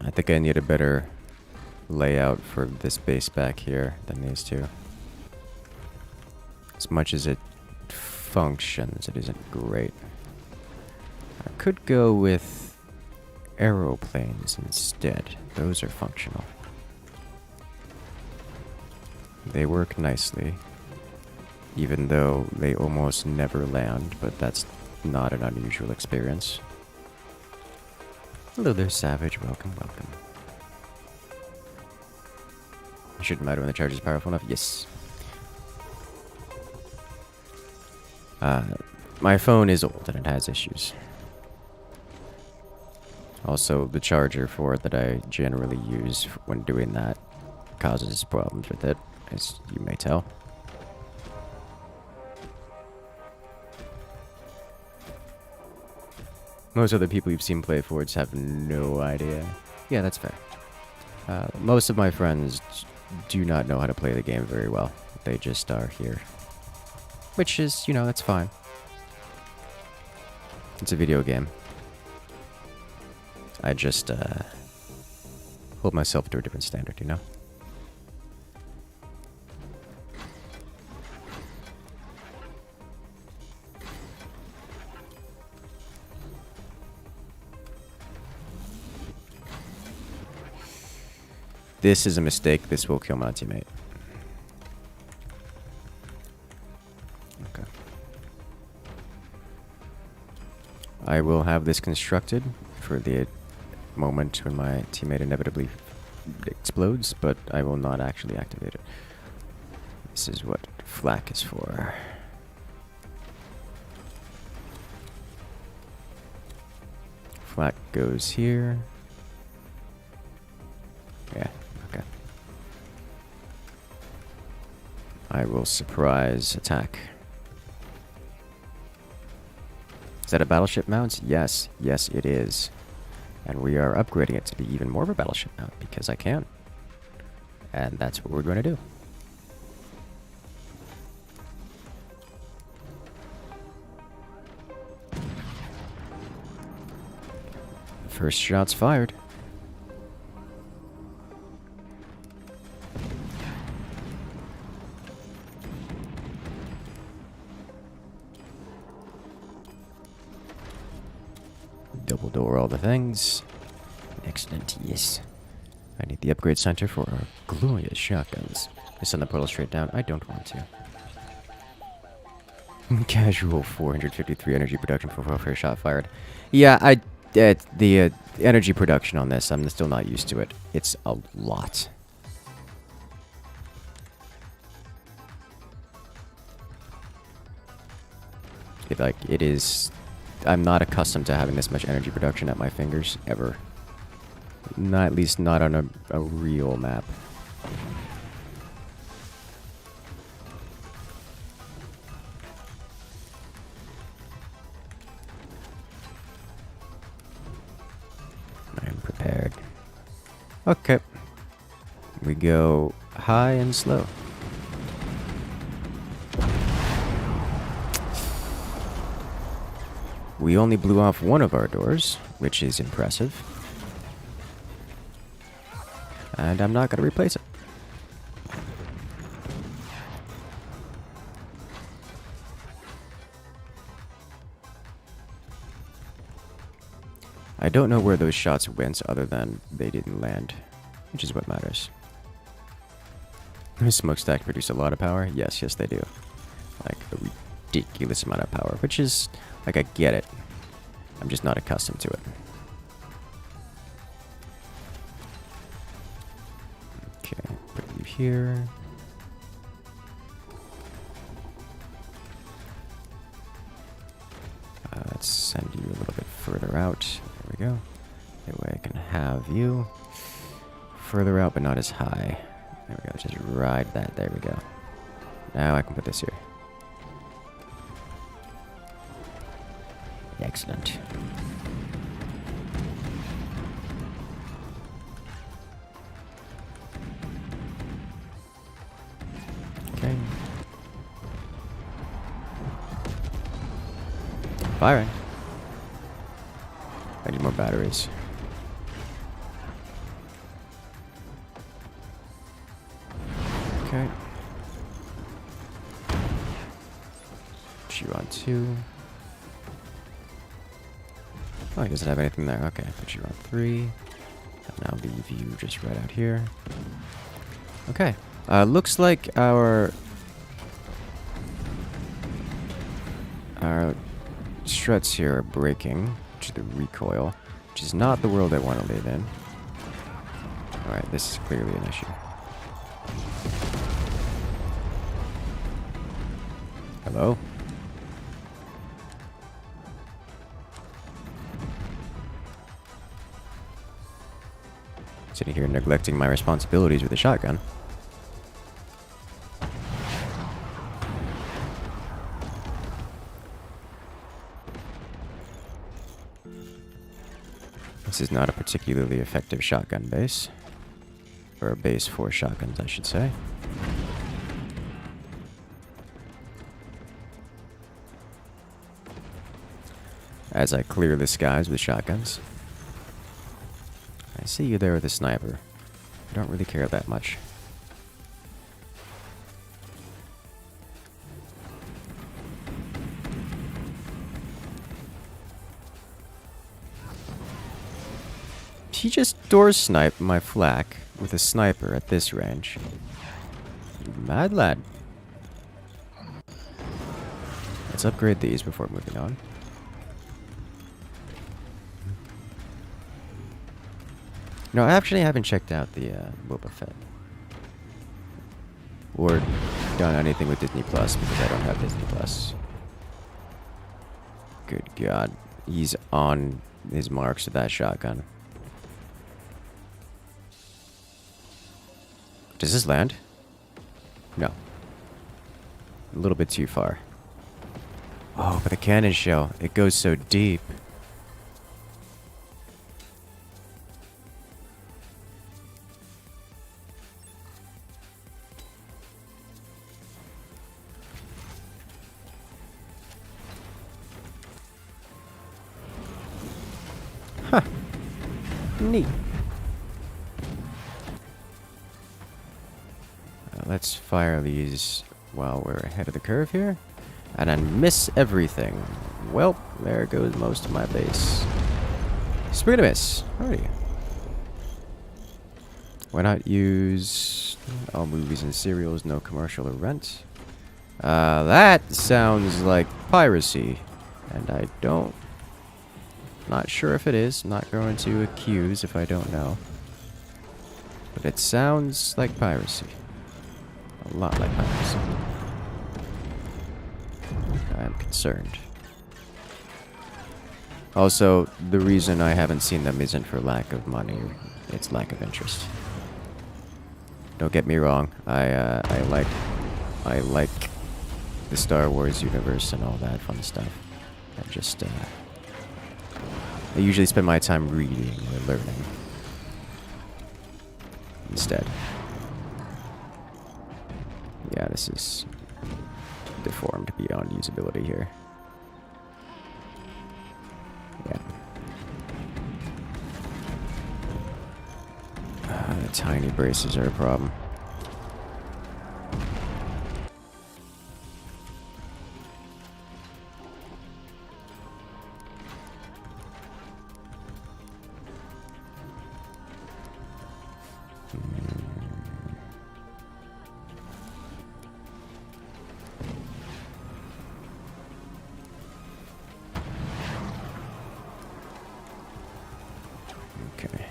I think I need a better layout for this base back here than these two. As much as it functions, it isn't great. I could go with aeroplanes instead. Those are functional. They work nicely, even though they almost never land, but that's not an unusual experience. Hello there, Savage. Welcome, welcome. It shouldn't matter when the charge is powerful enough. Yes. My phone is old and it has issues. Also, the charger for it that I generally use when doing that causes problems with it, as you may tell. Most other people you've seen play Forge have no idea. Yeah, that's fair. Most of my friends do not know how to play the game very well. They just are here. Which is, you know, that's fine. It's a video game. I just hold myself to a different standard, you know? This is a mistake. This will kill my teammate. Okay. I will have this constructed for the moment when my teammate inevitably explodes, but I will not actually activate it. This is what flak is for. Flak goes here. Yeah, okay. I will surprise attack. Is that a battleship mount? Yes, yes it is. And we are upgrading it to be even more of a battleship mount because I can. And that's what we're going to do. First shot's fired. Double door all the things. Excellent, yes. I need the upgrade center for our glorious shotguns. I send the portal straight down. I don't want to. Casual 453 energy production for first shot fired. Yeah, the energy production on this, I'm still not used to it. It's a lot. It is... I'm not accustomed to having this much energy production at my fingers, ever. Not, at least not on a real map. I am prepared. Okay. We go high and slow. We only blew off one of our doors, which is impressive. And I'm not going to replace it. I don't know where those shots went other than they didn't land, which is what matters. Smokestack produce a lot of power? Yes, yes they do. Like a ridiculous amount of power, which is, like, I get it. I'm just not accustomed to it. Okay, put you here. Let's send you a little bit further out. There we go. That way I can have you further out, but not as high. There we go. Just ride that. There we go. Now I can put this here. Excellent. Okay. Firing. I need more batteries. Okay. Put you on 2. Oh, he doesn't have anything there. Okay, put you on 3. And now leave you just right out here. Okay. Looks like our struts here are breaking, which is the recoil, which is not the world I want to live in. Alright, this is clearly an issue. Hello? Sitting here neglecting my responsibilities with a shotgun. This is not a particularly effective shotgun base. Or a base for shotguns, I should say. As I clear the skies with shotguns. I see you there with a sniper. I don't really care that much. He just door sniped my flak with a sniper at this range. You mad lad. Let's upgrade these before moving on. No, I actually haven't checked out the Boba Fett. Or done anything with Disney Plus because I don't have Disney Plus. Good God. He's on his marks with that shotgun. Does this land? No. A little bit too far. Oh, but the cannon shell, it goes so deep. Huh. Neat. Let's fire these while we're ahead of the curve here. And then miss everything. Well, there goes most of my base. Speed of miss. Alrighty. Why not use all movies and serials, no commercial or rent? That sounds like piracy. And I don't... Not sure if it is. Not going to accuse if I don't know. But it sounds like piracy. A lot like piracy. I'm concerned. Also, the reason I haven't seen them isn't for lack of money. It's lack of interest. Don't get me wrong. I like the Star Wars universe and all that fun stuff. I usually spend my time reading or learning instead. Yeah, this is deformed beyond usability here. Yeah. The tiny braces are a problem. Okay.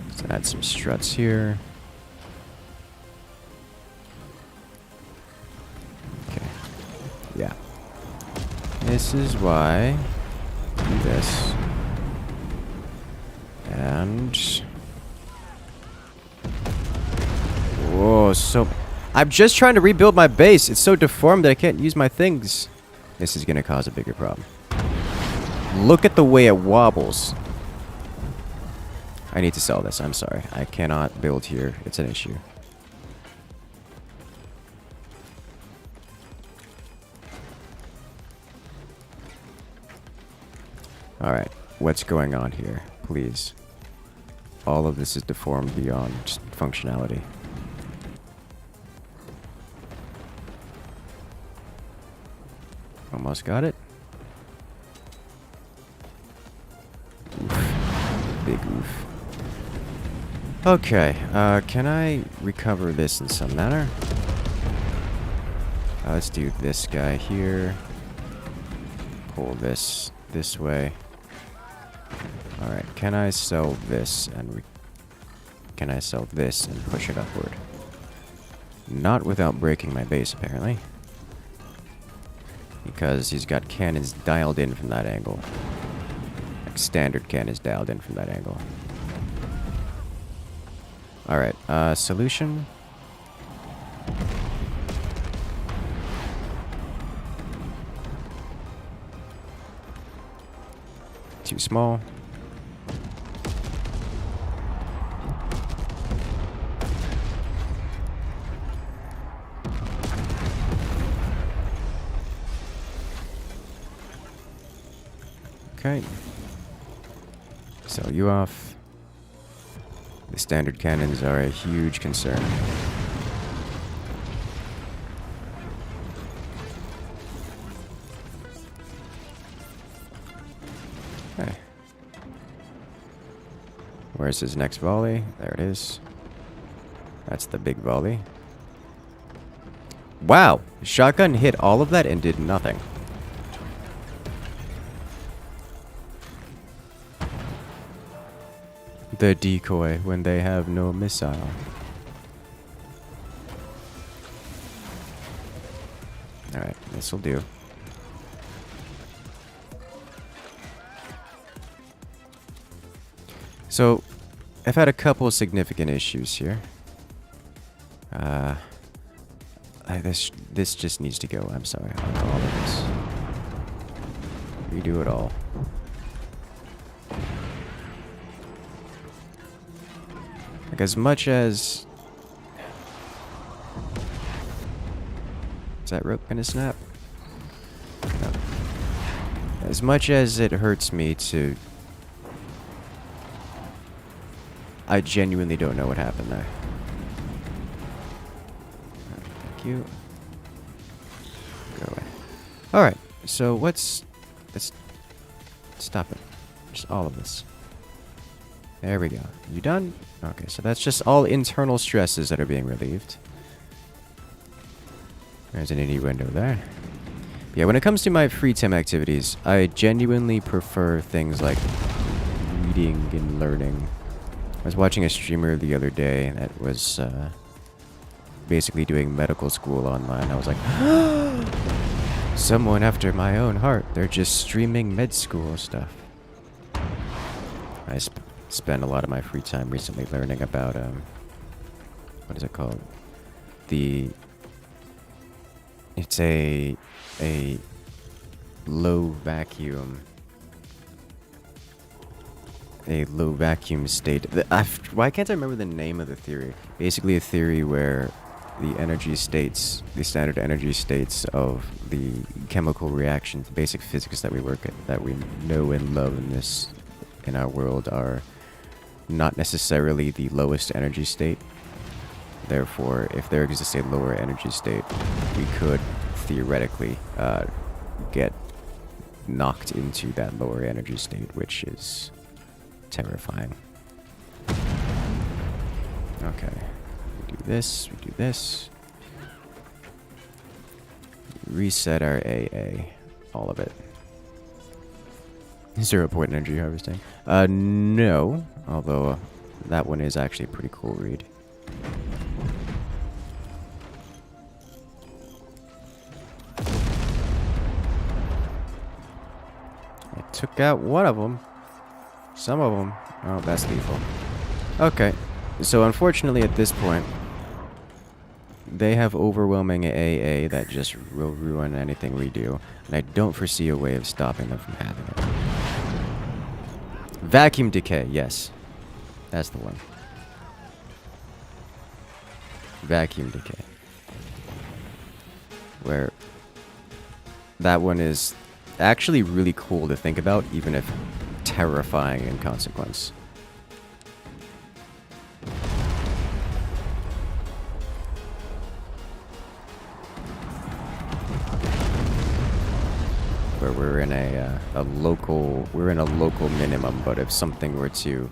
Let's add some struts here. Okay. Yeah. This is why I do this. And... Whoa, so... I'm just trying to rebuild my base. It's so deformed that I can't use my things. This is going to cause a bigger problem. Look at the way it wobbles. I need to sell this. I'm sorry. I cannot build here. It's an issue. Alright. What's going on here? Please. All of this is deformed beyond just functionality. Almost got it. Oof. Big oof. Okay, can I recover this in some manner? Let's do this guy here. Pull this way. Alright, can I sell this and can I sell this and push it upward? Not without breaking my base, apparently. Because he's got cannons dialed in from that angle. Like standard cannons dialed in from that angle. Alright, solution. Too small. Okay. Sell you off. The standard cannons are a huge concern. Okay. Where's his next volley? There it is. That's the big volley. Wow! The shotgun hit all of that and did nothing. the decoy when they have no missile. Alright, this'll do. So, I've had a couple of significant issues here. This just needs to go. I'm sorry. All of this. Redo it all. Like, as much as... Is that rope gonna snap? No. As much as it hurts me to... I genuinely don't know what happened there. Thank you. Go away. Alright, so let's stop it. Just all of this. There we go. You done? Okay, so that's just all internal stresses that are being relieved. There's an innuendo there. Yeah, when it comes to my free time activities, I genuinely prefer things like reading and learning. I was watching a streamer the other day that was basically doing medical school online. I was like, someone after my own heart. They're just streaming med school stuff. I spent a lot of my free time recently learning about, what is it called? It's a low vacuum. A low vacuum state. Why can't I remember the name of the theory? Basically a theory where the energy states, the standard energy states of the chemical reactions, basic physics that we work at, that we know and love in our world, are not necessarily the lowest energy state. Therefore, if there exists a lower energy state, we could theoretically get knocked into that lower energy state, which is terrifying. Okay. We do this, we do this. Reset our AA. All of it. 0 point energy harvesting. No. Although, that one is actually a pretty cool read. I took out one of them. Some of them. Oh, that's lethal. Okay. So unfortunately at this point, they have overwhelming AA that just will ruin anything we do. And I don't foresee a way of stopping them from having it. Vacuum decay, yes. That's the one. Vacuum decay. Where that one is actually really cool to think about, even if terrifying in consequence. Where we're in a local minimum, but if something were to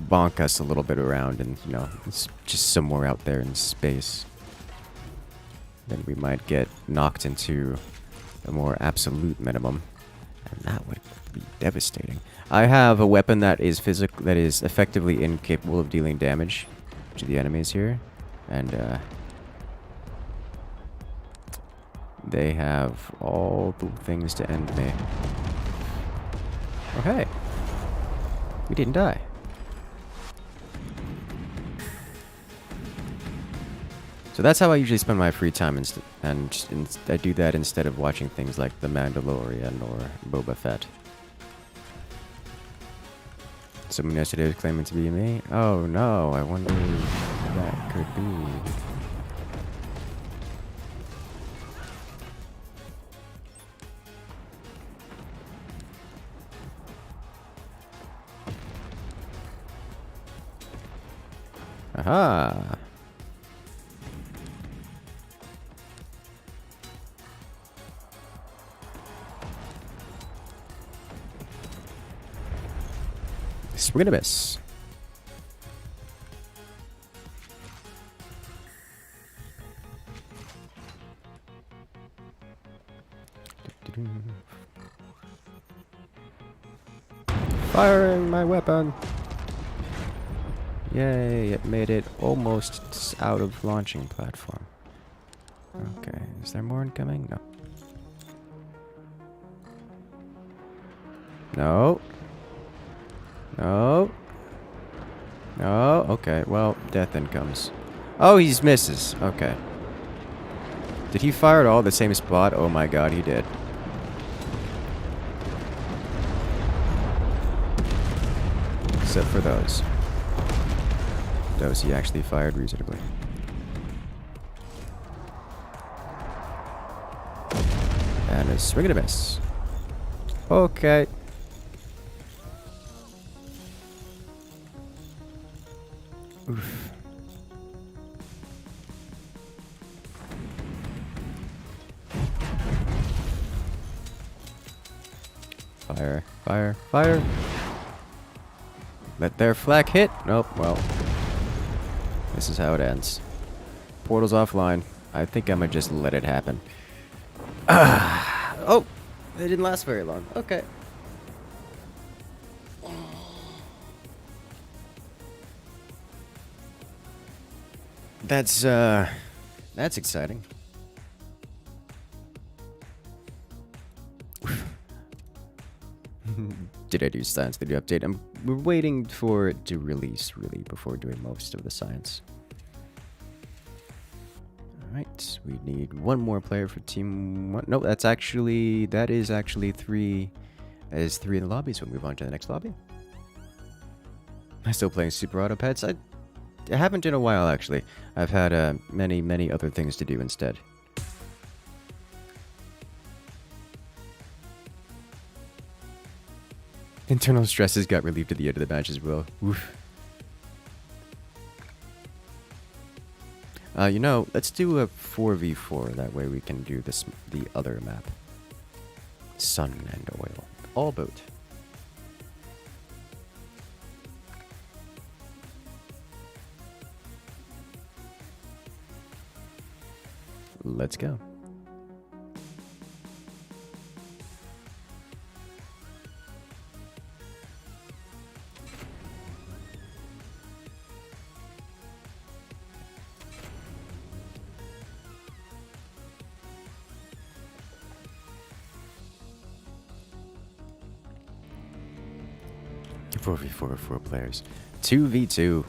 bonk us a little bit around, and it's just somewhere out there in space, then we might get knocked into a more absolute minimum, and that would be devastating. I have a weapon that is effectively incapable of dealing damage to the enemies here, and they have all the things to end me. Oh hey, we didn't die. So that's how I usually spend my free time, and I do that instead of watching things like The Mandalorian or Boba Fett. Someone yesterday was claiming to be me? Oh no, I wonder who that could be. Aha! Swing and a miss. Firing my weapon! Yay, it made it almost out of launching platform. Okay, is there more incoming? No. No. No. No. Okay, well, death incomes. Oh, he misses. Okay. Did he fire at all at the same spot? Oh my god, he did. Except for those. Those he actually fired reasonably. And a swing and a miss. Okay. Oof. Fire, fire, fire. Let their flak hit. Nope, well. This is how it ends. Portal's offline. I think I might just let it happen. Oh! They didn't last very long. Okay. That's exciting. Did I do science? Did you update? We're waiting for it to release, really, before doing most of the science. Alright, we need one more player for team one. No, that is actually three. That is three in the lobby, so we'll move on to the next lobby. I'm still playing Super Auto Pets. I haven't in a while, actually. I've had many other things to do instead. Internal stresses got relieved at the end of the match as well. Oof. You know, let's do a 4v4. That way we can do the other map. Sun and oil. All boat. Let's go. Four v four, 4 players. 2v2.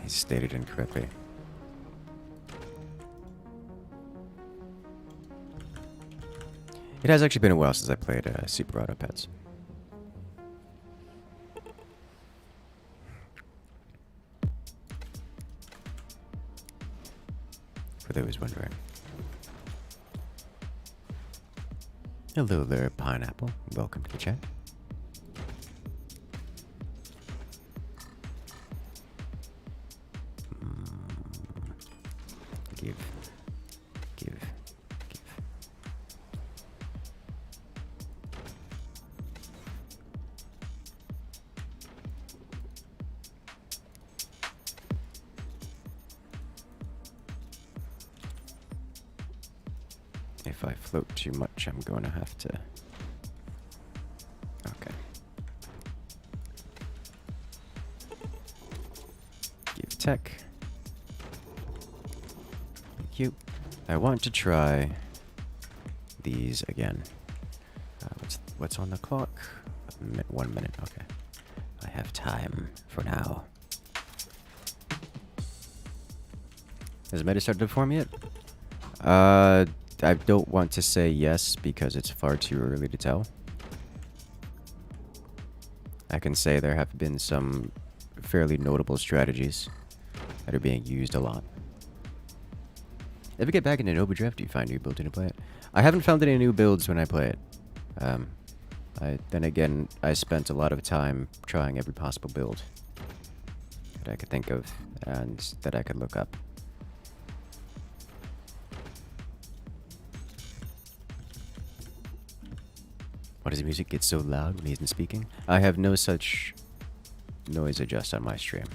I stated incorrectly. It has actually been a while since I played Super Auto Pets. For those wondering. Hello there, Pineapple. Welcome to the chat. Give. If I float too much, I'm going to have to... Okay. Give tech. Thank you. I want to try these again. What's on the clock? 1 minute, okay. I have time for now. Has meta started to form yet? I don't want to say yes because it's far too early to tell. I can say there have been some fairly notable strategies that are being used a lot. If you get back into Overdraft, do you find new builds to play it? I haven't found any new builds when I play it. Then again, I spent a lot of time trying every possible build that I could think of and that I could look up. Why does the music get so loud when he isn't speaking? I have no such noise adjust on my stream.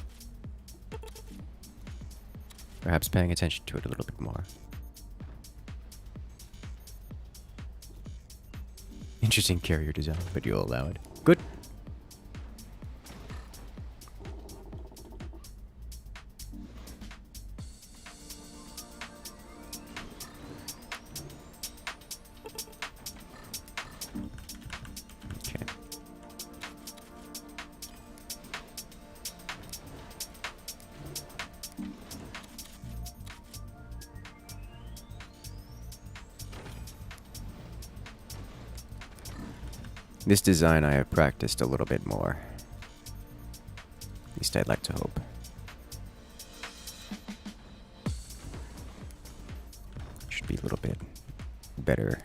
Perhaps paying attention to it a little bit more. Interesting carrier design, but you'll allow it. Good. This design I have practiced a little bit more. At least I'd like to hope. Should be a little bit better.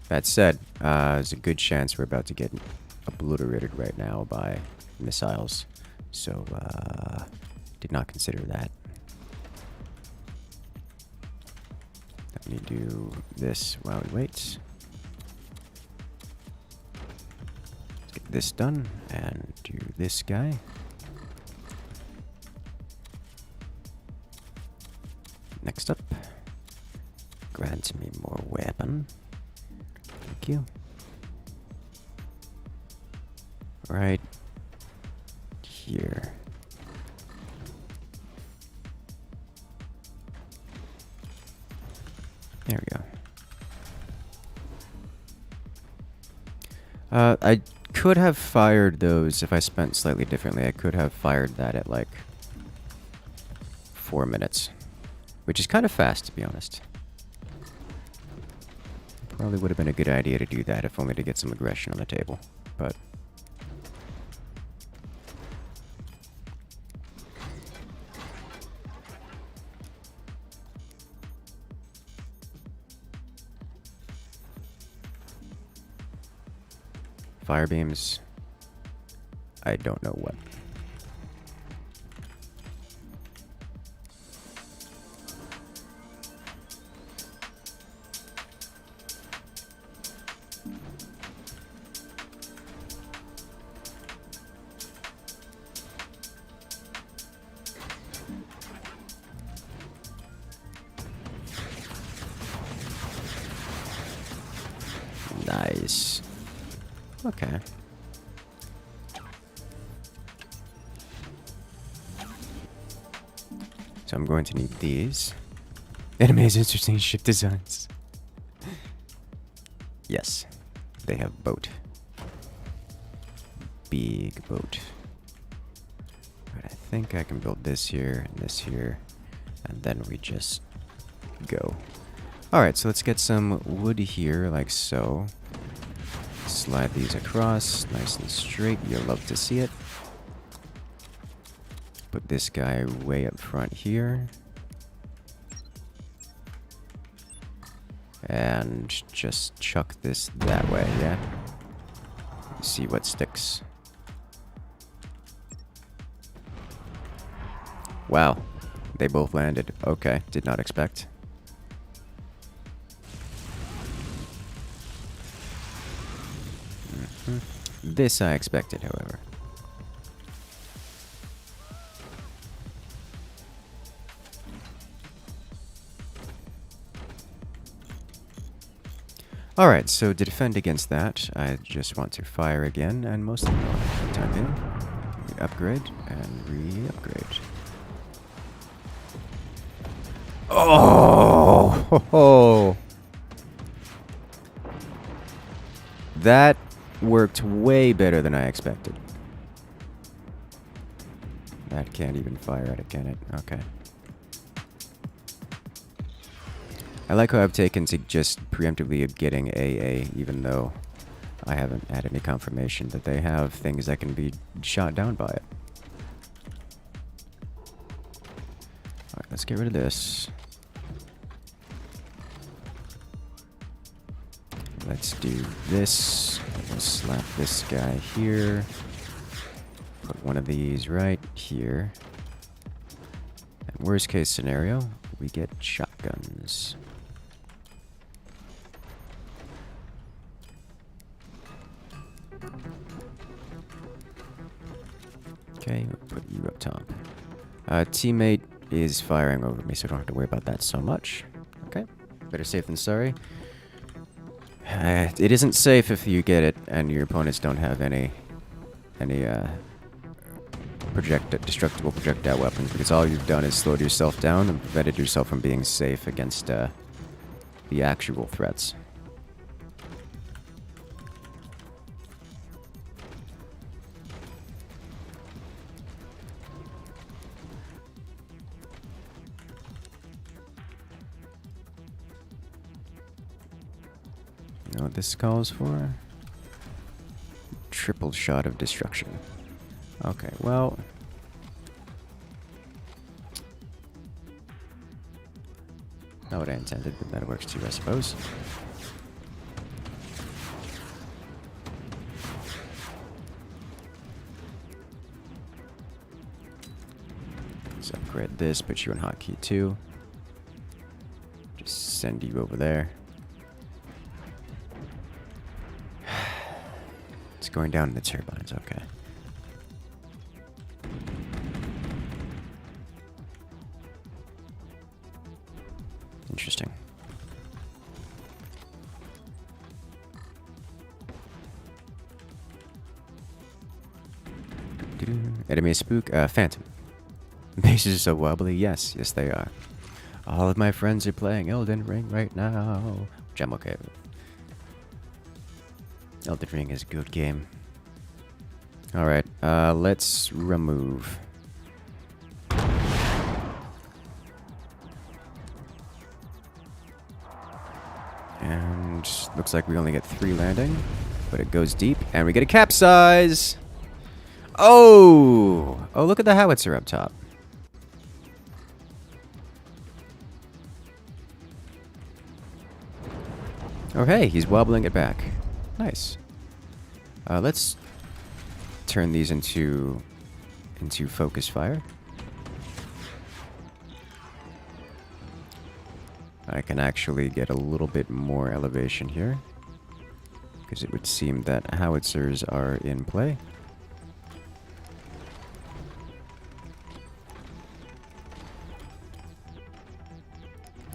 That said, there's a good chance we're about to get obliterated right now by missiles. So, did not consider that. Let me do this while we wait. Let's get this done and do this guy. Next up, grant me more weapon. Thank you. Right here. There we go. I could have fired those if I spent slightly differently. I could have fired that at like 4 minutes, which is kind of fast, to be honest. Probably would have been a good idea to do that, if only to get some aggression on the table, but... Fire beams... I don't know what. Nice. Okay. So I'm going to need these. Enemy has interesting ship designs. Yes. They have boat. Big boat. But I think I can build this here and this here. And then we just go. Alright, so let's get some wood here, like so. Slide these across, nice and straight. You'll love to see it. Put this guy way up front here. And just chuck this that way, yeah? See what sticks. Wow. They both landed. Okay, did not expect. This I expected, however. Alright, so to defend against that, I just want to fire again, and mostly for the time being. Re-upgrade, and re-upgrade. Oh! Ho, ho. That worked way better than I expected. That can't even fire at it, can it? Okay. I like how I've taken to just preemptively getting AA, even though I haven't had any confirmation that they have things that can be shot down by it. Alright, let's get rid of this. Let's do this. We'll slap this guy here. Put one of these right here. And worst case scenario, we get shotguns. Okay, we'll put you up top. Teammate is firing over me, so I don't have to worry about that so much. Okay, better safe than sorry. It isn't safe if you get it and your opponents don't have any destructible projectile weapons, because all you've done is slowed yourself down and prevented yourself from being safe against the actual threats. know what this calls for? Triple shot of destruction. Okay, well... not what I intended, but that works too, I suppose. Let's upgrade this, put you in hotkey 2. Just send you over there. It's going down in the turbines, okay. Interesting. Enemy spook, phantom. Bases are so wobbly, yes, yes they are. All of my friends are playing Elden Ring right now, which I'm okay with. Elden Ring is a good game. Alright, let's remove. And looks like we only get 3 landing, but it goes deep, and we get a capsize! Oh! Oh, look at the howitzer up top. Oh, hey, he's wobbling it back. Nice. Let's turn these into focus fire. I can actually get a little bit more elevation here, because it would seem that howitzers are in play.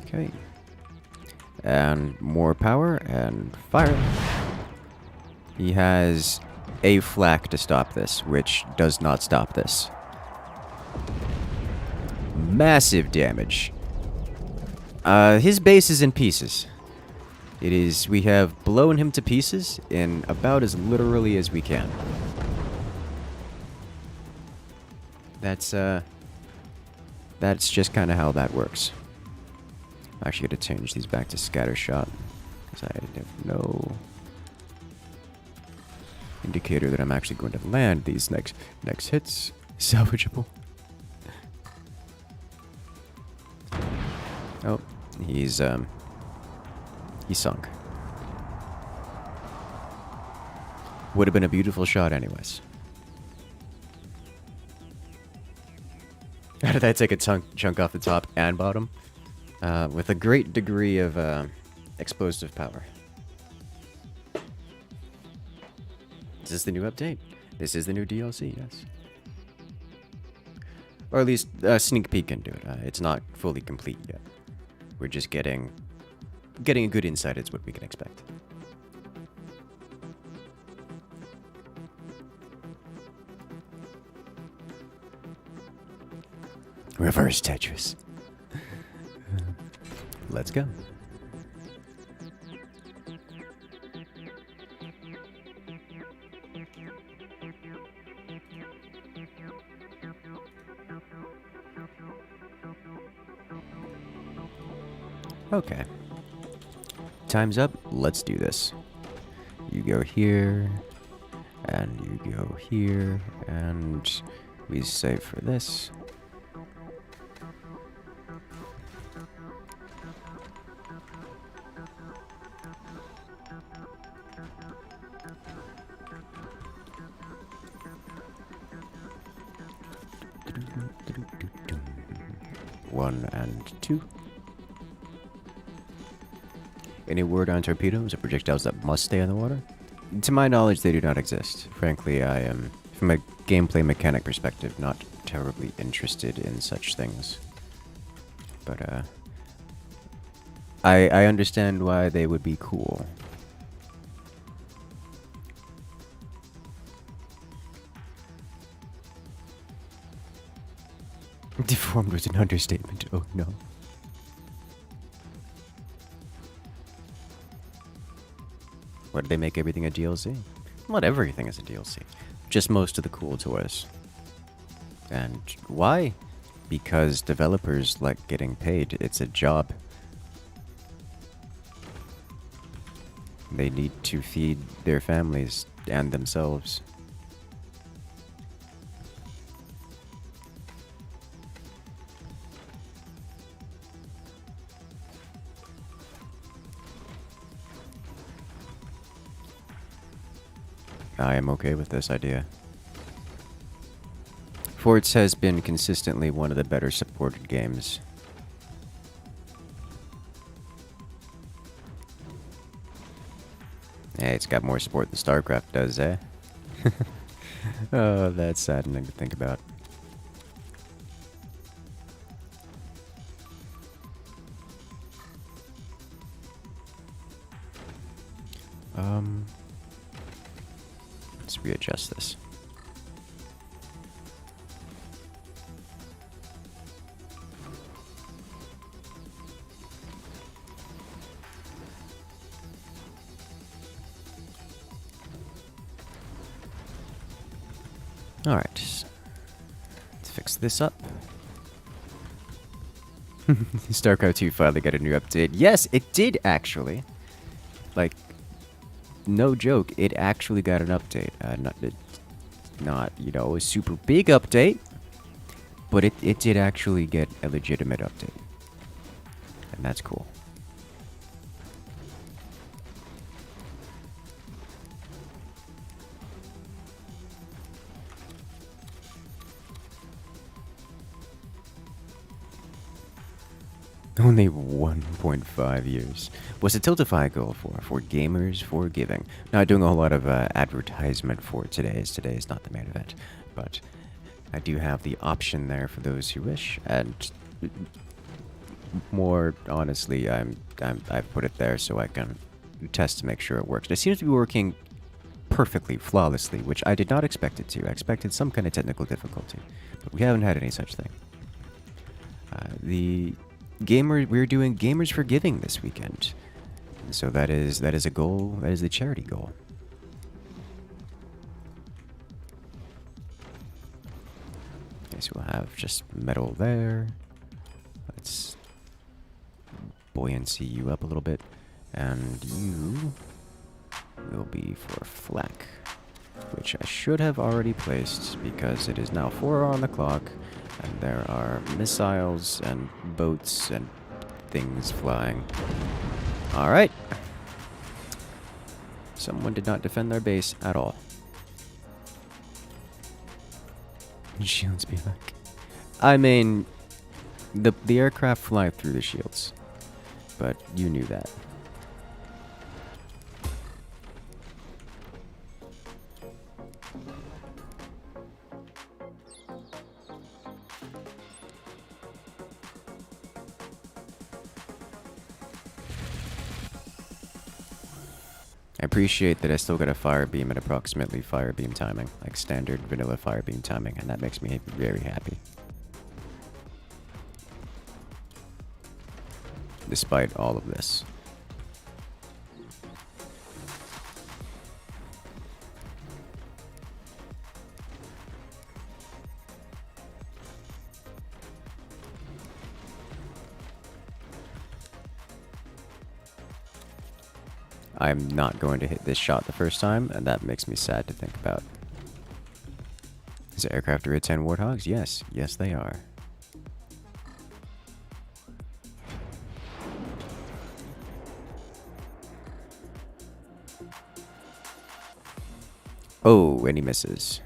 Okay. And more power and fire. He has a flak to stop this, which does not stop this. Massive damage. His base is in pieces. It is, we have blown him to pieces in about as literally as we can. That's just kind of how that works. I'm actually going to change these back to scatter shot, because I have no indicator that I'm actually going to land these next hits. Salvageable. Oh, he's sunk. Would have been a beautiful shot anyways. How did I take a chunk off the top and bottom? With a great degree of explosive power. Is this the new update? This is the new DLC, yes. Or at least a sneak peek into it. It's not fully complete yet. We're just getting a good insight into what we can expect. Reverse Tetris. Let's go. Okay. Time's up. Let's do this. You go here, and you go here, and we save for this. One and two. Any word on torpedoes or projectiles that must stay in the water? To my knowledge, they do not exist. Frankly, I am, from a gameplay mechanic perspective, not terribly interested in such things. But, I understand why they would be cool. Deformed was an understatement. Oh no. Why did they make everything a DLC? Not everything is a DLC. Just most of the cool toys. And why? Because developers like getting paid. It's a job. They need to feed their families and themselves. I am okay with this idea. Forts has been consistently one of the better supported games. Hey, it's got more support than StarCraft does, eh? Oh, that's saddening to think about. Let's readjust this. Alright. Let's fix this up. StarCraft 2 finally got a new update. Yes, it did actually. Like, no joke, it actually got an update. Not, you know, a super big update, but it did actually get a legitimate update. And that's cool. Only 1.5 years. What's the Tiltify goal for? For gamers, for giving. Not doing a whole lot of advertisement for today's. Today is not the main event, but I do have the option there for those who wish. And more honestly, I've put it there so I can test to make sure it works. It seems to be working perfectly, flawlessly, which I did not expect it to. I expected some kind of technical difficulty, but we haven't had any such thing. We're doing Gamers for Giving this weekend. So that is a goal, that is the charity goal. Okay, so we'll have just metal there. Let's buoyancy you up a little bit. And you will be for flak, which I should have already placed because it is now 4 on the clock. And there are missiles and boats and things flying. Alright. Someone did not defend their base at all. Shields be like... I mean, the aircraft fly through the shields. But you knew that. I appreciate that I still got a fire beam at approximately fire beam timing, like standard vanilla fire beam timing, and that makes me very happy. Despite all of this. I'm not going to hit this shot the first time, and that makes me sad to think about. Is the aircraft a 10 Warthogs? Yes. Yes, they are. Oh, and he misses.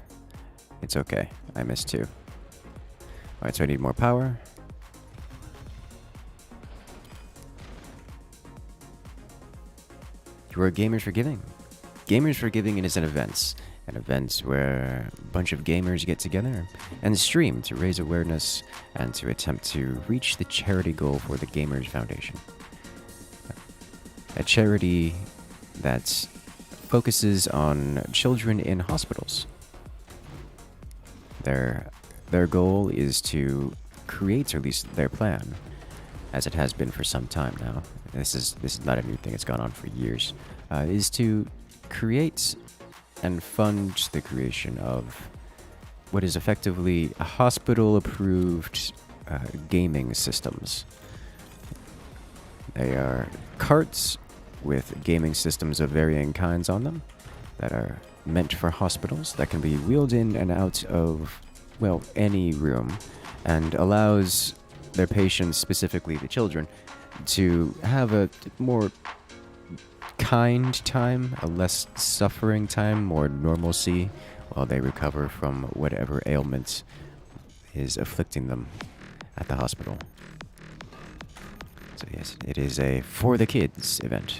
It's okay. I missed too. Alright, so I need more power. You are Gamers for Giving. Gamers for Giving is an event where a bunch of gamers get together and stream to raise awareness and to attempt to reach the charity goal for the Gamers Foundation. A charity that focuses on children in hospitals. Their goal is to create, or at least their plan, as it has been for some time now. This is not a new thing, it's gone on for years, is to create and fund the creation of what is effectively a hospital-approved gaming systems. They are carts with gaming systems of varying kinds on them that are meant for hospitals, that can be wheeled in and out of, well, any room, and allows their patients, specifically the children, to have a more kind time, a less suffering time, more normalcy while they recover from whatever ailment is afflicting them at the hospital. So yes, it is a for the kids event.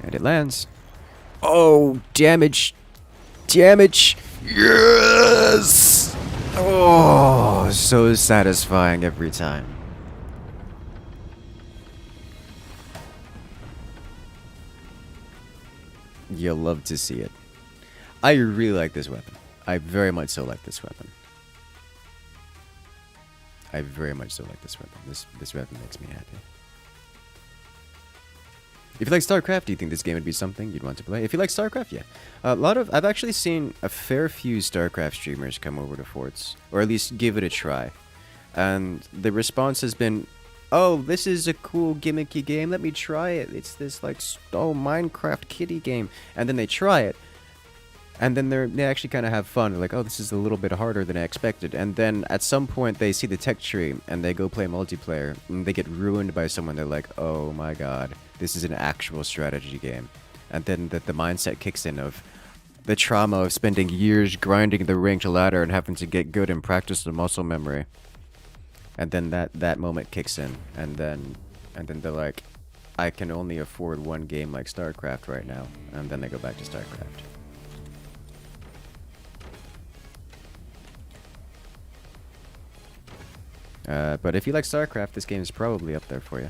And it lands. Oh, damage. Damage. Yes! Oh, so satisfying every time. You'll love to see it. I really like this weapon. I very much so like this weapon. I very much so like this weapon. This weapon makes me happy. If you like StarCraft, do you think this game would be something you'd want to play? If you like StarCraft, yeah. I've actually seen a fair few StarCraft streamers come over to Forts, or at least give it a try. And the response has been, oh, this is a cool gimmicky game, let me try it. It's this like, oh, Minecraft kiddie game. And then they try it. And then they actually kind of have fun. They're like, oh, this is a little bit harder than I expected. And then at some point they see the tech tree and they go play multiplayer and they get ruined by someone. They're like, oh my god, this is an actual strategy game. And then the mindset kicks in of the trauma of spending years grinding the ranked ladder and having to get good and practice the muscle memory. And then that moment kicks in. And then they're like, I can only afford one game like StarCraft right now. And then they go back to StarCraft. But if you like StarCraft, this game is probably up there for you.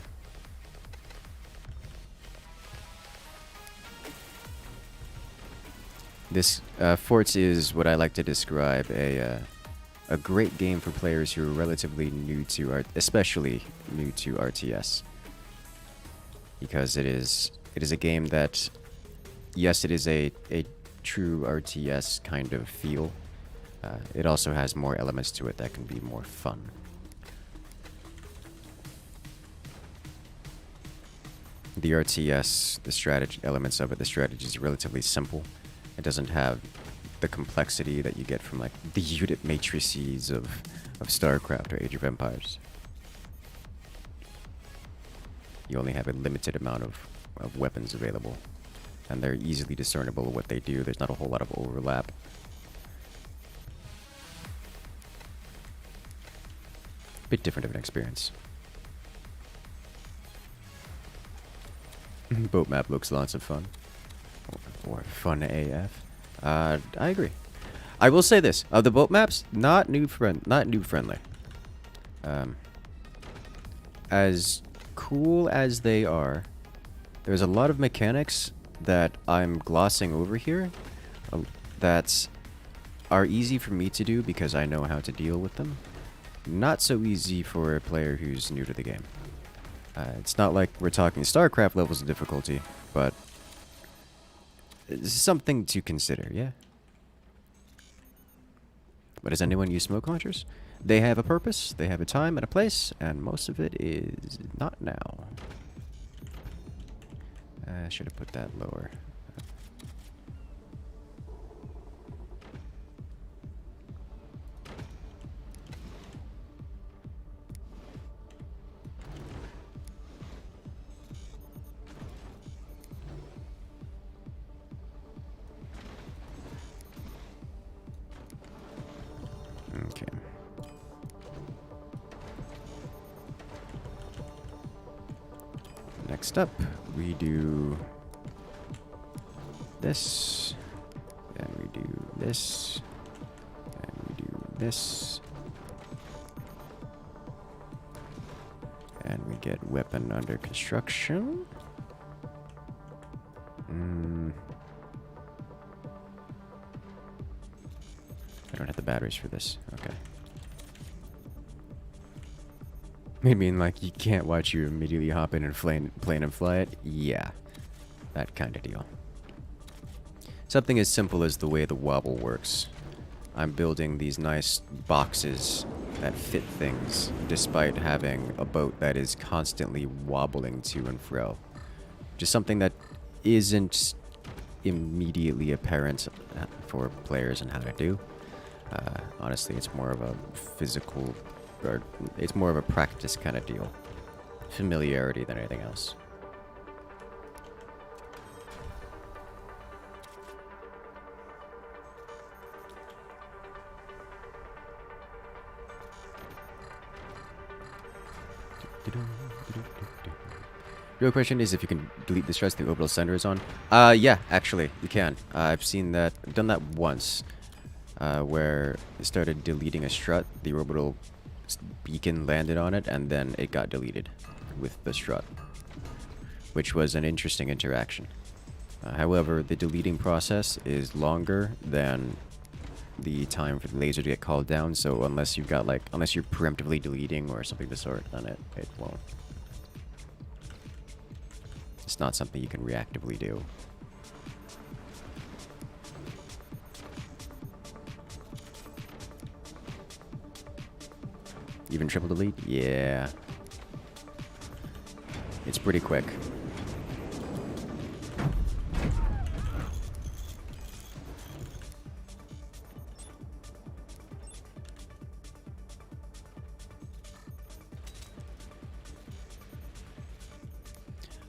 This Forts is what I like to describe a great game for players who are relatively new to especially new to RTS, because it is a game that, yes, it is a true RTS kind of feel. It also has more elements to it that can be more fun. The RTS, the strategy elements of it, the strategy is relatively simple. It doesn't have the complexity that you get from like the unit matrices of StarCraft or Age of Empires. You only have a limited amount of weapons available, and they're easily discernible what they do. There's not a whole lot of overlap. Bit different of an experience. Boat map looks lots of fun. Or fun AF. I agree. I will say this: the boat maps, not noob friendly. As cool as they are, there's a lot of mechanics that I'm glossing over here that are easy for me to do because I know how to deal with them. Not so easy for a player who's new to the game. It's not like we're talking StarCraft levels of difficulty, but it's something to consider, yeah? But does anyone use smoke launchers? They have a purpose, they have a time and a place, and most of it is not now. I should have put that lower. Okay. Next up, we do this, and we do this, and we do this, and we get weapon under construction. I don't have the batteries for this. Okay. I mean, like, you can't watch you immediately hop in and plane and fly it? Yeah. That kind of deal. Something as simple as the way the wobble works. I'm building these nice boxes that fit things, despite having a boat that is constantly wobbling to and fro. Just something that isn't immediately apparent for players and how to do. Honestly, it's more of a physical, or it's more of a practice kind of deal. Familiarity than anything else. Real question is if you can delete the struts the orbital center is on. Yeah, actually, you can. I've seen that. I've done that once, where it started deleting a strut, the orbital beacon landed on it, and then it got deleted with the strut, which was an interesting interaction. However, the deleting process is longer than the time for the laser to get called down, so unless you've got unless you're preemptively deleting or something of the sort, then it won't. It's not something you can reactively do. Even triple delete? Yeah. It's pretty quick.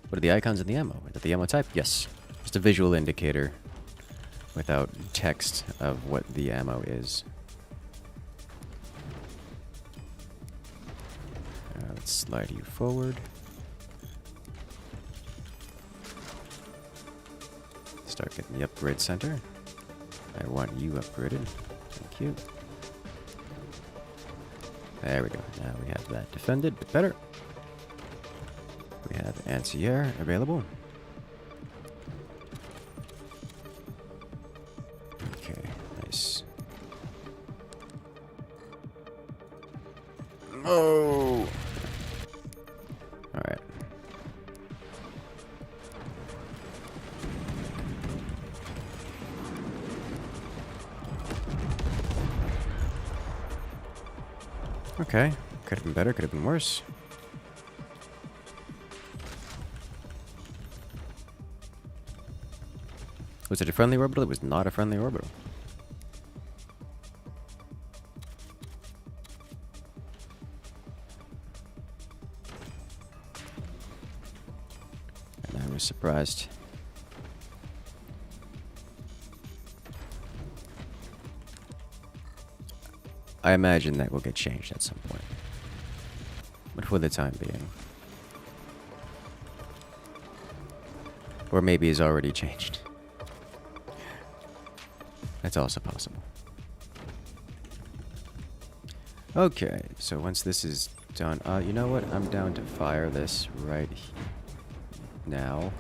What are the icons in the ammo? Is that the ammo type? Yes. Just a visual indicator without text of what the ammo is. Let's slide you forward. Start getting the upgrade center. I want you upgraded. Thank you. There we go. Now we have that defended, but better. We have anti-air available. Okay, nice. Oh! Alright. Okay, could have been better, could have been worse. Was it a friendly orbital? It was not a friendly orbital. And I was surprised. I imagine that will get changed at some point. But for the time being. Or maybe it's already changed. That's also possible. Okay, so once this is done, you know what? I'm down to fire this right now.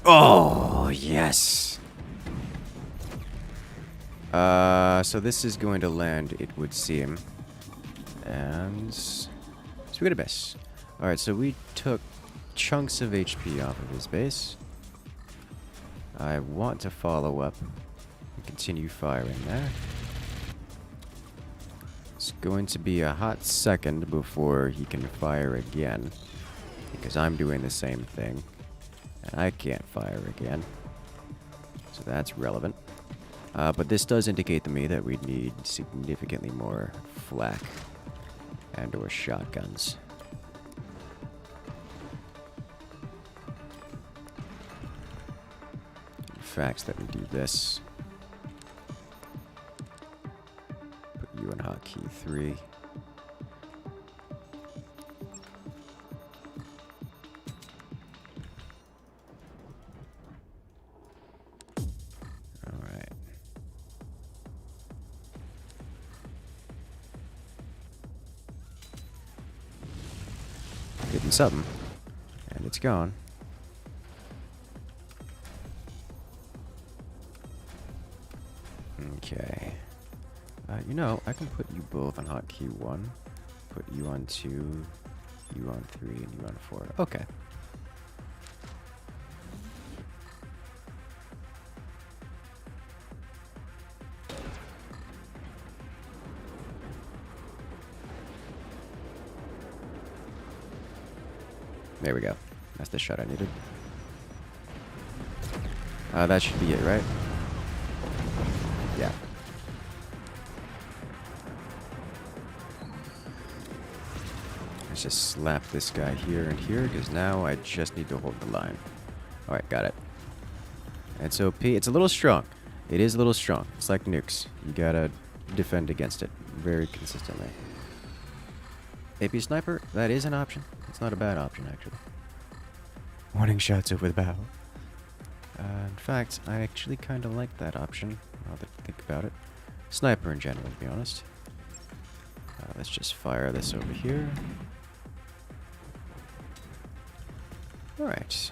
Oh, yes! So this is going to land, it would seem. And sweet abyss. Alright, so we took chunks of HP off of his base. I want to follow up and continue firing there. It's going to be a hot second before he can fire again, because I'm doing the same thing, and I can't fire again. So that's relevant. But this does indicate to me that we need significantly more flak and or shotguns. In fact, let me do this. Put you in hotkey 3. Alright. Getting something. And it's gone. Okay. You know, I can put you both on hotkey 1. put you on 2, you on 3, and you on 4. Okay. There we go. That's the shot I needed. That should be it, right? Yeah. Let's just slap this guy here and here, because now I just need to hold the line. Alright, got it. It's OP. It's a little strong. It is a little strong. It's like nukes. You gotta defend against it very consistently. AP sniper, that is an option. It's not a bad option, actually. Warning shots over the bow. In fact, I actually kind of like that option, now that I think about it. Sniper in general, to be honest. Let's just fire this over here. Alright.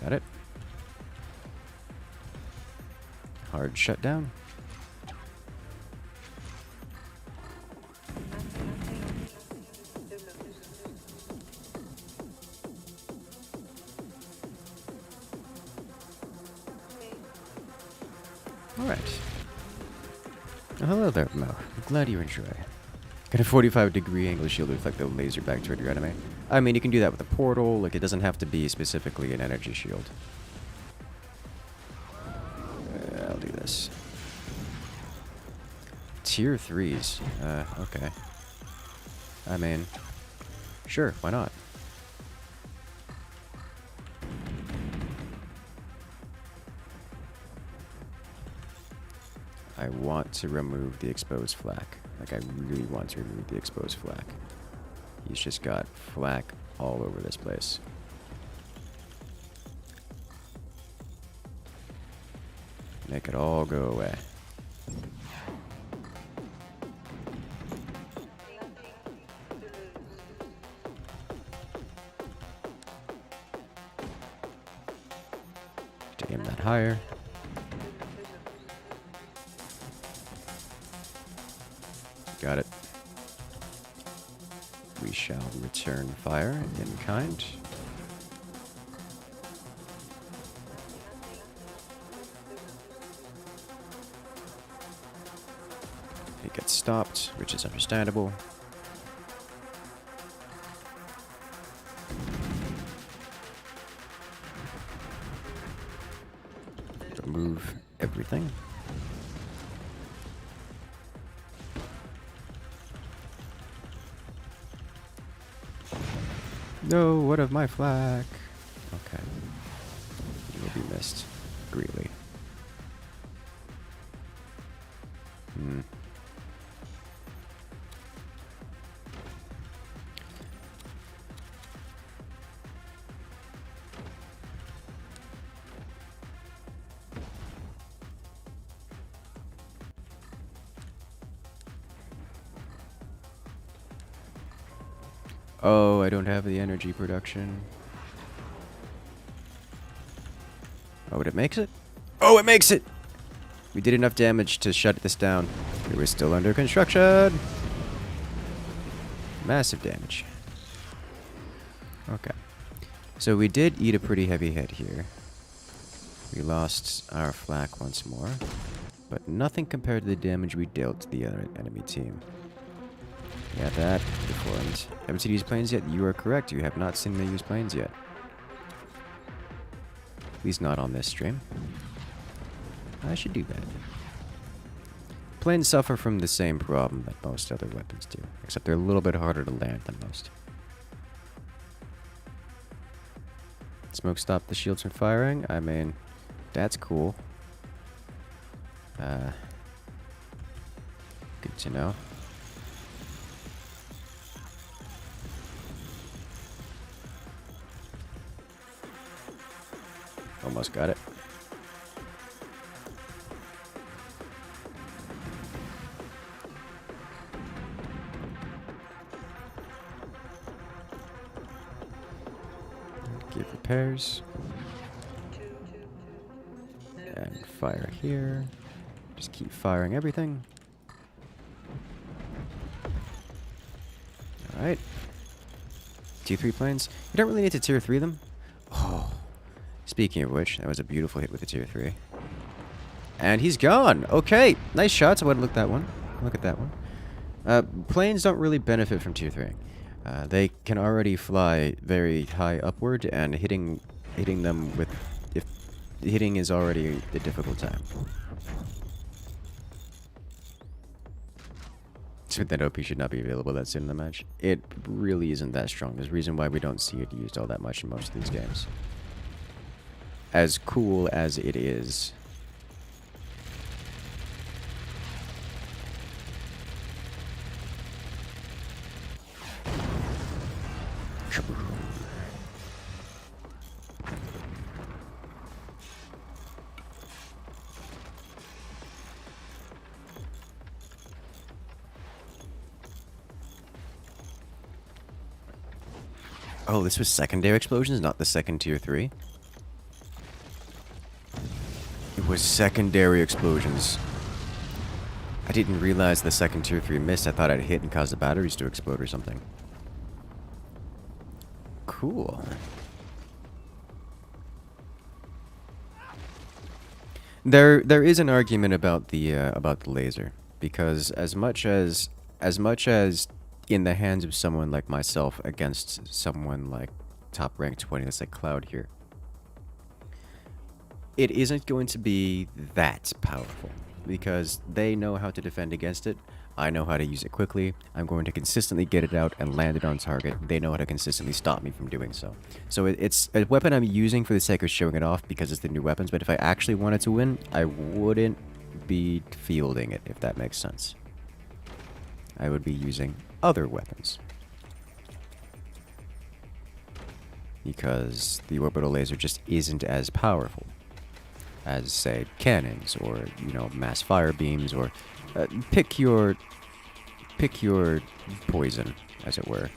Got it. Hard shutdown. Alright. Oh, hello there, Mo. I'm glad you enjoy. Get a 45-degree angle shield to reflect the laser back toward your enemy. I mean, you can do that with a portal. Like, it doesn't have to be specifically an energy shield. I'll do this. Tier 3s. Okay. I mean, sure, why not? I want to remove the exposed flak. Like, I really want to remove the exposed flak. He's just got flak all over this place. Make it all go away. To aim that higher. Got it. We shall return fire in kind. It gets stopped, which is understandable. Remove everything. No, what of my flak? Okay. You will be missed greatly. Oh, I don't have the energy production. Oh, but it makes it? Oh, it makes it! We did enough damage to shut this down. It was still under construction! Massive damage. Okay. So we did eat a pretty heavy hit here. We lost our flak once more. But nothing compared to the damage we dealt to the other enemy team. Yeah, that deformed. Haven't seen these planes yet? You are correct. You have not seen me use planes yet. At least not on this stream. I should do that. Planes suffer from the same problem that most other weapons do, except they're a little bit harder to land than most. Smoke stopped the shields from firing. I mean, that's cool. Good to know. Almost got it. Give repairs. And fire here. Just keep firing everything. Alright. Tier 3 planes. You don't really need to tier 3 them. Oh. Speaking of which, that was a beautiful hit with the tier 3. And he's gone! Okay! Nice shots. I wouldn't look that one. Look at that one. Planes don't really benefit from tier 3. They can already fly very high upward, and hitting them with... if hitting is already a difficult time. So that OP should not be available that soon in the match. It really isn't that strong. There's a reason why we don't see it used all that much in most of these games. As cool as it is. Oh, this was secondary explosions, not the second tier 3? It was secondary explosions. I didn't realize the second tier 3 missed. I thought I'd hit and caused the batteries to explode or something. Cool. There is an argument about the laser, because as much as in the hands of someone like myself against someone like top rank 20, let's say Cloud here, it isn't going to be that powerful because they know how to defend against it. I know how to use it quickly. I'm going to consistently get it out and land it on target. They know how to consistently stop me from doing so. So it's a weapon I'm using for the sake of showing it off because it's the new weapons, but if I actually wanted to win, I wouldn't be fielding it, if that makes sense. I would be using other weapons. Because the orbital laser just isn't as powerful as, say, cannons or, you know, mass fire beams or pick your poison, as it were.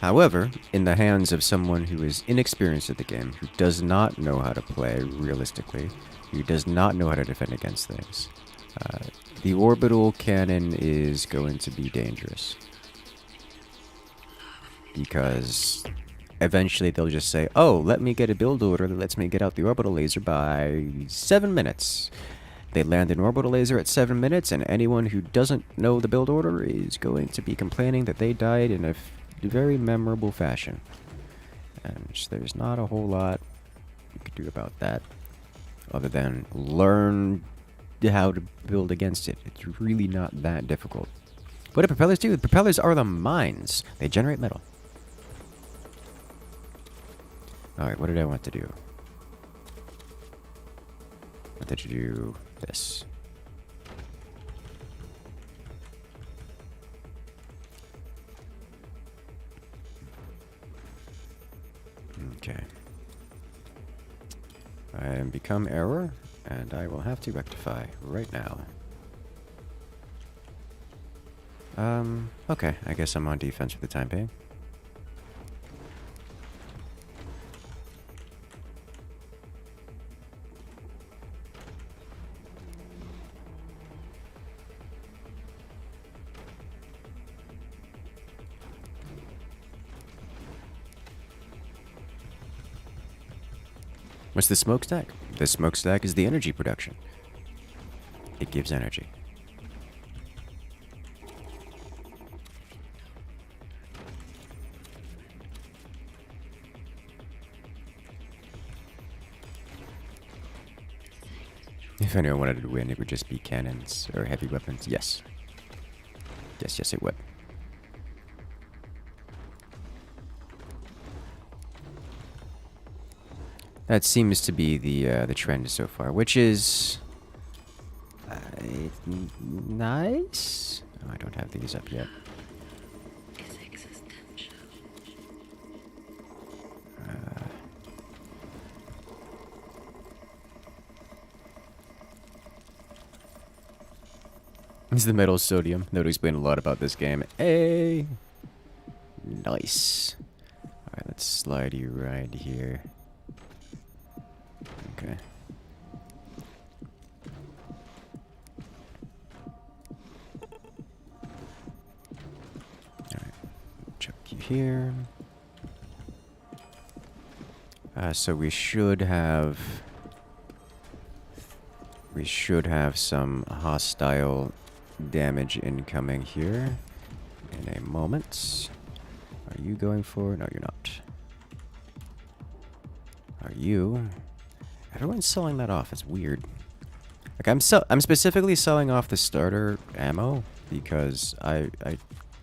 However, in the hands of someone who is inexperienced at the game, who does not know how to play realistically, who does not know how to defend against things, the orbital cannon is going to be dangerous. Because eventually they'll just say, oh, let me get a build order that lets me get out the orbital laser by 7 minutes. They land an orbital laser at 7 minutes, and anyone who doesn't know the build order is going to be complaining that they died in a very memorable fashion. And there's not a whole lot you could do about that, other than learn how to build against it. It's really not that difficult. What do propellers do? The propellers are the mines. They generate metal. Alright, what did I want to do? I wanted to do this. Okay. I am become error, and I will have to rectify right now. Okay, I guess I'm on defense for the time being. What's the smokestack? The smokestack is the energy production. It gives energy. If anyone wanted to win, it would just be cannons or heavy weapons. Yes. Yes, it would. That seems to be the trend so far, which is nice. Oh, I don't have these up yet. This is the metal sodium. That would explain a lot about this game. Hey, nice. All right, let's slide you right here. Okay. Alright. Chuck you here. So we should have some hostile damage incoming here in a moment. Are you going for? No, you're not. Are you? Everyone's selling that off. It's weird. Like I'm specifically selling off the starter ammo because I'm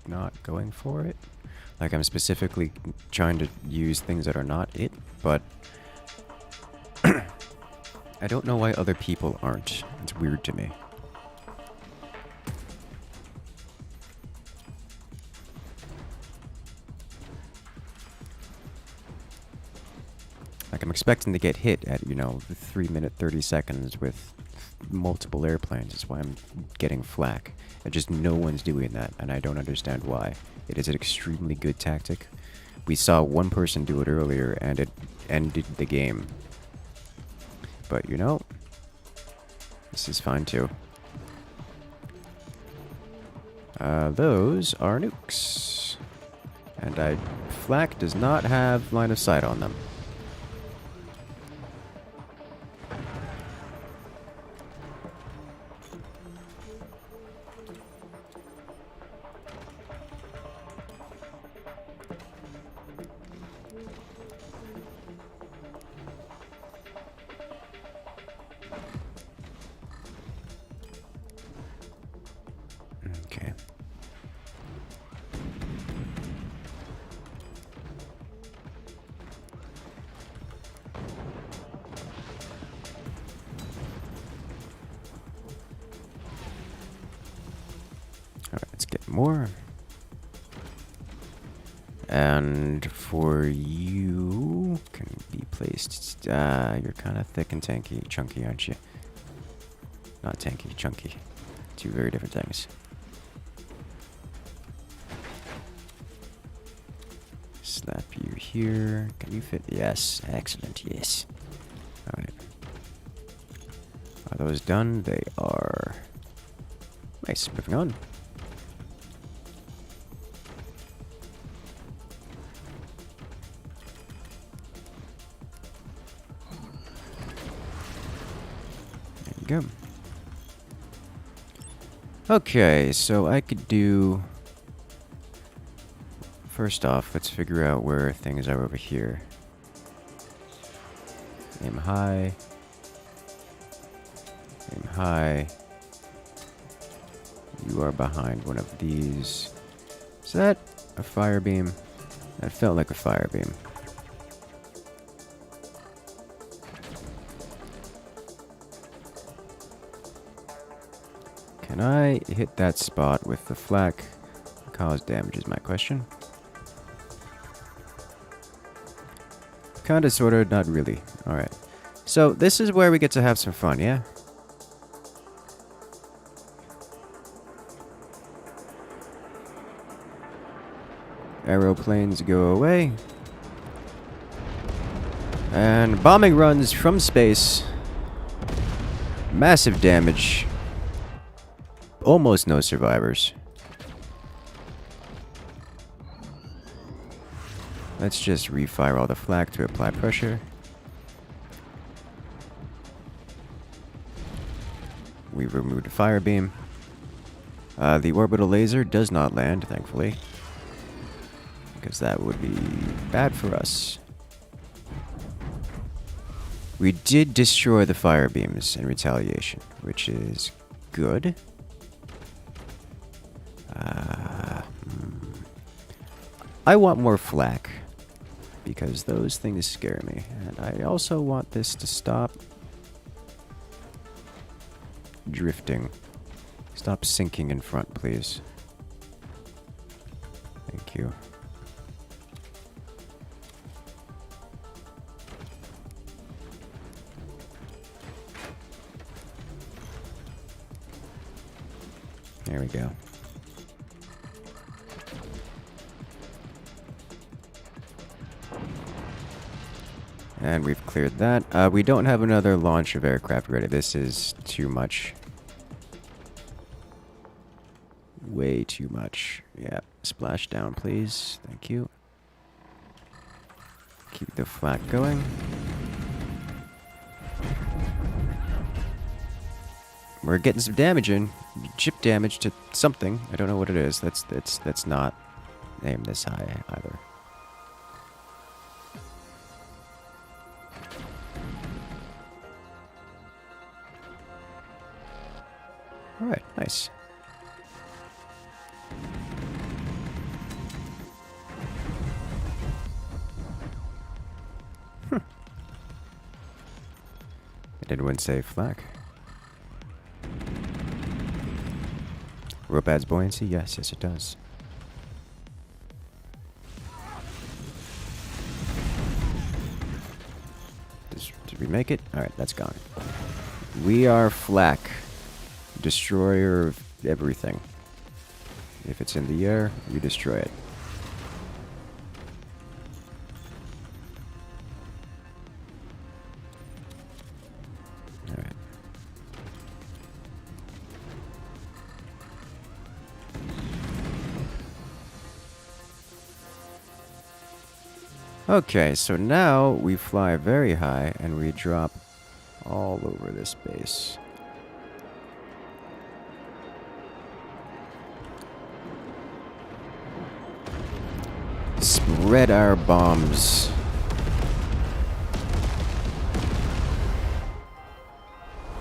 not going for it. Like I'm specifically trying to use things that are not it, but I don't know why other people aren't. It's weird to me. Like I'm expecting to get hit at, you know, 3 minute 30 seconds with multiple airplanes. That's why I'm getting flack. And just no one's doing that, and I don't understand why. It is an extremely good tactic. We saw one person do it earlier, and it ended the game. But, you know, this is fine too. Those are nukes. And flak does not have line of sight on them. Okay. Alright, let's get more. And for you, can be placed. You're kind of thick and chunky, aren't you? Not tanky, chunky. Two very different things. Slap you here. Can you fit? Yes. Excellent. Yes. Alright. Are those done? They are. Nice. Moving on. There you go. Okay, so I could do... First off, let's figure out where things are over here. Aim high. Aim high. You are behind one of these. Is that a fire beam? That felt like a fire beam. Can I hit that spot with the flak? Cause damage is my question. Kinda, sorta, not really. Alright. So, this is where we get to have some fun, yeah? Aeroplanes go away. And bombing runs from space. Massive damage. Almost no survivors. Let's just refire all the flak to apply pressure. We removed a fire beam. The orbital laser does not land, thankfully. Because that would be bad for us. We did destroy the fire beams in retaliation, which is good. I want more flak. Because those things scare me. And I also want this to stop drifting. Stop sinking in front, please. Thank you. There we go. And we've cleared that. We don't have another launch of aircraft ready. This is too much. Way too much. Yeah, splash down, please. Thank you. Keep the flak going. We're getting some damage in. Chip damage to something. I don't know what it is. That's not aimed this high either. Alright, nice. Did anyone say flak? Rope adds buoyancy? Yes, yes it does. Did we make it? Alright, that's gone. We are flak. Destroyer of everything. If it's in the air, you destroy it. Alright. Okay, so now we fly very high and we drop all over this base. Spread our bombs.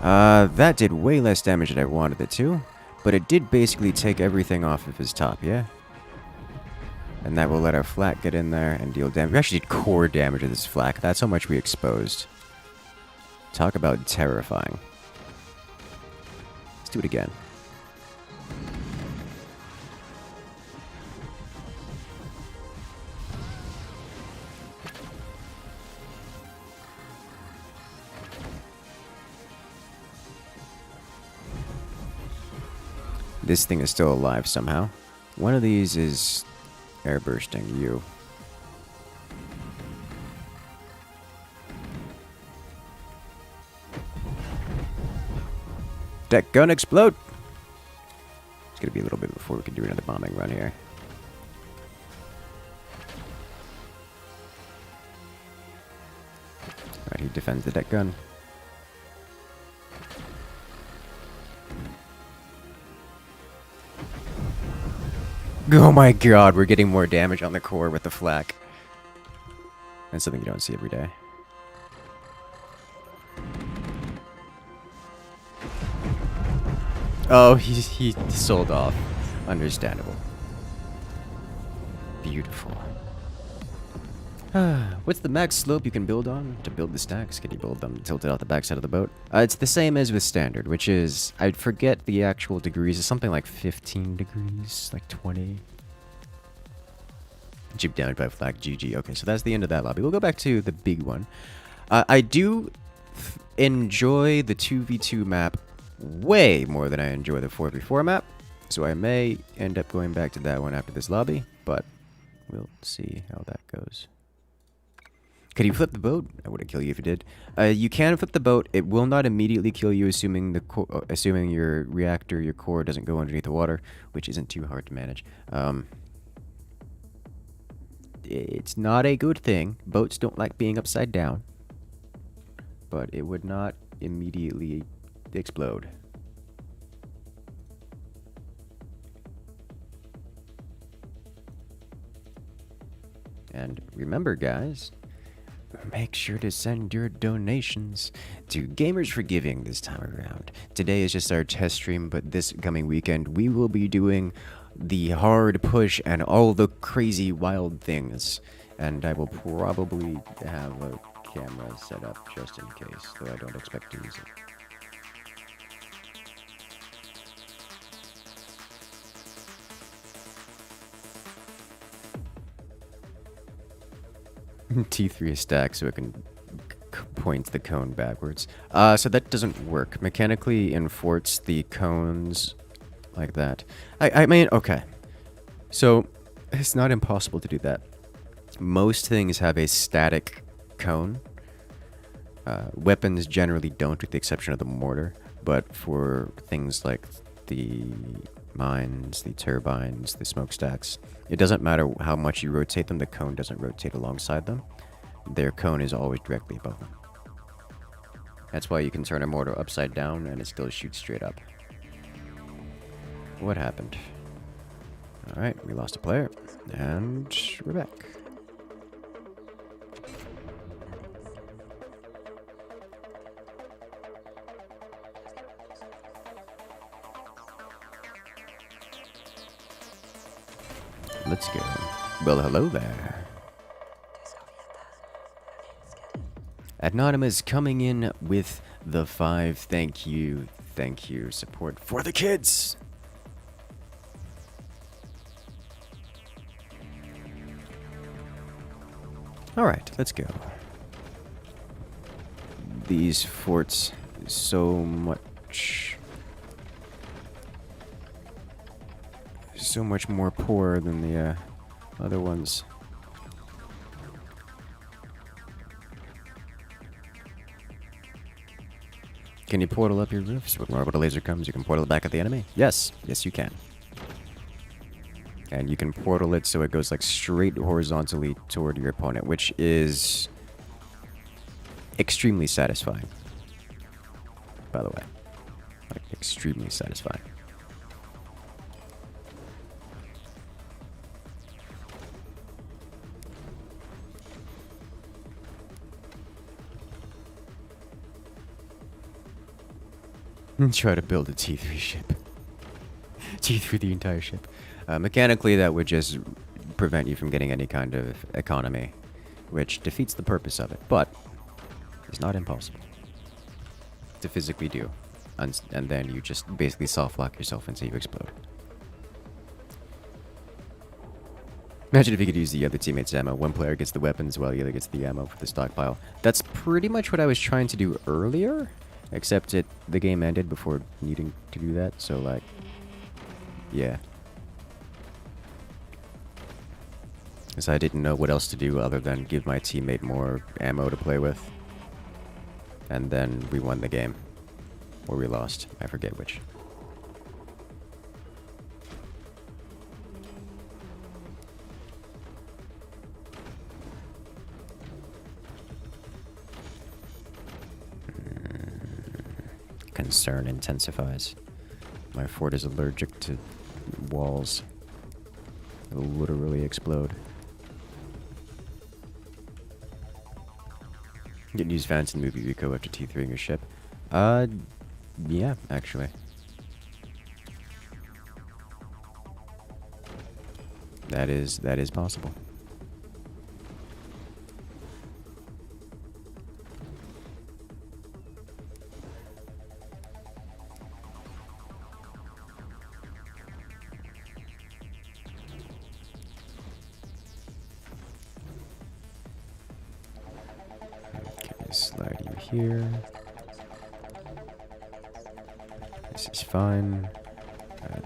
That did way less damage than I wanted it to, but it did basically take everything off of his top, yeah? And that will let our flak get in there and deal damage. We actually did core damage to this flak. That's how much we exposed. Talk about terrifying. Let's do it again. This thing is still alive somehow. One of these is air bursting you. Deck gun explode! It's gonna be a little bit before we can do another bombing run here. Alright, he defends the deck gun. Oh my god, we're getting more damage on the core with the flak. That's something you don't see every day. Oh, he sold off. Understandable. Beautiful. What's the max slope you can build on to build the stacks? Can you build them tilted out the backside of the boat? It's the same as with standard, which is, I forget the actual degrees. It's something like 15 degrees, like 20. Chip damage by flak, GG. Okay, so that's the end of that lobby. We'll go back to the big one. I do enjoy the 2v2 map way more than I enjoy the 4v4 map, so I may end up going back to that one after this lobby, but we'll see how that goes. Can you flip the boat? I wouldn't kill you if you did. You can flip the boat. It will not immediately kill you, assuming your reactor, your core doesn't go underneath the water, which isn't too hard to manage. It's not a good thing. Boats don't like being upside down, but it would not immediately explode. And remember, guys, make sure to send your donations to Gamers for Giving this time around. Today is just our test stream, but this coming weekend we will be doing the hard push and all the crazy wild things. And I will probably have a camera set up just in case, though I don't expect to use it. T3 is stacked so it can point the cone backwards. So that doesn't work. Mechanically in forts, the cones like that. I mean, okay. So it's not impossible to do that. Most things have a static cone, Weapons generally don't, with the exception of the mortar, but for things like the mines, the turbines, the smokestacks, it doesn't matter how much you rotate them, the cone doesn't rotate alongside them. Their cone is always directly above them. That's why you can turn a mortar upside down and it still shoots straight up. What happened? Alright, we lost a player, and we're back. Let's go. Well, hello there. Anonymous coming in with the 5. Thank you support for the kids. Alright, let's go. These forts, so much more poor than the other ones. Can you portal up your roofs? When an orbital laser comes, you can portal it back at the enemy? Yes, yes you can. And you can portal it so it goes like straight horizontally toward your opponent, which is extremely satisfying. By the way. Like, extremely satisfying. Try to build a T3 ship. T3 the entire ship. Mechanically, that would just prevent you from getting any kind of economy, which defeats the purpose of it, but it's not impossible to physically do. And then you just basically soft lock yourself until you explode. Imagine if you could use the other teammate's ammo. One player gets the weapons while the other gets the ammo for the stockpile. That's pretty much what I was trying to do earlier, except the game ended before needing to do that, so like, yeah. Because I didn't know what else to do other than give my teammate more ammo to play with. And then we won the game. Or we lost. I forget which. Concern intensifies. My fort is allergic to walls. It'll literally explode. You can use fans in the movie Rico after T3ing your ship. Yeah, actually. That is possible. Slide you here. This is fine.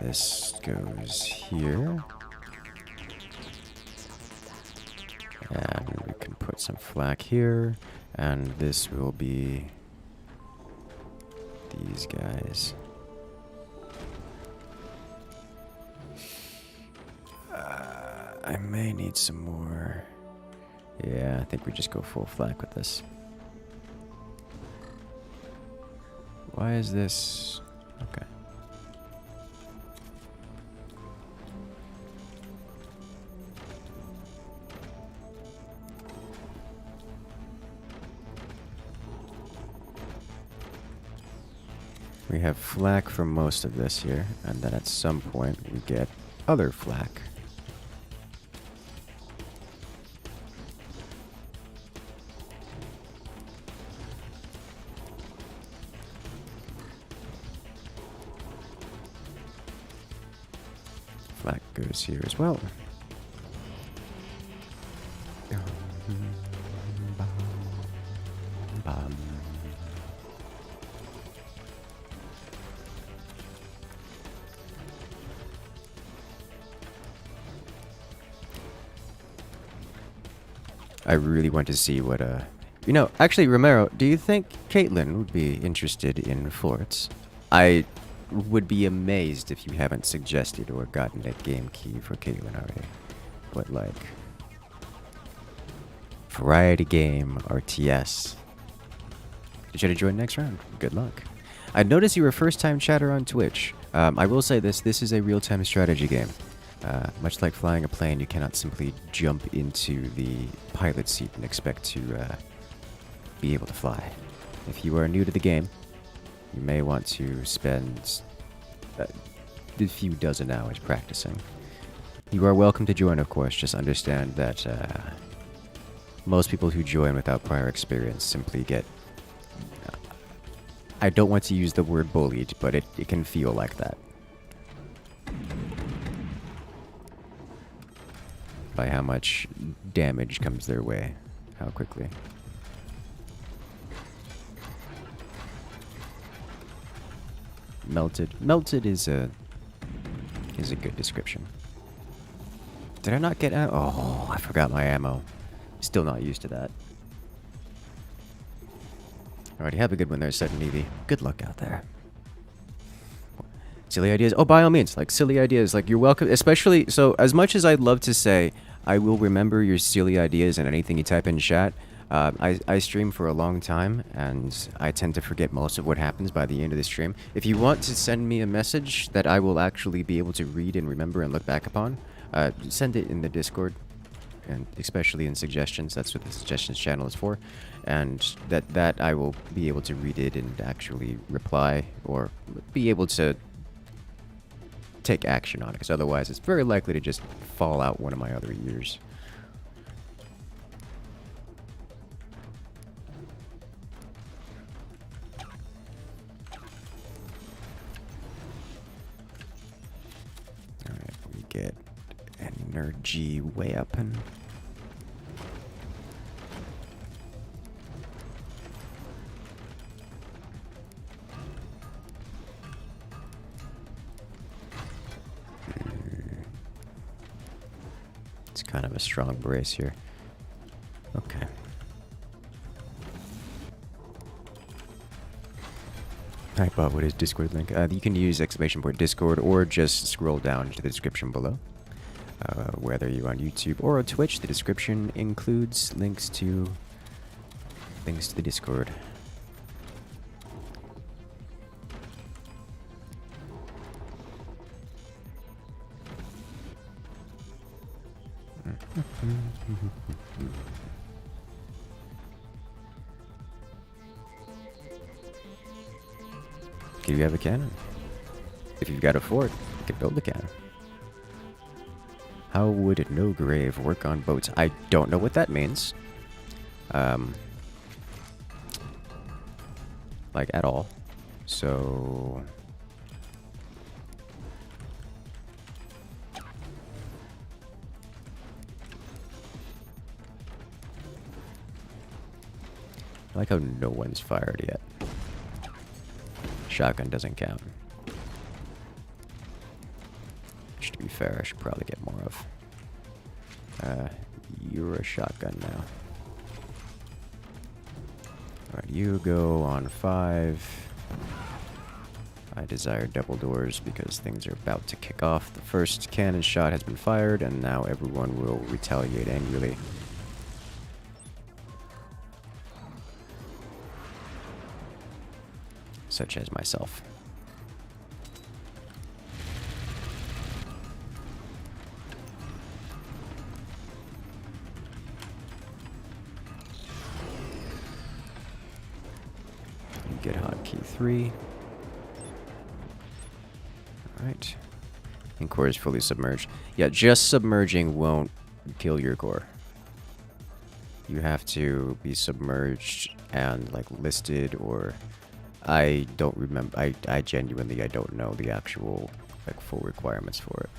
This goes here. And we can put some flak here. And this will be these guys. I may need some more. Yeah, I think we just go full flak with this. Why is this? Okay. We have flak for most of this here, and then at some point we get other flak. Flak goes here as well. I really want to see what You know, actually, Romero, do you think Caitlin would be interested in forts? I would be amazed if you haven't suggested or gotten a game key for Caitlin already. But, like, variety game, RTS. You should have joined next round. Good luck. I noticed you were a first-time chatter on Twitch. I will say this is a real-time strategy game. Much like flying a plane, you cannot simply jump into the pilot seat and expect to be able to fly. If you are new to the game, you may want to spend a few dozen hours practicing. You are welcome to join, of course. Just understand that most people who join without prior experience simply get... I don't want to use the word bullied, but it can feel like that. By how much damage comes their way. How quickly. Melted. Melted is a good description. Did I not get ammo? Oh, I forgot my ammo. Still not used to that. Alrighty, have a good one there, Sutton Evie. Good luck out there. Silly ideas. Oh, by all means, like silly ideas. Like you're welcome. Especially so. As much as I'd love to say, I will remember your silly ideas and anything you type in chat. I stream for a long time, and I tend to forget most of what happens by the end of the stream. If you want to send me a message that I will actually be able to read and remember and look back upon, send it in the Discord, and especially in suggestions. That's what the suggestions channel is for, and that I will be able to read it and actually reply or be able to take action on it. Because otherwise, it's very likely to just fall out one of my other ears. Get energy way up and it's kind of a strong brace here. Okay. Alright, Bob, what is Discord link? You can use !Discord or just scroll down to the description below. Whether you're on YouTube or on Twitch, the description includes links to the Discord. Do you have a cannon? If you've got a fort, you can build a cannon. How would no grave work on boats? I don't know what that means. Like, at all. So... I like how no one's fired yet. Shotgun doesn't count. Which, to be fair, I should probably get more of. You're a shotgun now. Alright, you go on 5. I desire double doors because things are about to kick off. The first cannon shot has been fired, and now everyone will retaliate angrily. Such as myself. Get hotkey 3. Alright. And core is fully submerged. Yeah, just submerging won't kill your core. You have to be submerged and like listed, or I don't remember. I genuinely don't know the actual like full requirements for it.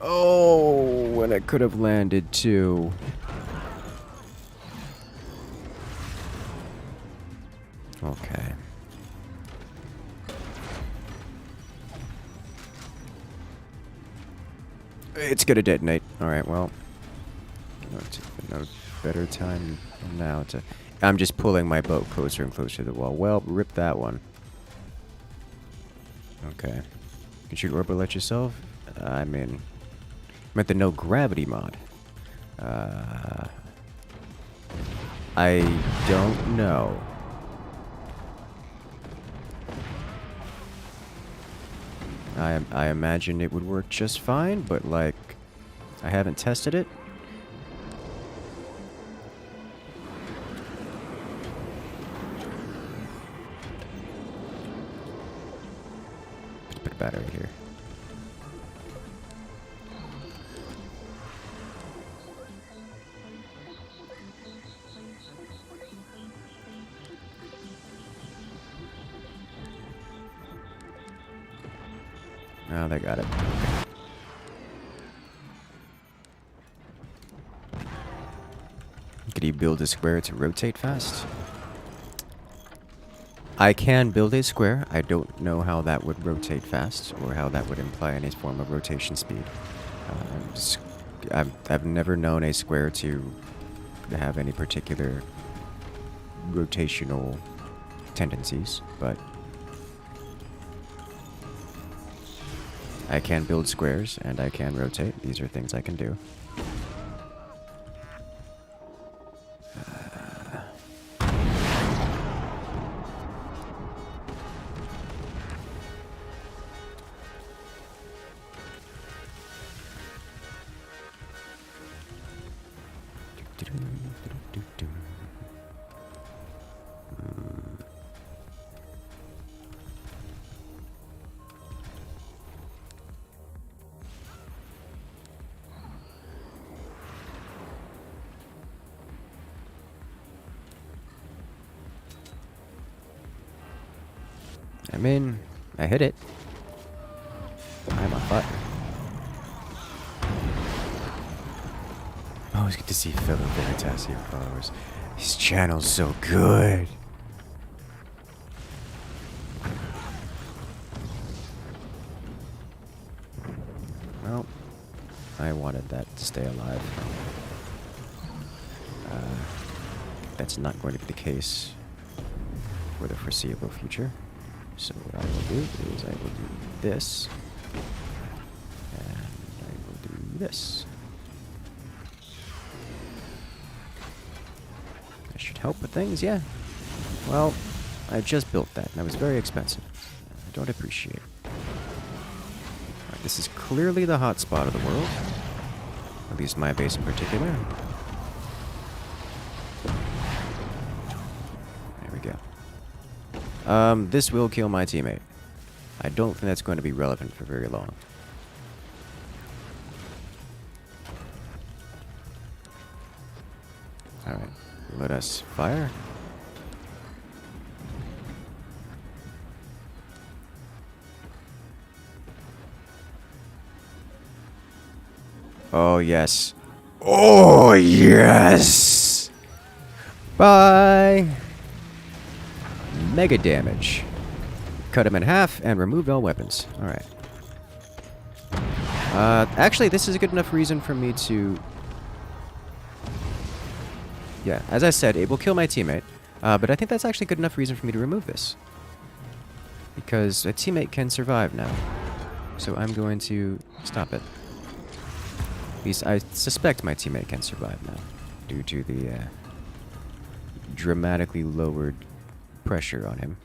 Oh, and I could have landed too. Okay. It's gonna detonate. Alright, well. No better time than now to... I'm just pulling my boat closer and closer to the wall. Well, rip that one. Okay. You can shoot orbital at yourself? I mean... meant the no gravity mod. I don't know. I imagine it would work just fine, but like, I haven't tested it. Let's put a battery here. Oh, they got it. Could he build a square to rotate fast? I can build a square. I don't know how that would rotate fast, or how that would imply any form of rotation speed. I've never known a square to have any particular rotational tendencies, but I can build squares, and I can rotate. These are things I can do. I mean, I hit it. I'm on fire. I always get to see fellow Veritasium followers. His channel's so good. Well, I wanted that to stay alive. That's not going to be the case for the foreseeable future. So what I will do is I will do this, and I will do this. That should help with things, yeah. Well, I just built that, and that was very expensive. I don't appreciate it. Right, this is clearly the hot spot of the world, at least my base in particular. This will kill my teammate. I don't think that's going to be relevant for very long. Alright, let us fire. Oh, yes. Oh, yes! Bye! Mega damage. Cut him in half and removed all weapons. Alright. Actually, this is a good enough reason for me to... Yeah, as I said, it will kill my teammate. But I think that's actually good enough reason for me to remove this. Because a teammate can survive now. So I'm going to stop it. At least I suspect my teammate can survive now. Due to the dramatically lowered pressure on him.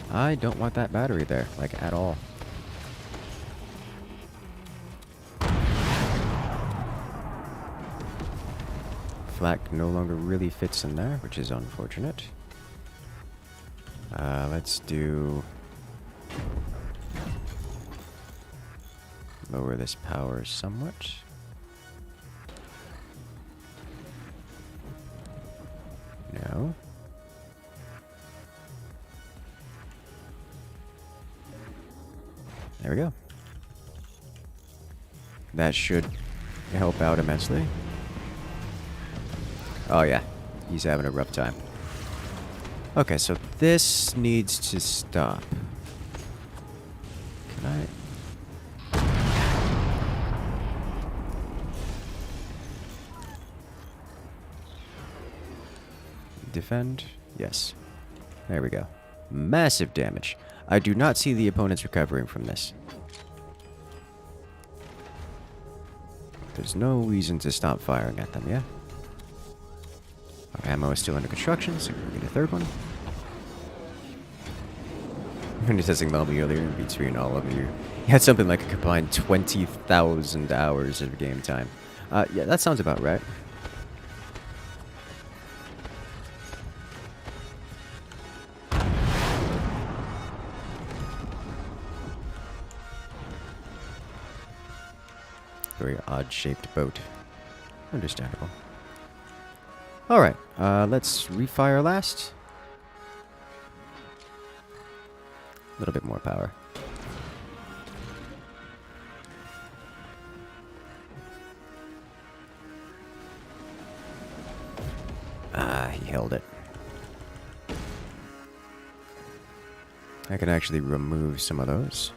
I don't want that battery there, like, at all. Flak no longer really fits in there, which is unfortunate. Let's do... lower this power somewhat. No. There we go. That should help out immensely. Oh yeah, he's having a rough time. Okay, so this needs to stop. Can I... Defend? Yes. There we go. Massive damage. I do not see the opponents recovering from this. There's no reason to stop firing at them, yeah? Our ammo is still under construction, so we'll get a third one. When you're testing Melby earlier between all of you, you had something like a combined 20,000 hours of game time. Yeah, that sounds about right. Very odd-shaped boat. Understandable. Alright, let's refire last. A little bit more power. Ah, he held it. I can actually remove some of those.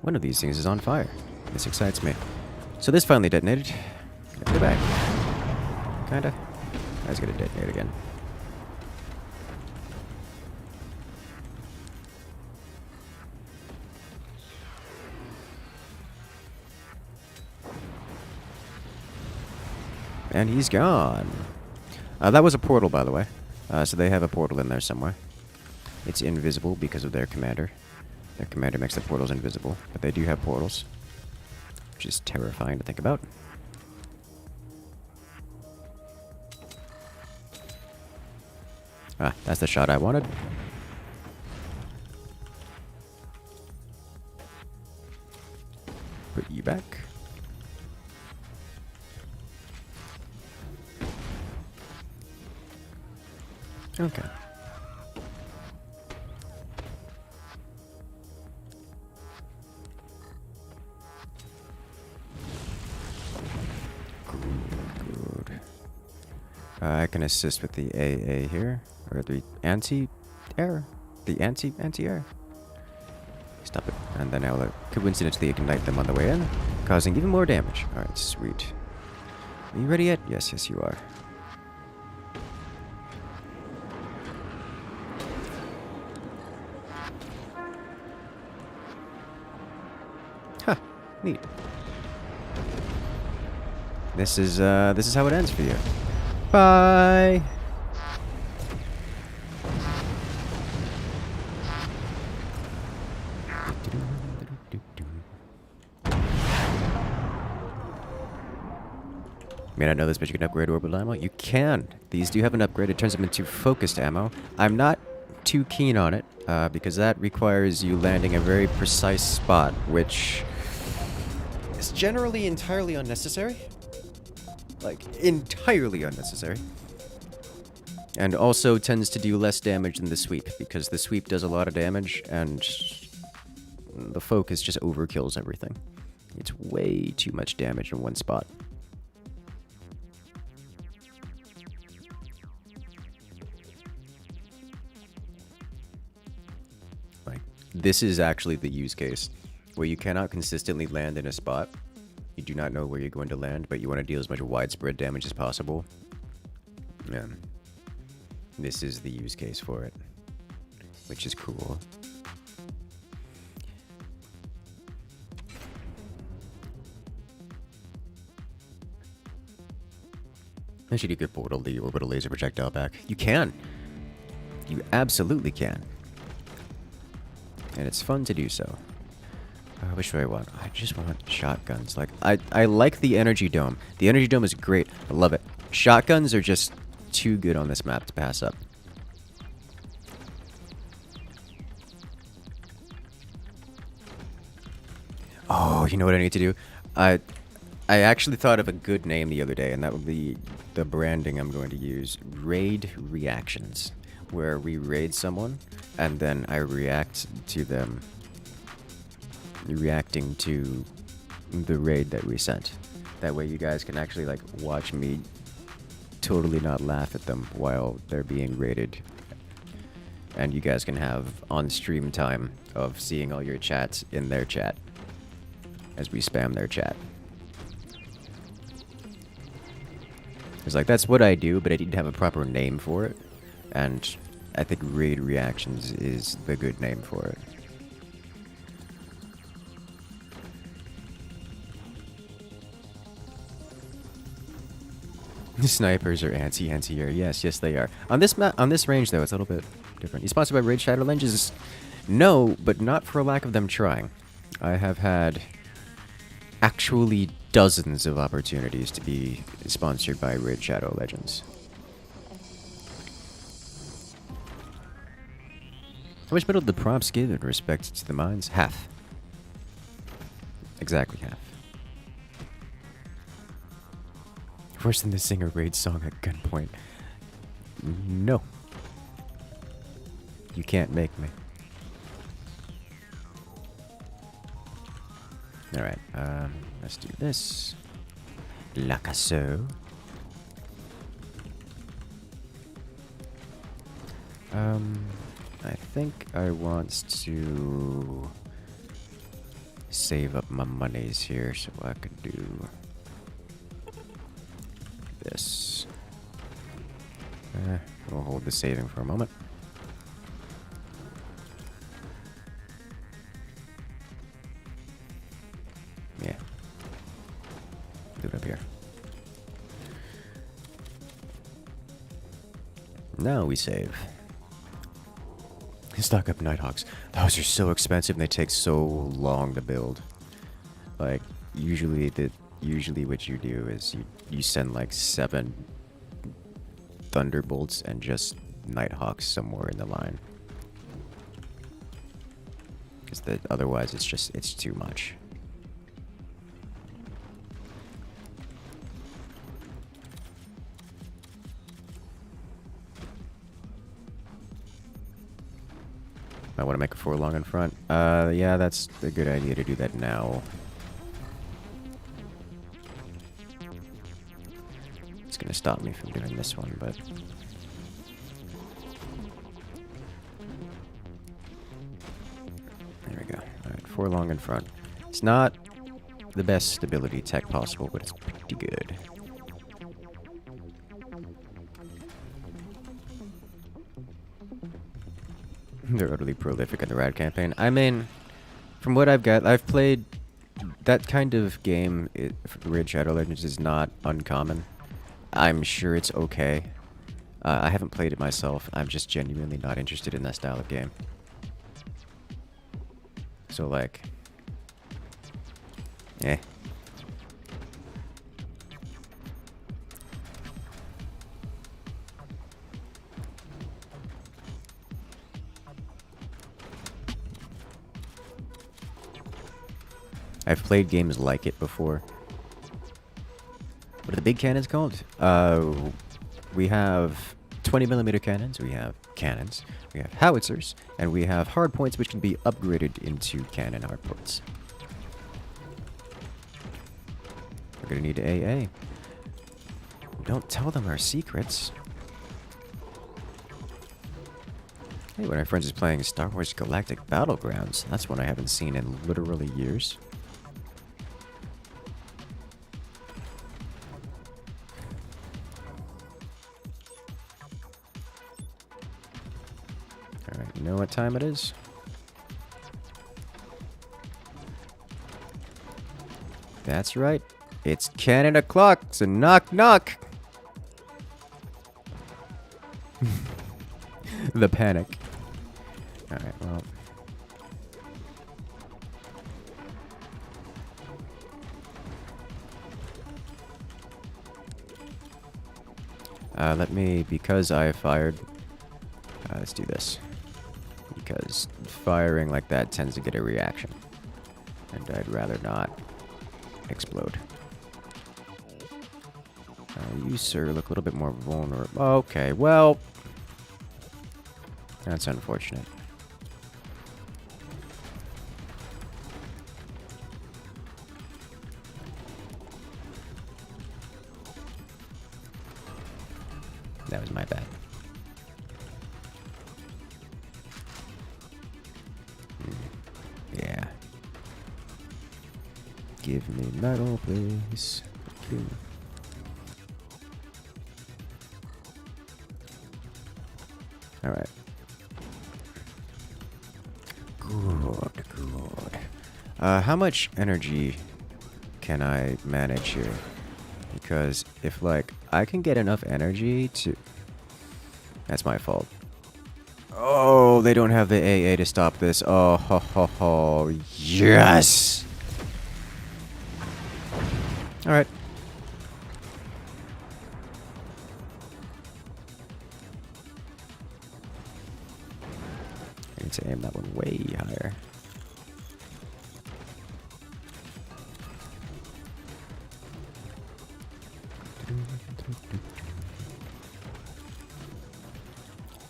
One of these things is on fire. This excites me. So this finally detonated. Put it back. Kinda. I was gonna detonate again. And he's gone. That was a portal, by the way. So they have a portal in there somewhere. It's invisible because of their commander. Their commander makes the portals invisible, but they do have portals, which is terrifying to think about. Ah, that's the shot I wanted. Put you back. Okay. Good. I can assist with the AA here, or the anti-air, anti-air. Stop it, and then I'll coincidentally ignite them on the way in, causing even more damage. All right, sweet. Are you ready yet? Yes, yes, you are. Huh, neat. This is how it ends for you. Bye. May not know this, but you can upgrade orbital ammo. You can. These do have an upgrade. It turns them into focused ammo. I'm not too keen on it because that requires you landing a very precise spot, which is generally entirely unnecessary. Like, entirely unnecessary. And also tends to do less damage than the sweep, because the sweep does a lot of damage, and the focus just overkills everything. It's way too much damage in one spot. Like, this is actually the use case, where you cannot consistently land in a spot. You do not know where you're going to land, but you want to deal as much widespread damage as possible. Yeah. This is the use case for it, which is cool. Actually, you could portal the orbital laser projectile back. You can. You absolutely can. And it's fun to do so. Which do I want? I just want shotguns. Like, I like the energy dome. The energy dome is great. I love it. Shotguns are just too good on this map to pass up. Oh, you know what I need to do? I actually thought of a good name the other day, and that would be the branding I'm going to use. Raid reactions. Where we raid someone, and then I react to them reacting to the raid that we sent. That way you guys can actually, like, watch me totally not laugh at them while they're being raided. And you guys can have on-stream time of seeing all your chats in their chat as we spam their chat. It's like, that's what I do, but I didn't have a proper name for it. And I think Raid Reactions is the good name for it. Snipers are anti-here. Yes, they are. On this range, though, it's a little bit different. You sponsored by Raid Shadow Lenses? No, but not for lack of them trying. I have had actually dozens of opportunities to be sponsored by Raid Shadow Legends. How much metal did the prompts give in respect to the mines? Half. Exactly half. Worse than the singer Raid song at gunpoint. No. You can't make me. Alright, let's do this. Like so. I think I want to save up my monies here so I can do this. We'll hold the saving for a moment. Yeah. Do it up here. Now we save. Stock up Nighthawks. Those are so expensive and they take so long to build. Like, usually what you do is you send like 7 Thunderbolts and just Nighthawks somewhere in the line. Because otherwise it's too much. I want to make a 4 long in front. Yeah, that's a good idea to do that now. It's gonna stop me from doing this one, but... There we go. Alright, 4 long in front. It's not the best stability tech possible, but it's pretty good. They're utterly prolific in the Rad campaign. I mean, from what I've got, I've played that kind of game. Raid Shadow Legends is not uncommon. I'm sure it's okay. I haven't played it myself. I'm just genuinely not interested in that style of game. So, like... eh. I've played games like it before. What are the big cannons called? We have 20mm cannons, we have howitzers, and we have hardpoints which can be upgraded into cannon hardpoints. We're gonna need AA. Don't tell them our secrets. Hey, one of my friends is playing Star Wars Galactic Battlegrounds. That's one I haven't seen in literally years. Alright, you know what time it is? That's right. It's cannon o'clock, so knock knock! The panic. Alright, well... let me, because I fired... let's do this. Because firing like that tends to get a reaction. And I'd rather not explode. You, sir, look a little bit more vulnerable. Okay, well... that's unfortunate. That was my bad. Yeah. Give me metal, please. Thank you. Alright. Good, good. How much energy can I manage here? Because if, like, I can get enough energy to... That's my fault. Oh, they don't have the AA to stop this. Oh, ho, ho, ho. Yes! Alright. I need to aim that one way higher.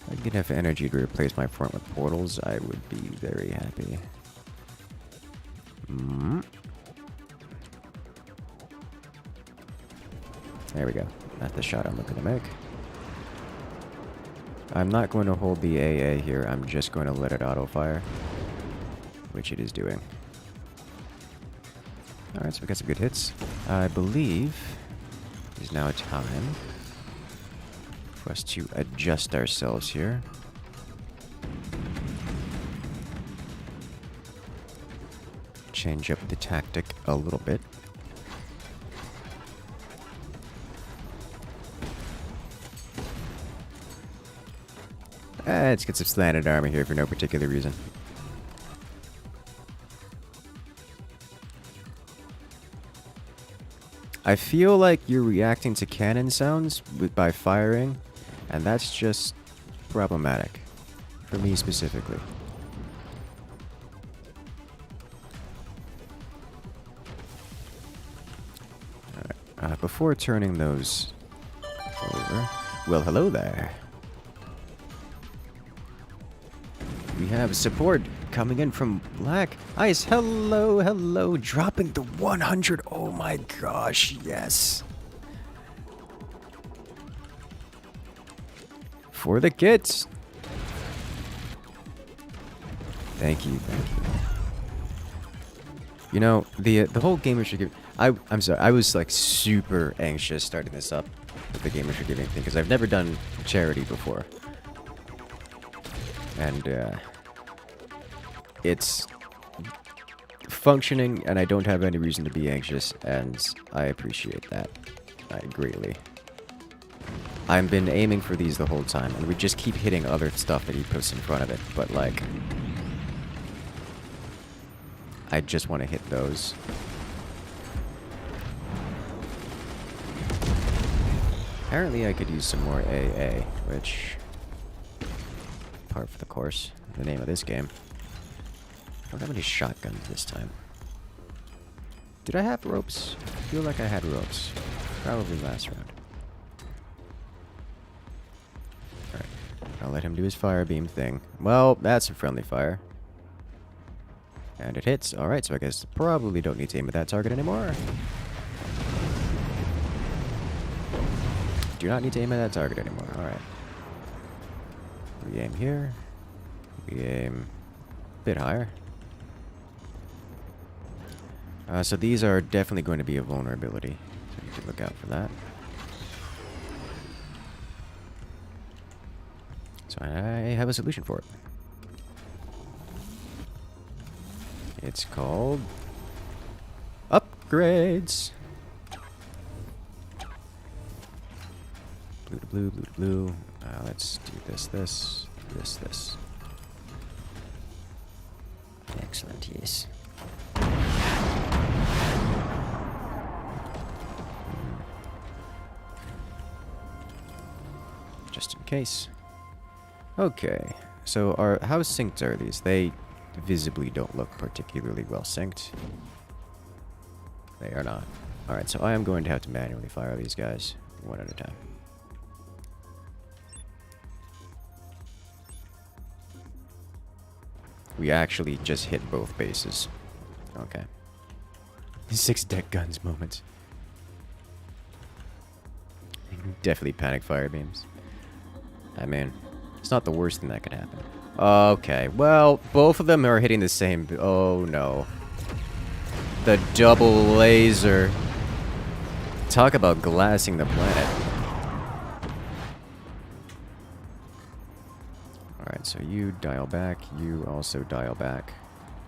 If I get enough energy to replace my front with portals, I would be very happy. There we go. That's the shot I'm looking to make. I'm not going to hold the AA here. I'm just going to let it auto-fire, which it is doing. Alright, so we got some good hits. I believe it is now time for us to adjust ourselves here. Change up the tactic a little bit. Let's get some slanted armor here for no particular reason. I feel like you're reacting to cannon sounds by firing, and that's just problematic. For me specifically. Alright, before turning those over... Well, hello there. We have support coming in from Black Ice. Hello, hello. Dropping the 100. Oh my gosh, yes. For the kits. Thank you, thank you. You know, the whole Gamers Forgiving... I'm sorry, I was like super anxious starting this up with the Gamers Forgiving thing because I've never done charity before. And, it's functioning, and I don't have any reason to be anxious, and I appreciate that greatly. I've been aiming for these the whole time, and we just keep hitting other stuff that he puts in front of it, but, like, I just want to hit those. Apparently I could use some more AA, which... Part for the course. The name of this game. I don't have any shotguns this time. Did I have ropes? I feel like I had ropes. Probably last round. Alright. I'll let him do his fire beam thing. Well, that's a friendly fire. And it hits. Alright, so I guess probably don't need to aim at that target anymore. Do not need to aim at that target anymore. Alright. We aim here. We aim a bit higher. So these are definitely going to be a vulnerability. So you can look out for that. So I have a solution for it. It's called upgrades. Blue to blue, blue to blue. Let's do this. Excellent, yes. Just in case. Okay, so how synced are these? They visibly don't look particularly well synced. They are not. Alright, so I am going to have to manually fire these guys one at a time. We actually just hit both bases. Okay. 6 deck guns moment. Definitely panic fire beams. I mean, it's not the worst thing that could happen. Okay, well, both of them are hitting the same... Oh, no. The double laser. Talk about glassing the planet. Alright, so you dial back. You also dial back.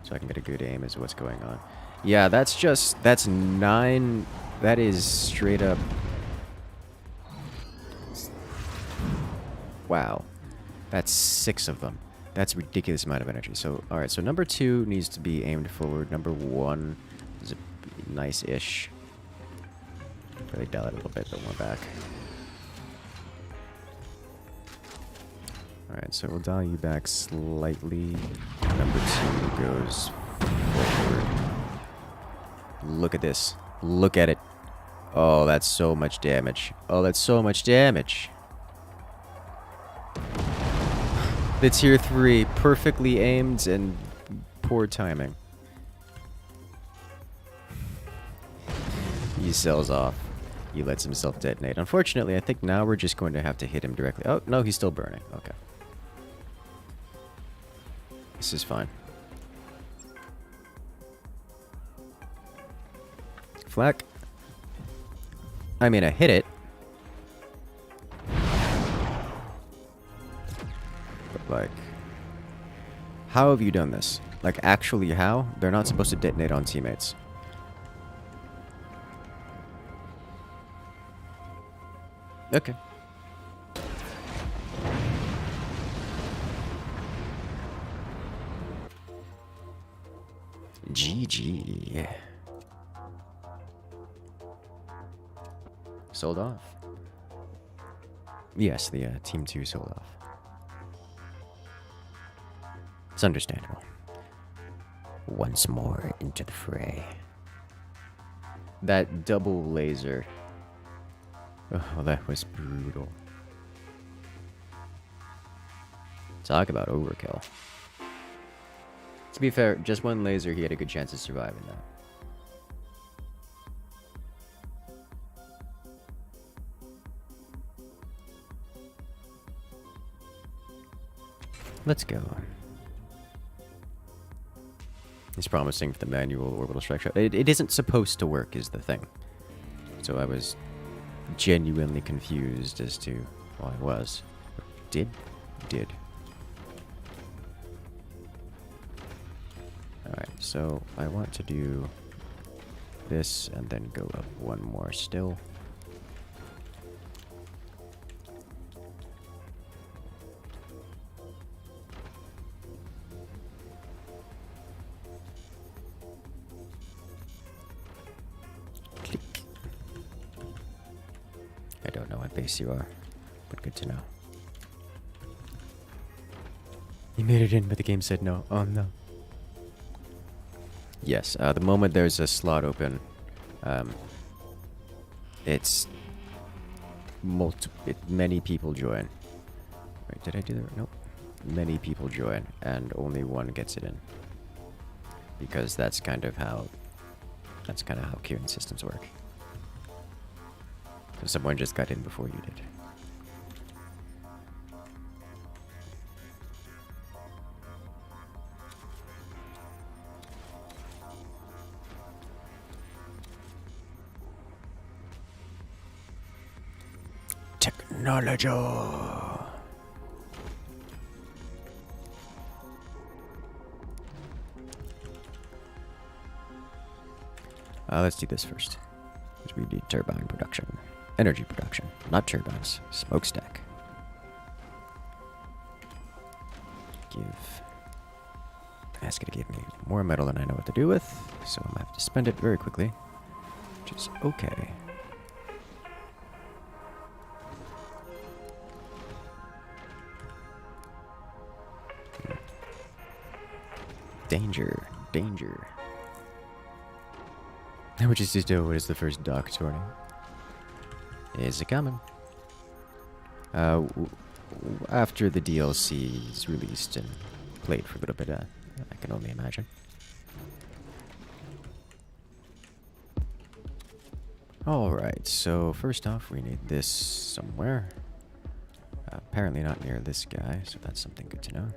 So I can get a good aim as what's going on. Yeah, that's just... That's 9... That is straight up... Wow. That's 6 of them. That's a ridiculous amount of energy. So, alright, so number 2 needs to be aimed forward. Number 1 is a nice-ish. Really dial it a little bit, but more back. Alright, so we'll dial you back slightly. Number 2 goes forward. Look at this. Look at it. Oh, that's so much damage. Oh, that's so much damage. The tier 3, perfectly aimed and poor timing. He sells off. He lets himself detonate. Unfortunately, I think now we're just going to have to hit him directly. Oh, no, he's still burning. Okay. This is fine. Flak. I mean, I hit it. But, like... How have you done this? Like, actually how? They're not supposed to detonate on teammates. Okay. GG. Sold off. Yes, the Team 2 sold off. It's understandable. Once more into the fray. That double laser. Oh, that was brutal. Talk about overkill. To be fair, just one laser, he had a good chance of surviving that. Let's go. He's promising for the manual orbital strike shot. It isn't supposed to work, is the thing. So I was genuinely confused as to... Well, I was. Did. Alright, so I want to do this and then go up one more still. Click. I don't know what base you are, but good to know. You made it in, but the game said no. Oh no. Yes, the moment there's a slot open, it's many people join. Wait, did I do that? Nope. Many people join, and only one gets it in. Because that's kind of how queuing systems work. So someone just got in before you did. Technology. Let's do this first. Because we need turbine production. Energy production. Not turbines. Smokestack. Ask it to give me more metal than I know what to do with. So I'm going to have to spend it very quickly. Which is okay. Danger. Danger. Which is just what is the first dock turning? Is it coming? After the DLC is released and played for a little bit, I can only imagine. Alright, so first off we need this somewhere. Apparently not near this guy, so that's something good to know.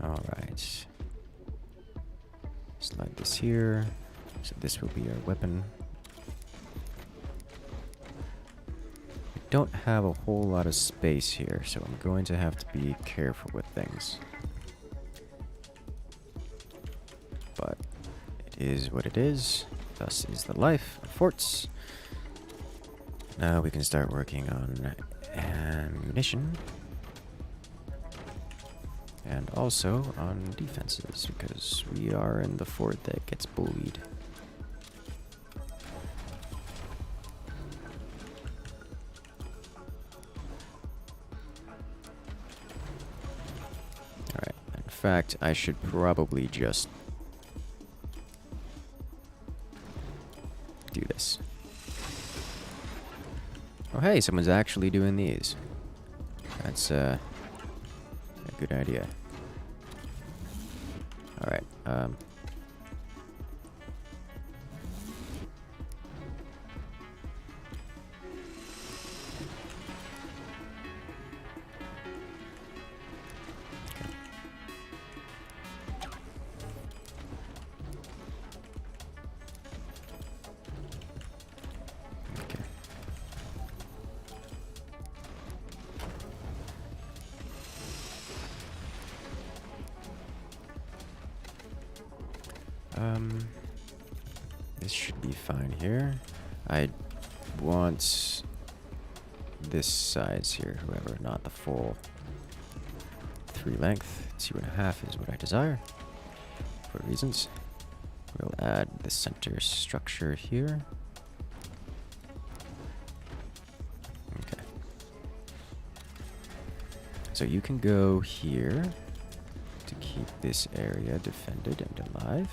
Alright. Slide this here. So this will be our weapon. We don't have a whole lot of space here, so I'm going to have to be careful with things. But it is what it is. Thus is the life of forts. Now we can start working on ammunition. And also on defenses, because we are in the fort that gets bullied. Alright, in fact, I should probably just do this. Oh hey, someone's actually doing these. That's a good idea. Alright, this should be fine here. I want this size here, however, not the full 3 length. 2.5 is what I desire, for reasons. We'll add the center structure here. Okay. So you can go here to keep this area defended and alive.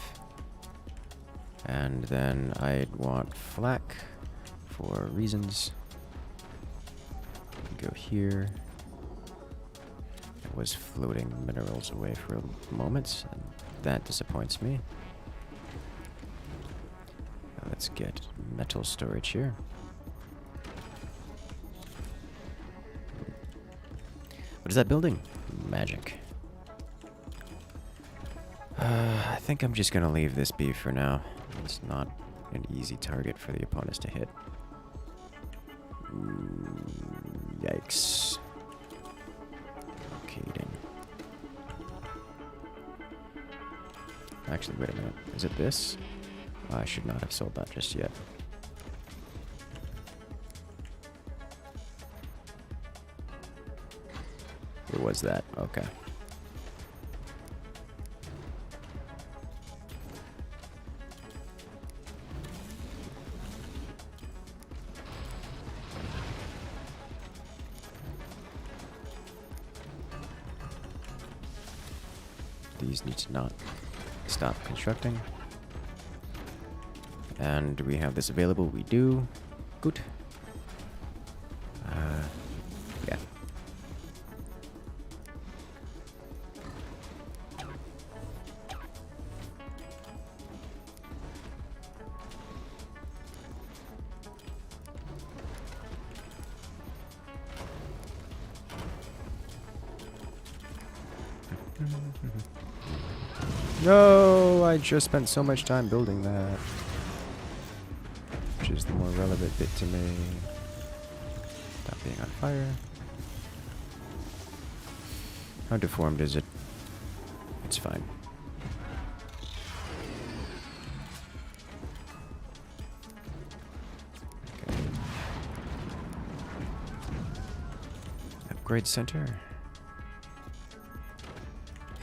And then I'd want flak for reasons. Go here. I was floating minerals away for a moment, and that disappoints me. Now let's get metal storage here. What is that building? Magic. I think I'm just gonna leave this be for now. It's not an easy target for the opponents to hit. Yikes. Okay, dang. Actually, wait a minute. Is it this? I should not have sold that just yet. It was that. Okay. These need to not stop constructing. And do we have this available? We do. Good. Yeah. No, I just spent so much time building that. Which is the more relevant bit to me. Stop being on fire. How deformed is it? It's fine. Okay. Upgrade center.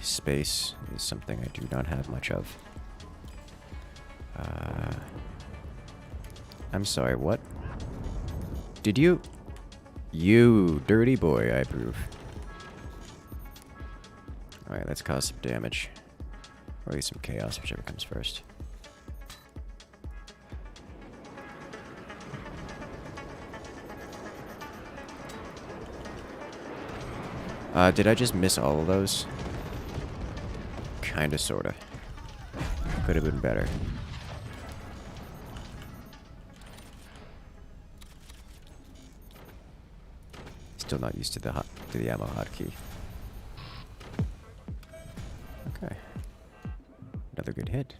Space is something I do not have much of. I'm sorry, what? Did you? You dirty boy, I approve. Alright, let's cause some damage. Or at least some chaos, whichever comes first. Did I just miss all of those? Kinda, sorta. Could have been better. Still not used to the ammo hotkey. Okay. Another good hit.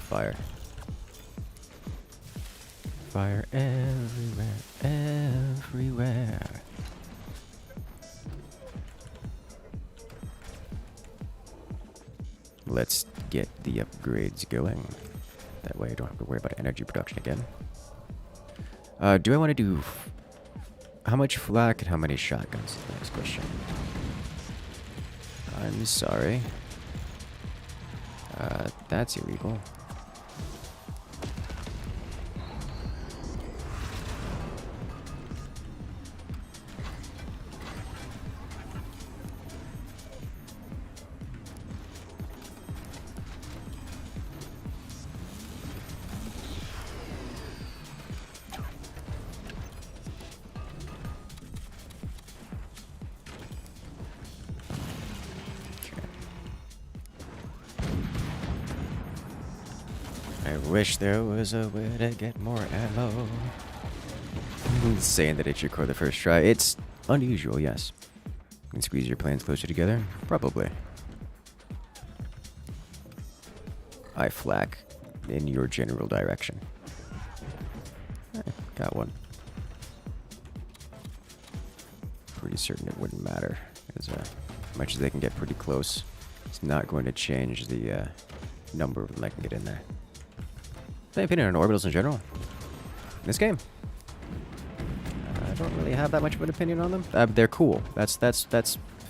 Fire. Fire everywhere, everywhere. Let's get the upgrades going. That way I don't have to worry about energy production again. Do I want to do... how much flak and how many shotguns? The next question. I'm sorry. That's illegal. I wish there was a way to get more ammo. Saying that it should core the first try. It's unusual, yes. You can squeeze your plans closer together? Probably. I flak in your general direction. Got one. Pretty certain it wouldn't matter. As much as they can get pretty close, it's not going to change the number of them I can get in there. My opinion on orbitals in general. In this game. I don't really have that much of an opinion on them. They're cool. That's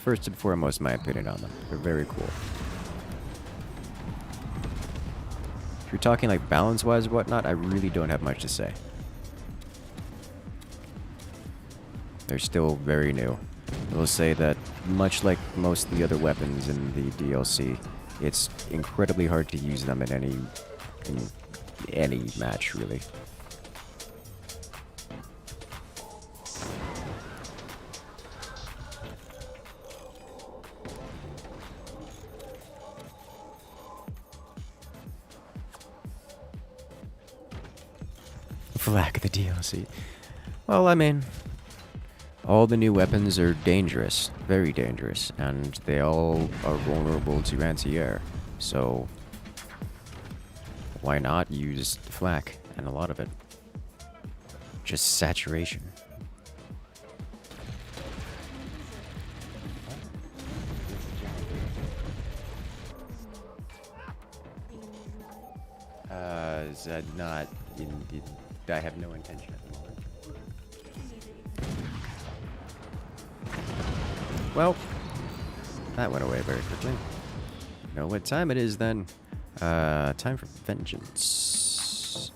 first and foremost my opinion on them. They're very cool. If you're talking like balance-wise or whatnot, I really don't have much to say. They're still very new. I will say that much like most of the other weapons in the DLC, it's incredibly hard to use them in any match, really. Flak the DLC. Well, I mean, all the new weapons are dangerous, very dangerous, and they all are vulnerable to anti-air, so why not use flak and a lot of it? Just saturation. Is that not I have no intention at the moment. Well, that went away very quickly. Know what time it is then? Time for vengeance.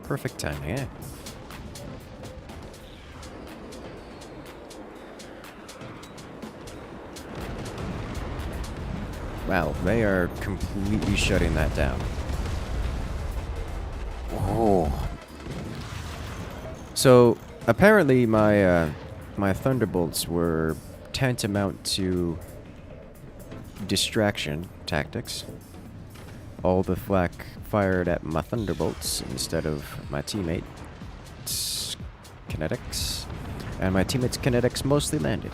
Perfect timing, eh? Wow, they are completely shutting that down. Oh. So, apparently my my thunderbolts were tantamount to distraction tactics. All the flak fired at my thunderbolts instead of my teammates' kinetics. And my teammates' kinetics mostly landed.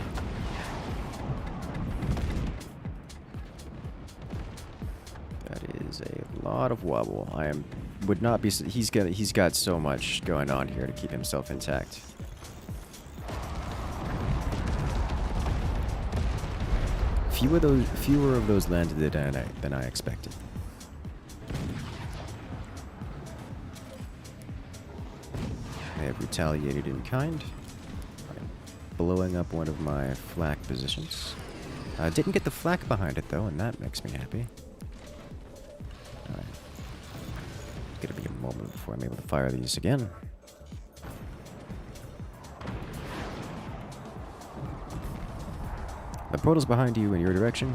That is a lot of wobble. Would not be. He's got so much going on here to keep himself intact. Fewer of those landed than I expected. They have retaliated in kind by blowing up one of my flak positions. Didn't get the flak behind it though, and that makes me happy. Alright. It's gonna be a moment before I'm able to fire these again. The portal's behind you in your direction.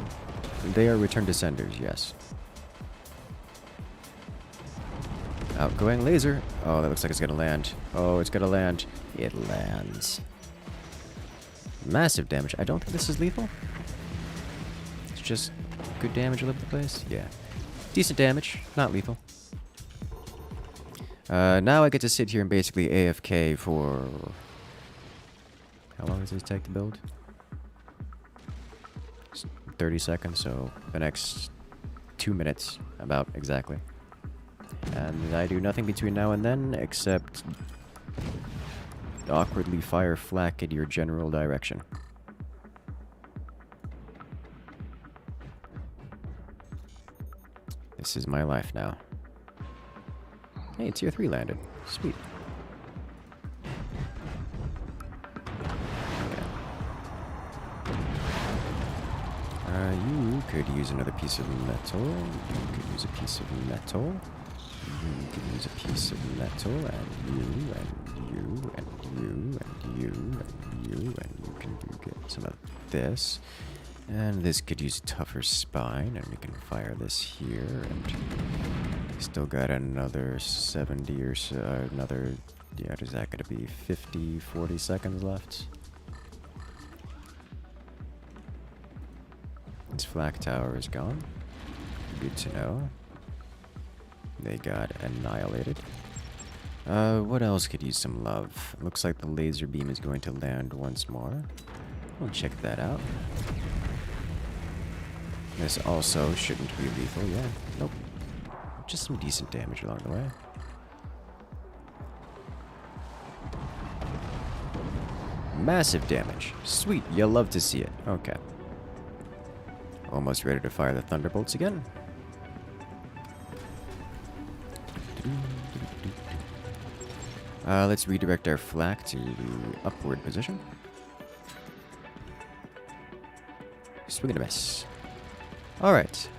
They are return to senders, yes. Outgoing laser. Oh, that looks like it's gonna land. Oh, it's gonna land. It lands. Massive damage. I don't think this is lethal. It's just good damage all over the place. Yeah. Decent damage. Not lethal. Now I get to sit here and basically AFK for... How long does this take to build? 30 seconds, so the next 2 minutes, about exactly. And I do nothing between now and then, except awkwardly fire flak in your general direction. This is my life now. Hey, tier 3 landed. Sweet. You could use another piece of metal. You could use a piece of metal. You could use a piece of metal, and you, and you, and you, and you, and you, and you can get some of this. And this could use a tougher spine, and we can fire this here, and still got another 70 or so, another, yeah, what is that going to be, 50, 40 seconds left? This flak tower is gone. Good to know. They got annihilated. What else could use some love? Looks like the laser beam is going to land once more. We'll check that out. This also shouldn't be lethal, yeah. Nope. Just some decent damage along the way. Massive damage. Sweet, you'll love to see it. Okay. Almost ready to fire the thunderbolts again. Let's redirect our flak to the upward position. Swing and a miss. Alright.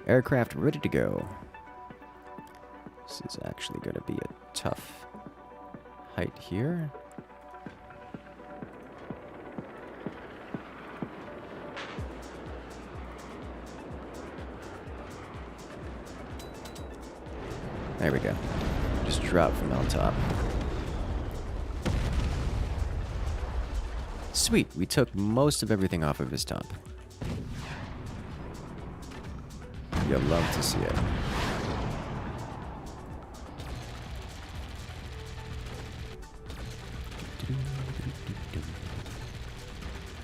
Aircraft ready to go. This is actually going to be a tough height here. There we go. Just drop from on top. Sweet, we took most of everything off of his top. You'll love to see it.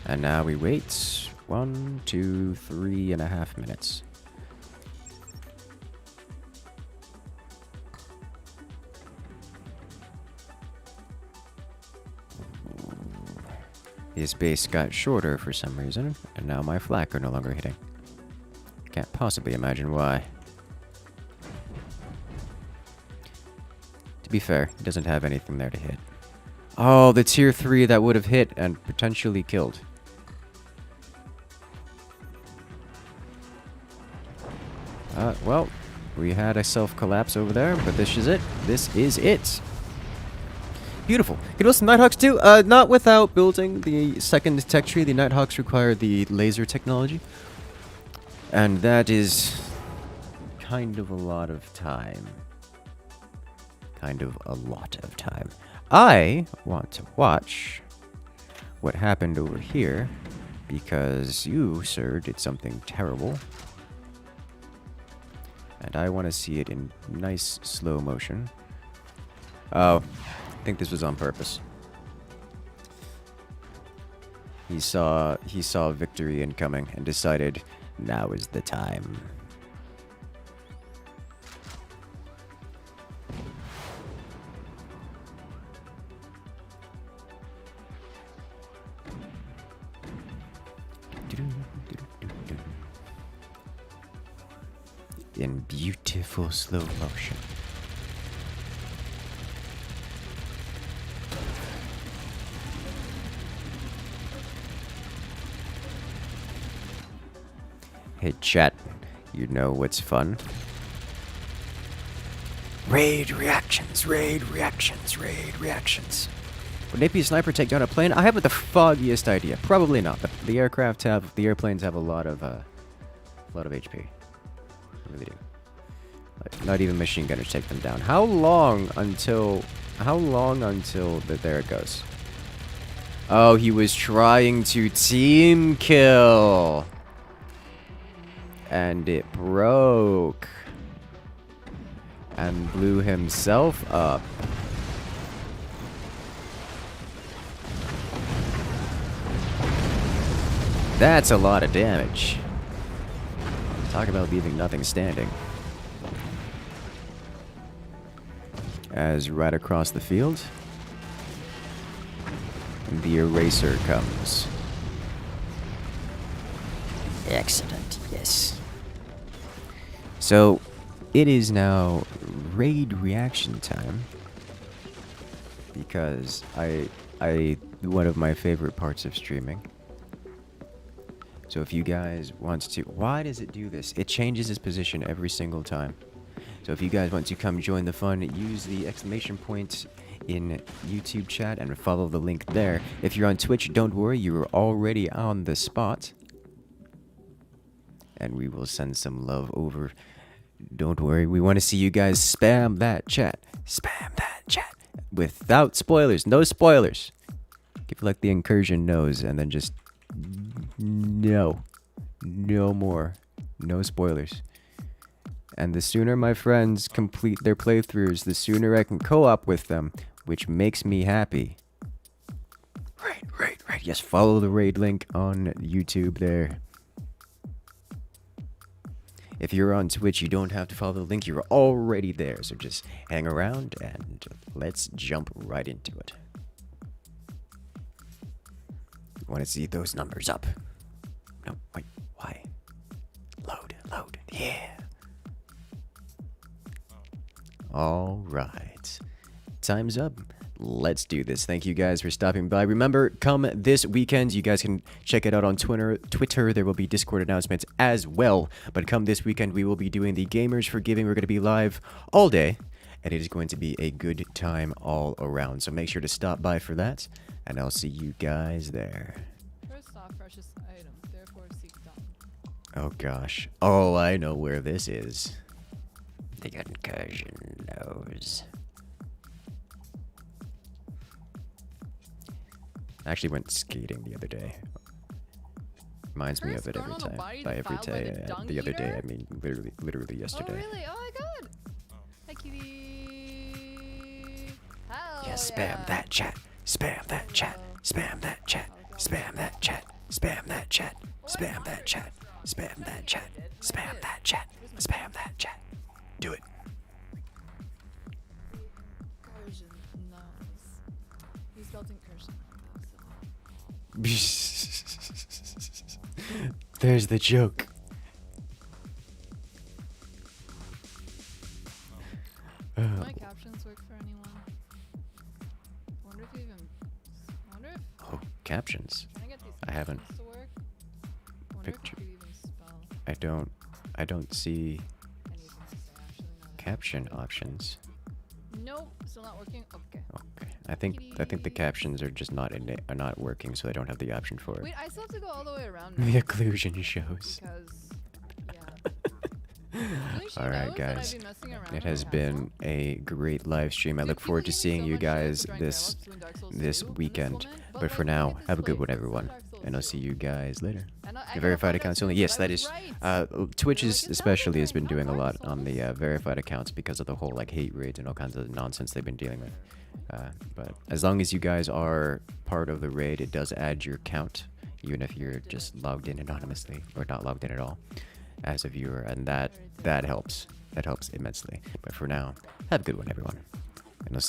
And now we wait 1, 2, 3.5 minutes. His base got shorter for some reason, and now my flak are no longer hitting. Can't possibly imagine why. To be fair, he doesn't have anything there to hit. Oh, the tier 3 that would have hit and potentially killed. Well, we had a self-collapse over there, but this is it. This is it. Beautiful. You can build some Nighthawks too. Not without building the second tech tree. The Nighthawks require the laser technology. And that is kind of a lot of time. Kind of a lot of time. I want to watch what happened over here because you, sir, did something terrible. And I want to see it in nice slow motion. Oh, I think this was on purpose. He saw victory incoming and decided now is the time. In beautiful slow motion. Hey chat, you know what's fun? Raid reactions, raid reactions, raid reactions. Would an AP sniper take down a plane? I haven't the foggiest idea. Probably not. The airplanes have a lot of HP. They really do. Like, not even machine gunners take them down. How long until there it goes? Oh, he was trying to team kill. And it broke. and blew himself up. That's a lot of damage. Talk about leaving nothing standing. As right across the field, the eraser comes. Excellent, yes. So, it is now raid reaction time. Because one of my favorite parts of streaming. So if you guys want to... Why does it do this? It changes its position every single time. So if you guys want to come join the fun, use the exclamation point in YouTube chat and follow the link there. If you're on Twitch, don't worry, you're already on the spot. And we will send some love over. Don't worry, we want to see you guys spam that chat. Spam that chat. Without spoilers, no spoilers. Give like the incursion knows, and then just... No more. No spoilers. And the sooner my friends complete their playthroughs, the sooner I can co-op with them, which makes me happy. Right. Yes, follow the raid link on YouTube there. If you're on Twitch, you don't have to follow the link. You're already there. So just hang around and let's jump right into it. Want to see those numbers up? No, wait, why? Load, yeah. All right. Time's up. Let's do this. Thank you guys for stopping by. Remember, come this weekend, you guys can check it out on Twitter. There will be Discord announcements as well. But come this weekend, we will be doing the Gamers for Giving. We're going to be live all day. And it is going to be a good time all around. So make sure to stop by for that. And I'll see you guys there. First off, precious item, therefore seek down. Oh gosh. Oh, I know where this is. The incursion knows. I actually went skating the other day. Reminds me of it every time. By every day, the other day, I mean literally yesterday. Oh really? Oh my god! Hi kitty! Hell Yeah, spam that chat. Spam that chat. Spam that chat. Spam that chat. Spam that chat. Spam that chat. Spam that chat. Spam that chat. Spam that chat. Do it. Incursion knows. He spelled incursion wrong, There's the joke. so. Do my captions work for anyone? Wonder if Oh, captions. trying to get these I haven't. captions to work. Wonder Picture. if you could even spell I don't see anything to say actually. No, caption options. Nope, still not working. Okay. Okay. I think the captions are just not not working, so I don't have the option for it. Wait, I still have to go all the way around now. The occlusion shows. Because, yeah. Alright guys, it has been a great live stream. I look forward to seeing you guys this weekend. But for now, have a good one everyone, and I'll see you guys later. The verified accounts only. Yes, that is. Twitch especially has been doing a lot on the verified accounts because of the whole like hate raids and all kinds of nonsense they've been dealing with. But as long as you guys are part of the raid, it does add your count, even if you're just logged in anonymously or not logged in at all as a viewer, and that helps. That helps immensely. But for now, have a good one, everyone.